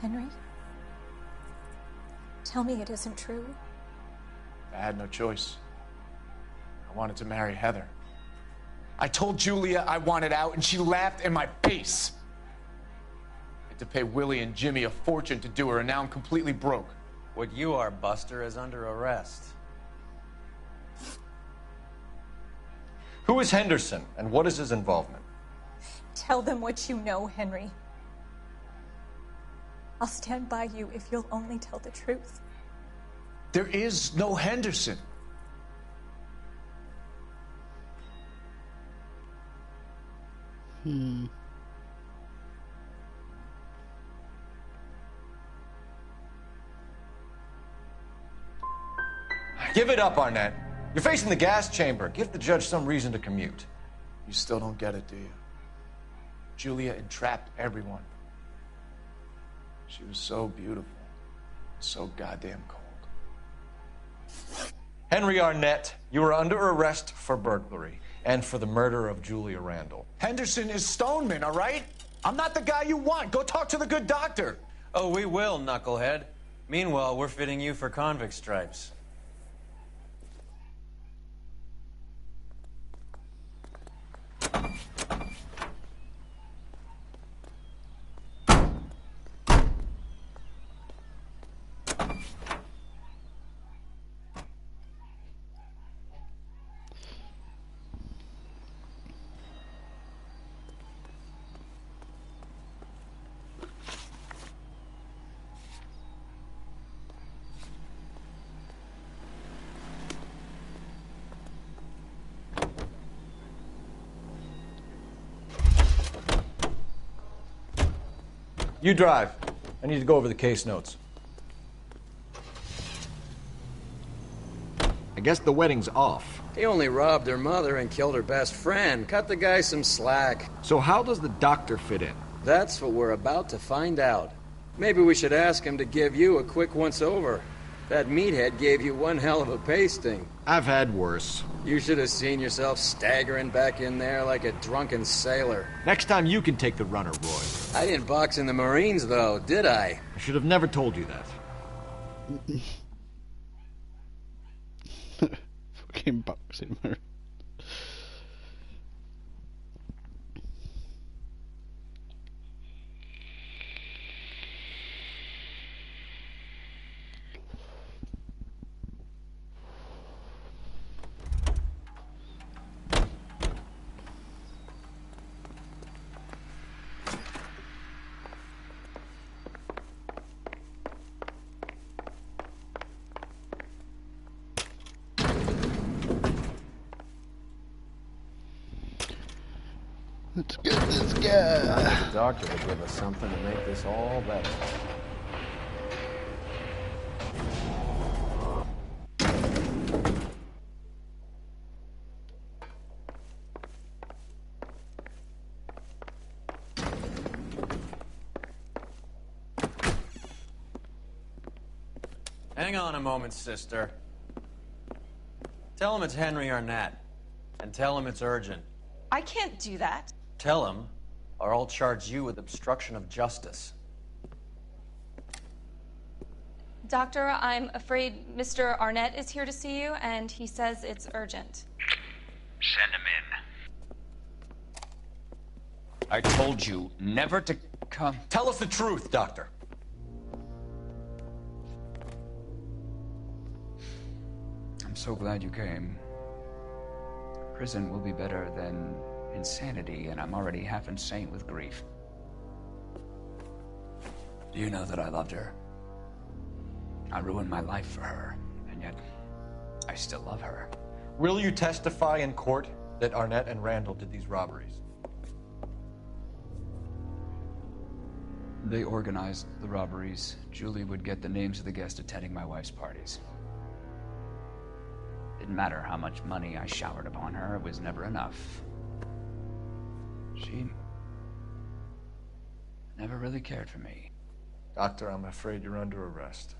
Henry? Tell me it isn't true. I had no choice. I wanted to marry Heather. I told Julia I wanted out, and she laughed in my face. I had to pay Willie and Jimmy a fortune to do her, and now I'm completely broke. What you are, Buster, is under arrest. Who is Henderson, and what is his involvement? Tell them what you know, Henry. I'll stand by you if you'll only tell the truth. There is no Henderson. Give it up, Arnett. You're facing the gas chamber. Give the judge some reason to commute. You still don't get it, do you? Julia entrapped everyone. She was so beautiful, so goddamn cold. Henry Arnett, you are under arrest for burglary and for the murder of Julia Randall. Henderson is Stoneman, all right? I'm not the guy you want. Go talk to the good doctor. Oh, we will, knucklehead. Meanwhile, we're fitting you for convict stripes. You drive. I need to go over the case notes. I guess the wedding's off. He only robbed her mother and killed her best friend. Cut the guy some slack. So how does the doctor fit in? That's what we're about to find out. Maybe we should ask him to give you a quick once-over. That meathead gave you one hell of a pasting. I've had worse. You should have seen yourself staggering back in there like a drunken sailor. Next time you can take the runner, Roy. I didn't box in the Marines, though, did I? I should have never told you that. Fucking boxing, man. Let's get this guy. The doctor will give us something to make this all better. Hang on a moment, sister. Tell him it's Henry Arnett. And tell him it's urgent. I can't do that. Tell him, or I'll charge you with obstruction of justice. Doctor, I'm afraid Mr. Arnett is here to see you, and he says it's urgent. Send him in. I told you never to come. Tell us the truth, Doctor. I'm so glad you came. Prison will be better than insanity, and I'm already half insane with grief. Do you know that I loved her? I ruined my life for her, and yet I still love her. Will you testify in court that Arnett and Randall did these robberies? They organized the robberies. Julie would get the names of the guests attending my wife's parties. Didn't matter how much money I showered upon her, it was never enough. She never really cared for me. Doctor, I'm afraid you're under arrest.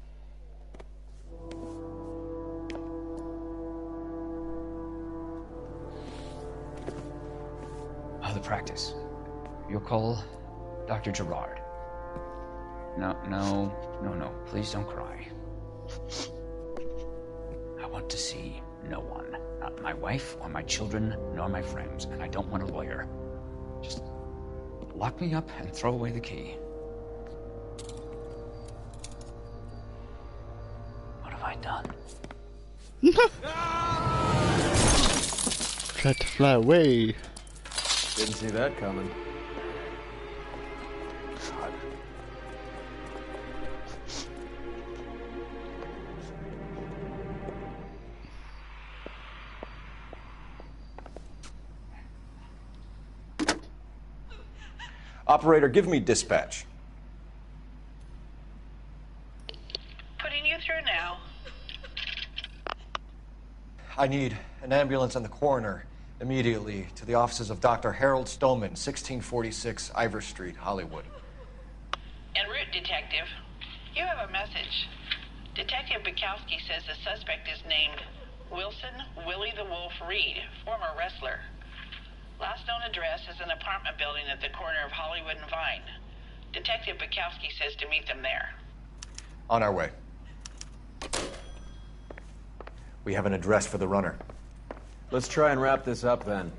The practice. You'll call Dr. Gerard. No. Please don't cry. I want to see no one. Not my wife, or my children, nor my friends. And I don't want a lawyer. Just lock me up and throw away the key. What have I done? Tried to fly away. Didn't see that coming. God. Operator, give me dispatch. Putting you through now. I need an ambulance and the coroner immediately to the offices of Dr. Harold Stoneman, 1646 Ivor Street, Hollywood. En route, Detective. You have a message. Detective Bukowski says the suspect is named Wilson Willie the Wolf Reed, former wrestler. Last known address is an apartment building at the corner of Hollywood and Vine. Detective Bukowski says to meet them there. On our way. We have an address for the runner. Let's try and wrap this up then.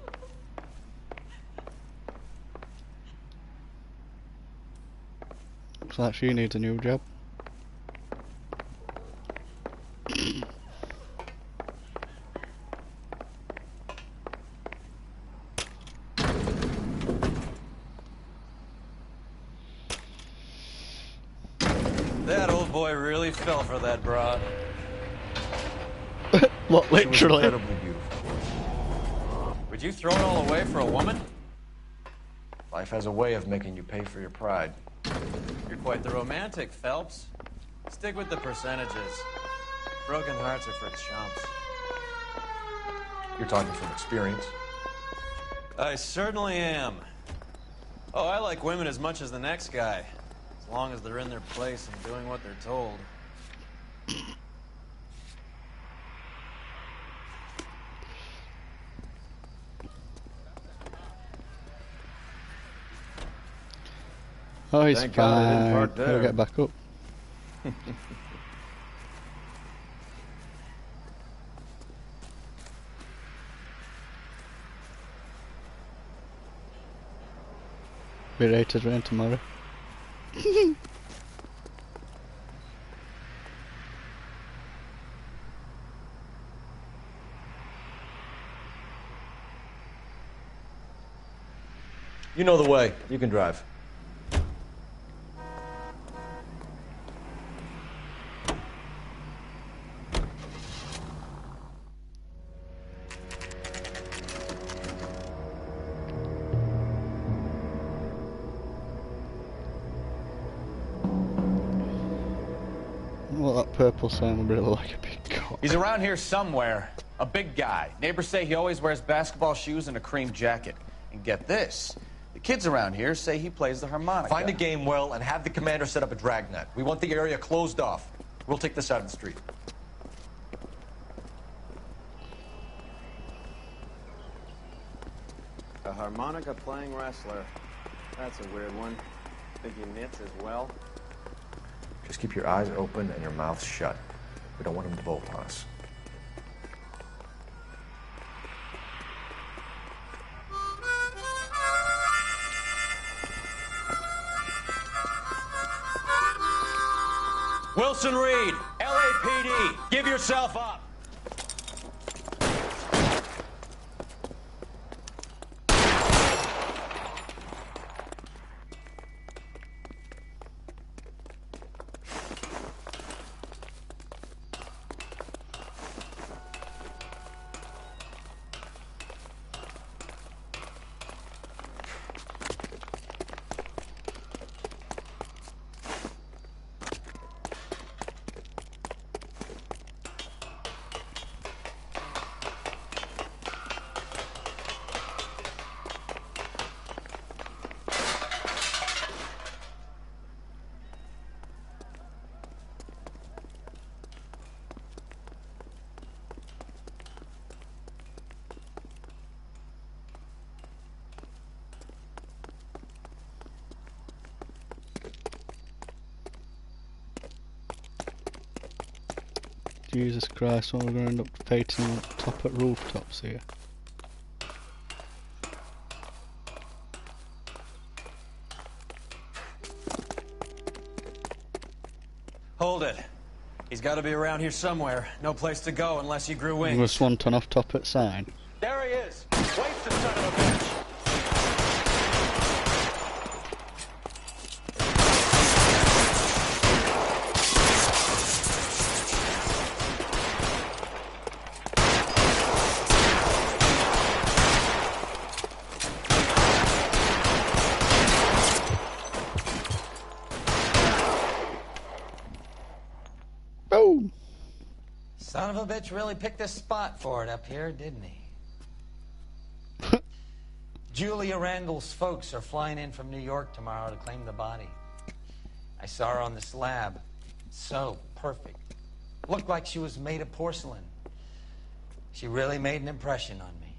Looks like she needs a new job. That old boy really fell for that broad. What, literally? She was incredibly beautiful. Would you throw it all away for a woman? Life has a way of making you pay for your pride. You're quite the romantic, Phelps. Stick with the percentages. Broken hearts are for chumps. You're talking from experience. I certainly am. Oh, I like women as much as the next guy. As long as they're in their place and doing what they're told. Oh, he's Thank God I didn't fine. park there. He'll get back up. Be ready to rain tomorrow. You know the way. You can drive. Well, that purple sounded really like a big cock. He's around here somewhere. A big guy. Neighbors say he always wears basketball shoes and a cream jacket. And get this. The kids around here say he plays the harmonica. Find a game well and have the commander set up a dragnet. We want the area closed off. We'll take this side of the street. A harmonica playing wrestler. That's a weird one. Think he knits as well? Just keep your eyes open and your mouth shut. We don't want him to bolt on us. Wilson Reed, LAPD, give yourself up. Jesus Christ, what we're going to end up fighting on top at rooftops here. Hold it. He's got to be around here somewhere. No place to go unless he grew wings. Was Swanton off top at sign? There he is. Wasted son of a bitch. Son of a bitch really picked a spot for it up here, didn't he? Julia Randall's folks are flying in from New York tomorrow to claim the body. I saw her on the slab. So perfect. Looked like she was made of porcelain. She really made an impression on me.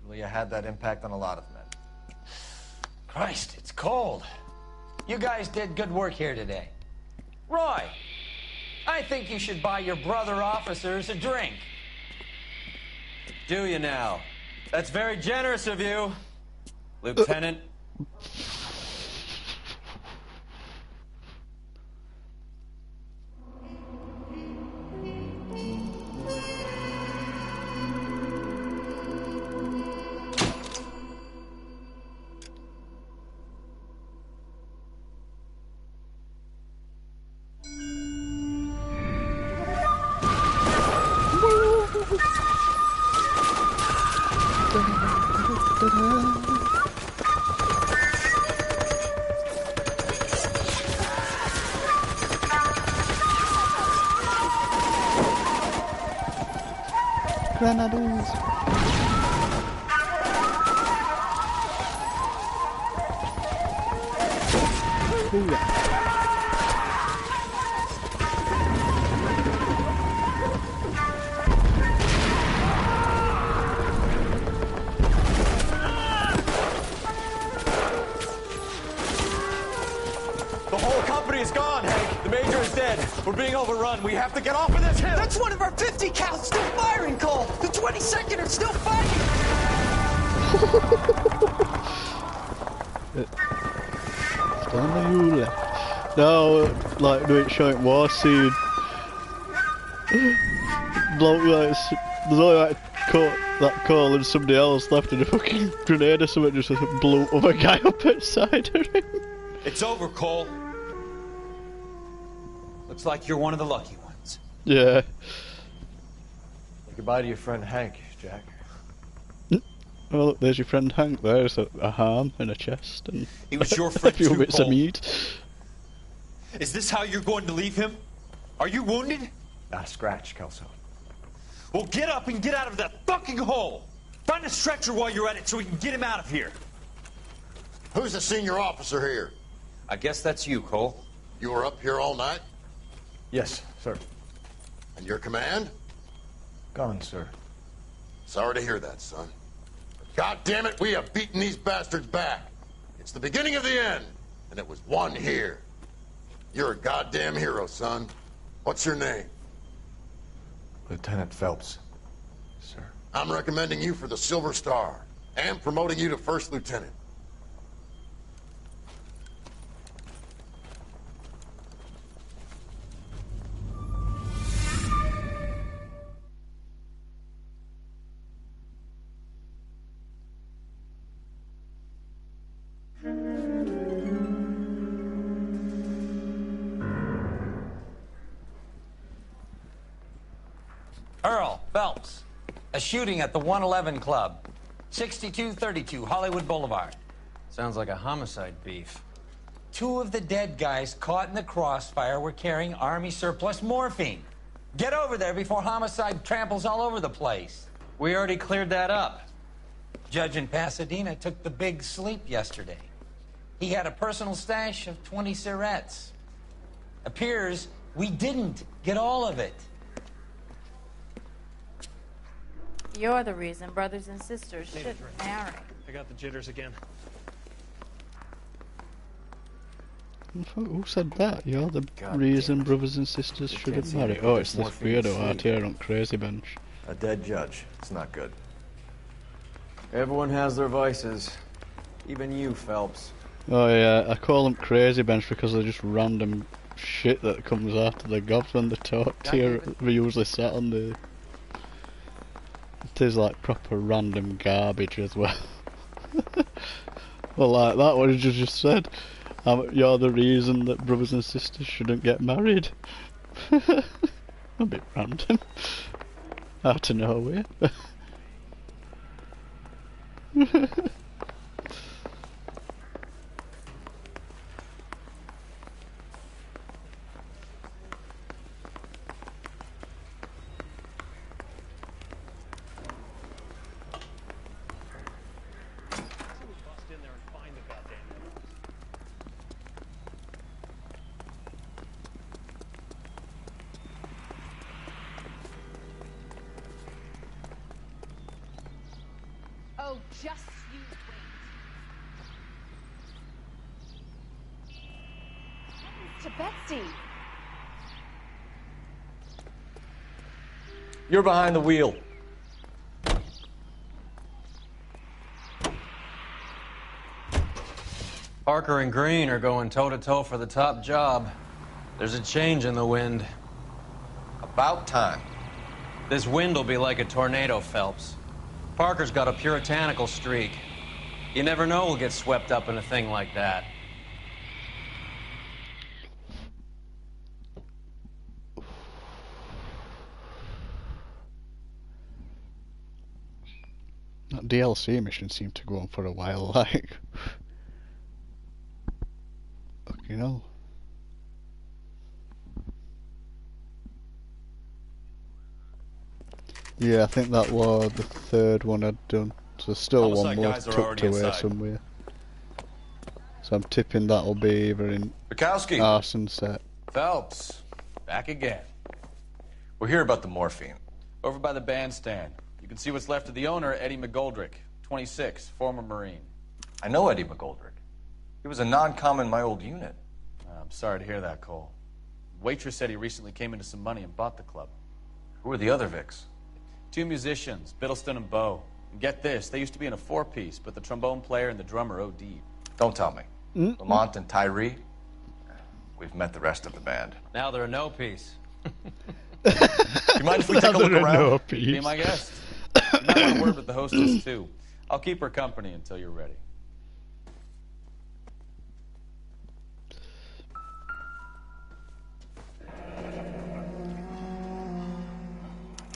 Julia had that impact on a lot of men. Christ, it's cold. You guys did good work here today. Roy, I think you should buy your brother officers a drink. Do you now? That's very generous of you, Lieutenant. Granados. Ooh, yeah. The whole company is gone, Hank. The major is dead. We're being overrun. We have to get off of this hill. That's one of our 50 cows still firing, Cole. The 22nd are still fighting. No, like doing showing war scene. Bloke like there's only like Cole and somebody else left, and a fucking grenade or something just blew other guy up outside of him. It's over, Cole. Looks like you're one of the lucky ones. Yeah. Say goodbye to your friend Hank, Jack. Oh look, there's your friend Hank. There's a harm in a chest and He was your friend a few too, bits Cole. of meat. Is this how you're going to leave him? Are you wounded? Not a scratch, Kelso. Well, get up and get out of that fucking hole! Find a stretcher while you're at it so we can get him out of here. Who's the senior officer here? I guess that's you, Cole. You were up here all night? Yes, sir. And your command? Gone, sir. Sorry to hear that, son. But God damn it, we have beaten these bastards back. It's the beginning of the end, and it was one here. You're a goddamn hero, son. What's your name? Lieutenant Phelps, sir. I'm recommending you for the Silver Star, and promoting you to First Lieutenant. Earl Phelps, a shooting at the 111 Club, 6232 Hollywood Boulevard. Sounds like a homicide beef. 2 of the dead guys caught in the crossfire were carrying Army surplus morphine. Get over there before homicide tramples all over the place. We already cleared that up. Judge in Pasadena took the big sleep yesterday. He had a personal stash of 20 cigarettes. Appears we didn't get all of it. You're the reason brothers and sisters shouldn't marry. I got the jitters again. Who said that? You're the reason brothers and sisters shouldn't marry. Oh, it's this weirdo out here on Crazy Bench. A dead judge. It's not good. Everyone has their vices. Even you, Phelps. Oh yeah, I call them Crazy Bench because they're just random shit that comes after the gobs when they talk to you. We usually sat on the... It is like proper random garbage as well. Well, like that one you just said. You're the reason that brothers and sisters shouldn't get married. A bit random. Out of nowhere. just used weight. What happens to Betsy? You're behind the wheel. Parker and Green are going toe-to-toe for the top job. There's a change in the wind. About time. This wind will be like a tornado, Phelps. Parker's got a puritanical streak. You never know who'll get swept up in a thing like that. That DLC mission seemed to go on for a while, like. You know. Yeah, I think that was the third one I'd done. So there's still one more tucked away somewhere. So I'm tipping that'll be either in Bukowski. arson set. Phelps, back again. We're here about the morphine. Over by the bandstand. You can see what's left of the owner, Eddie McGoldrick, 26, former Marine. I know Eddie McGoldrick. He was a non-com in my old unit. I'm sorry to hear that, Cole. Waitress said he recently came into some money and bought the club. Who are the other Vics? 2 musicians, Biddleston and Bowe. And get this, they used to be in a 4-piece, but the trombone player and the drummer OD'd. Don't tell me. Lamont and Tyree? We've met the rest of the band. Now they're a no-piece. Do you mind if we take a look around? Be my guest. You might want a word with the hostess, too. I'll keep her company until you're ready.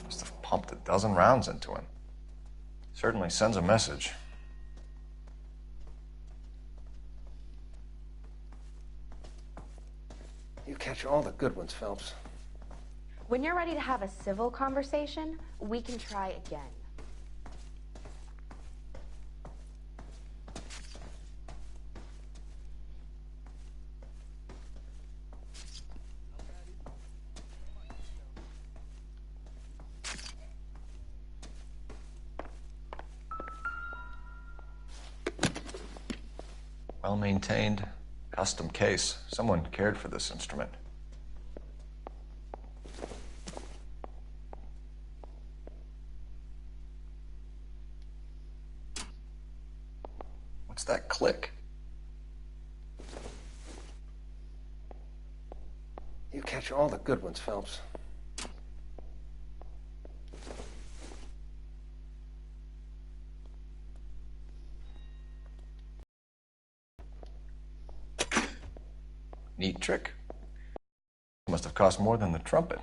Must have pumped a dozen rounds into him. Certainly sends a message. You catch all the good ones, Phelps. When you're ready to have a civil conversation, we can try again. Well-maintained, custom case. Someone cared for this instrument. What's that click? You catch all the good ones, Phelps. Neat trick. Must have cost more than the trumpet.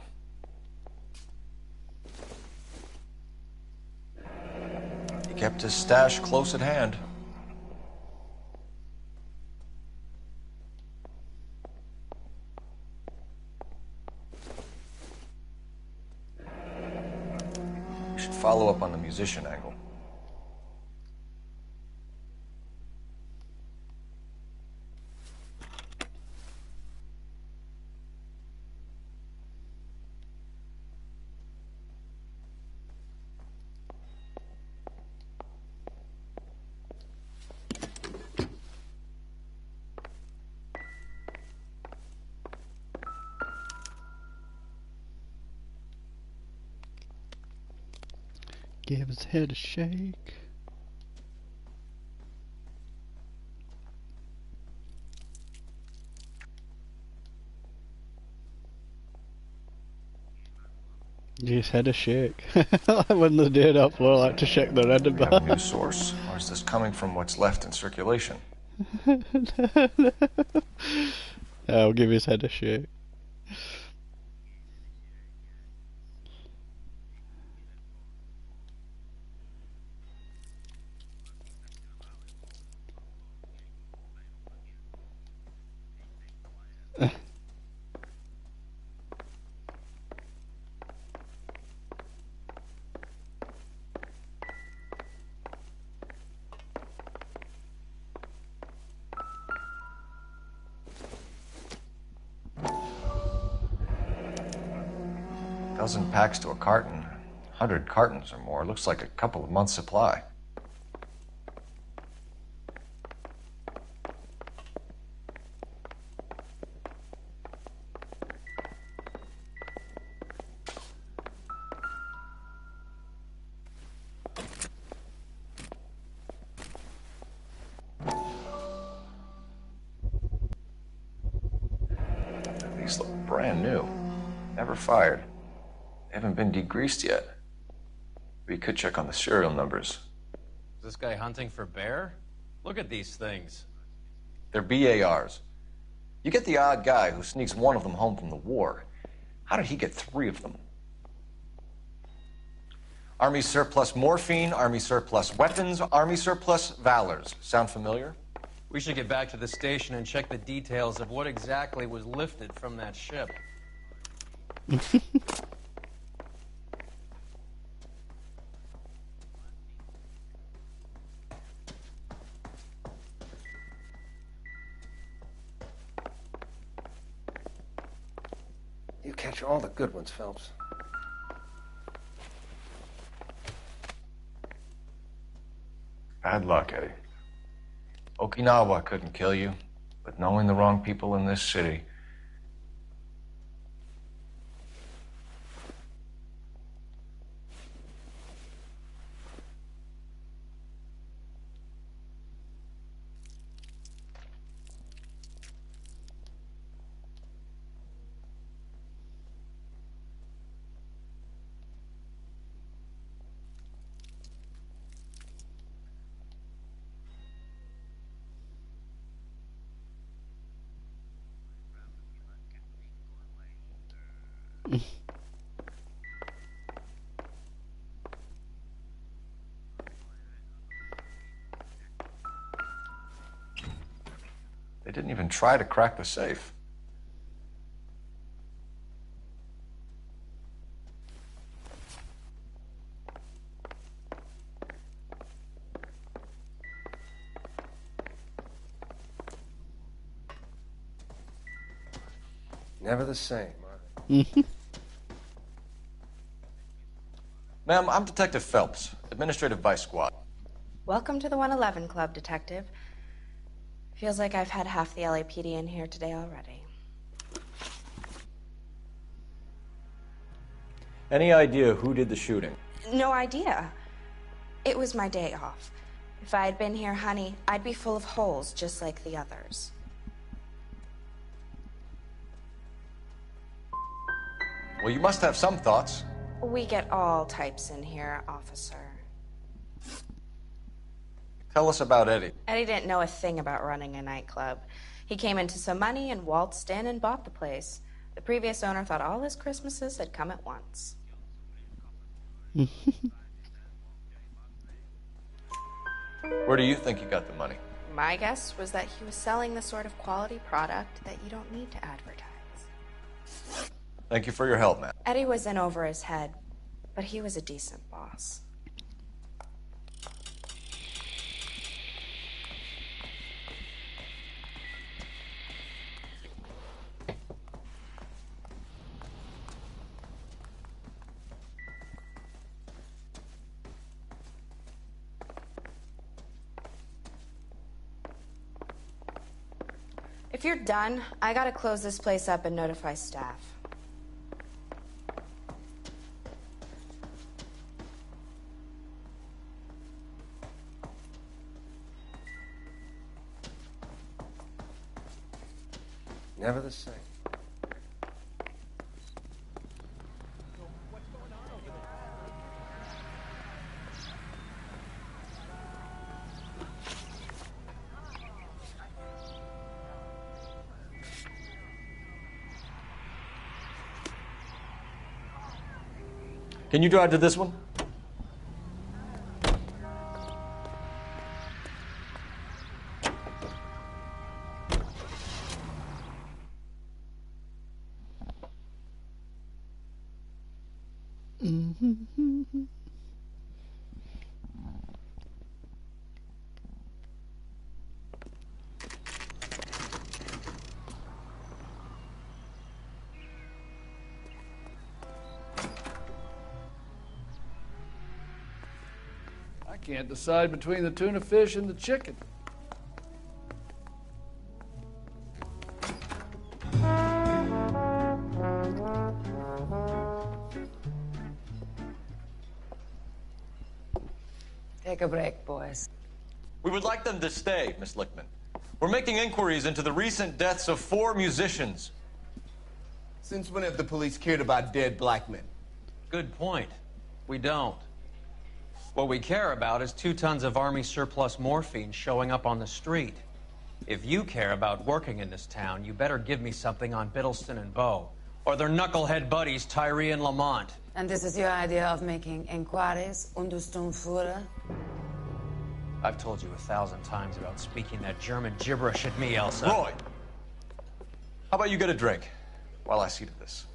He kept his stash close at hand. We should follow up on the musician angle. Give his head a shake. Give his head a shake. When they did up, I like to shake their head about. News source, or is this coming from what's left in circulation? I'll give his head a shake. Dozen packs to a carton. 100 cartons or more. Looks like a couple of months' supply. These look brand new. Never fired. They haven't been degreased yet. We could check on the serial numbers. Is this guy hunting for bear? Look at these things. They're BARs. You get the odd guy who sneaks one of them home from the war. How did he get 3 of them? Army surplus morphine, Army surplus weapons, Army surplus valors. Sound familiar? We should get back to the station and check the details of what exactly was lifted from that ship. You catch all the good ones, Phelps. Bad luck, Eddie. Okinawa couldn't kill you, but knowing the wrong people in this city... They didn't even try to crack the safe. Never the same, Ma'am, I'm Detective Phelps, Administrative Vice Squad. Welcome to the 111 Club, Detective. Feels like I've had half the LAPD in here today already. Any idea who did the shooting? No idea. It was my day off. If I had been here, honey, I'd be full of holes just like the others. Well, you must have some thoughts. We get all types in here, officer. Tell us about Eddie. Eddie didn't know a thing about running a nightclub. He came into some money and waltzed in and bought the place. The previous owner thought all his Christmases had come at once. Where do you think he got the money? My guess was that he was selling the sort of quality product that you don't need to advertise. Thank you for your help, man. Eddie was in over his head, but he was a decent boss. If you're done, I gotta close this place up and notify staff. Never the same. Can you drive to this one? Can't decide between the tuna fish and the chicken. Take a break, boys. We would like them to stay, Miss Lickman. We're making inquiries into the recent deaths of 4 musicians. Since when have the police cared about dead black men? Good point. We don't. What we care about is 2 tons of Army surplus morphine showing up on the street. If you care about working in this town, you better give me something on Biddleston and Bow, or their knucklehead buddies Tyree and Lamont. And this is your idea of making inquiries, Untersturmführer? I've told you 1,000 times about speaking that German gibberish at me, Elsa. Roy! How about you get a drink while I see to this?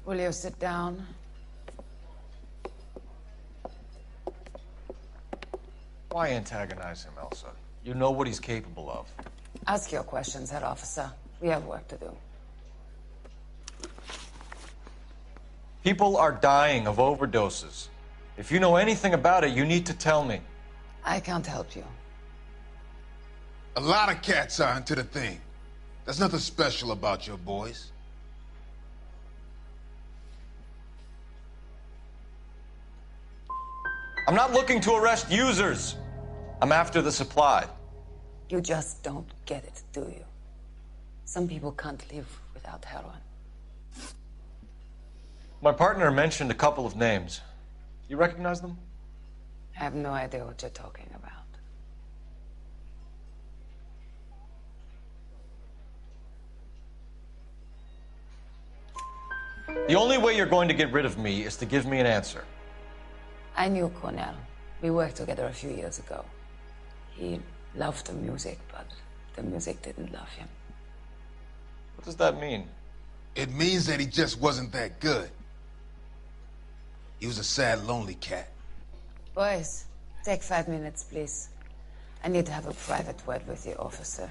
Will you sit down? Why antagonize him, Elsa? You know what he's capable of. Ask your questions, Herr Officer. We have work to do. People are dying of overdoses. If you know anything about it, you need to tell me. I can't help you. A lot of cats are into the thing. There's nothing special about your boys. I'm not looking to arrest users. I'm after the supply. You just don't get it, do you? Some people can't live without heroin. My partner mentioned a couple of names. You recognize them? I have no idea what you're talking about. The only way you're going to get rid of me is to give me an answer. I knew Cornell. We worked together a few years ago. He loved the music, but the music didn't love him. What does that mean? It means that he just wasn't that good. He was a sad, lonely cat. Boys, take 5 minutes, please. I need to have a private word with you, officer.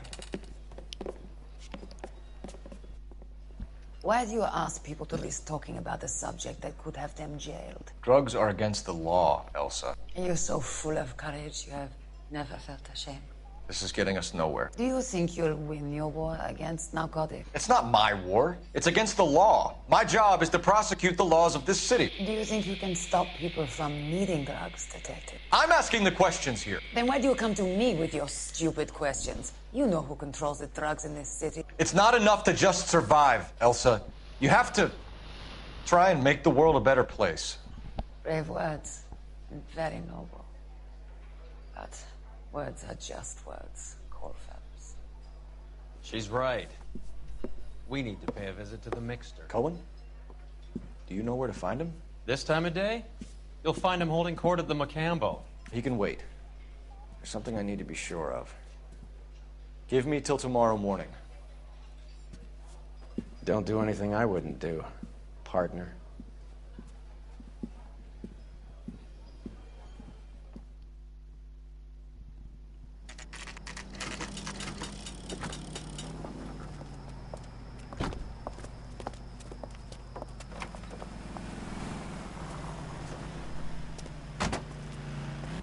Why do you ask people to risk talking about a subject that could have them jailed? Drugs are against the law, Elsa. And you're so full of courage, you have never felt ashamed. This is getting us nowhere. Do you think you'll win your war against narcotics? It's not my war. It's against the law. My job is to prosecute the laws of this city. Do you think you can stop people from needing drugs, detective? I'm asking the questions here. Then why do you come to me with your stupid questions? You know who controls the drugs in this city. It's not enough to just survive, Elsa. You have to try and make the world a better place. Brave words, and very noble. But words are just words, Cole Phelps. She's right. We need to pay a visit to the Mixter. Cohen? Do you know where to find him? This time of day? You'll find him holding court at the Macambo. He can wait. There's something I need to be sure of. Give me till tomorrow morning. Don't do anything I wouldn't do, partner.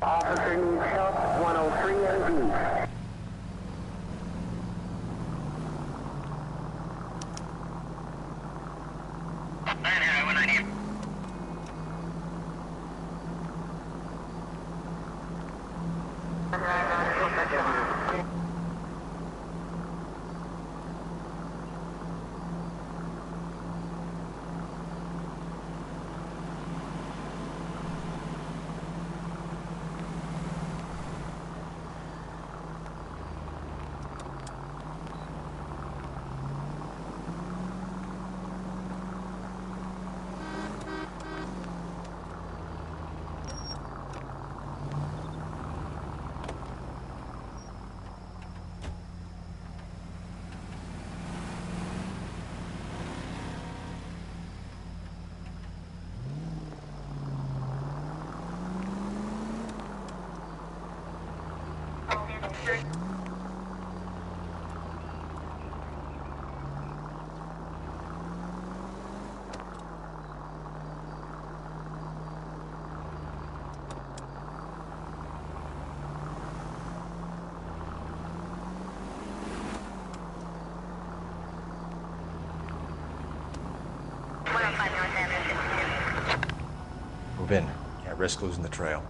Officer needs help, 103 and D. Move in. Can't risk losing the trail.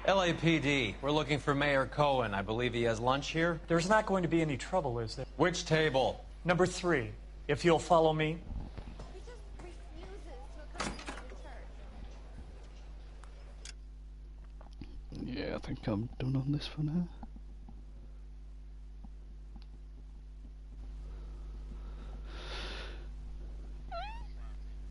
LAPD, we're looking for Mayor Cohen. I believe he has lunch here. There's not going to be any trouble, is there? Which table? Number 3, if you'll follow me. Yeah, I think I'm done on this for now.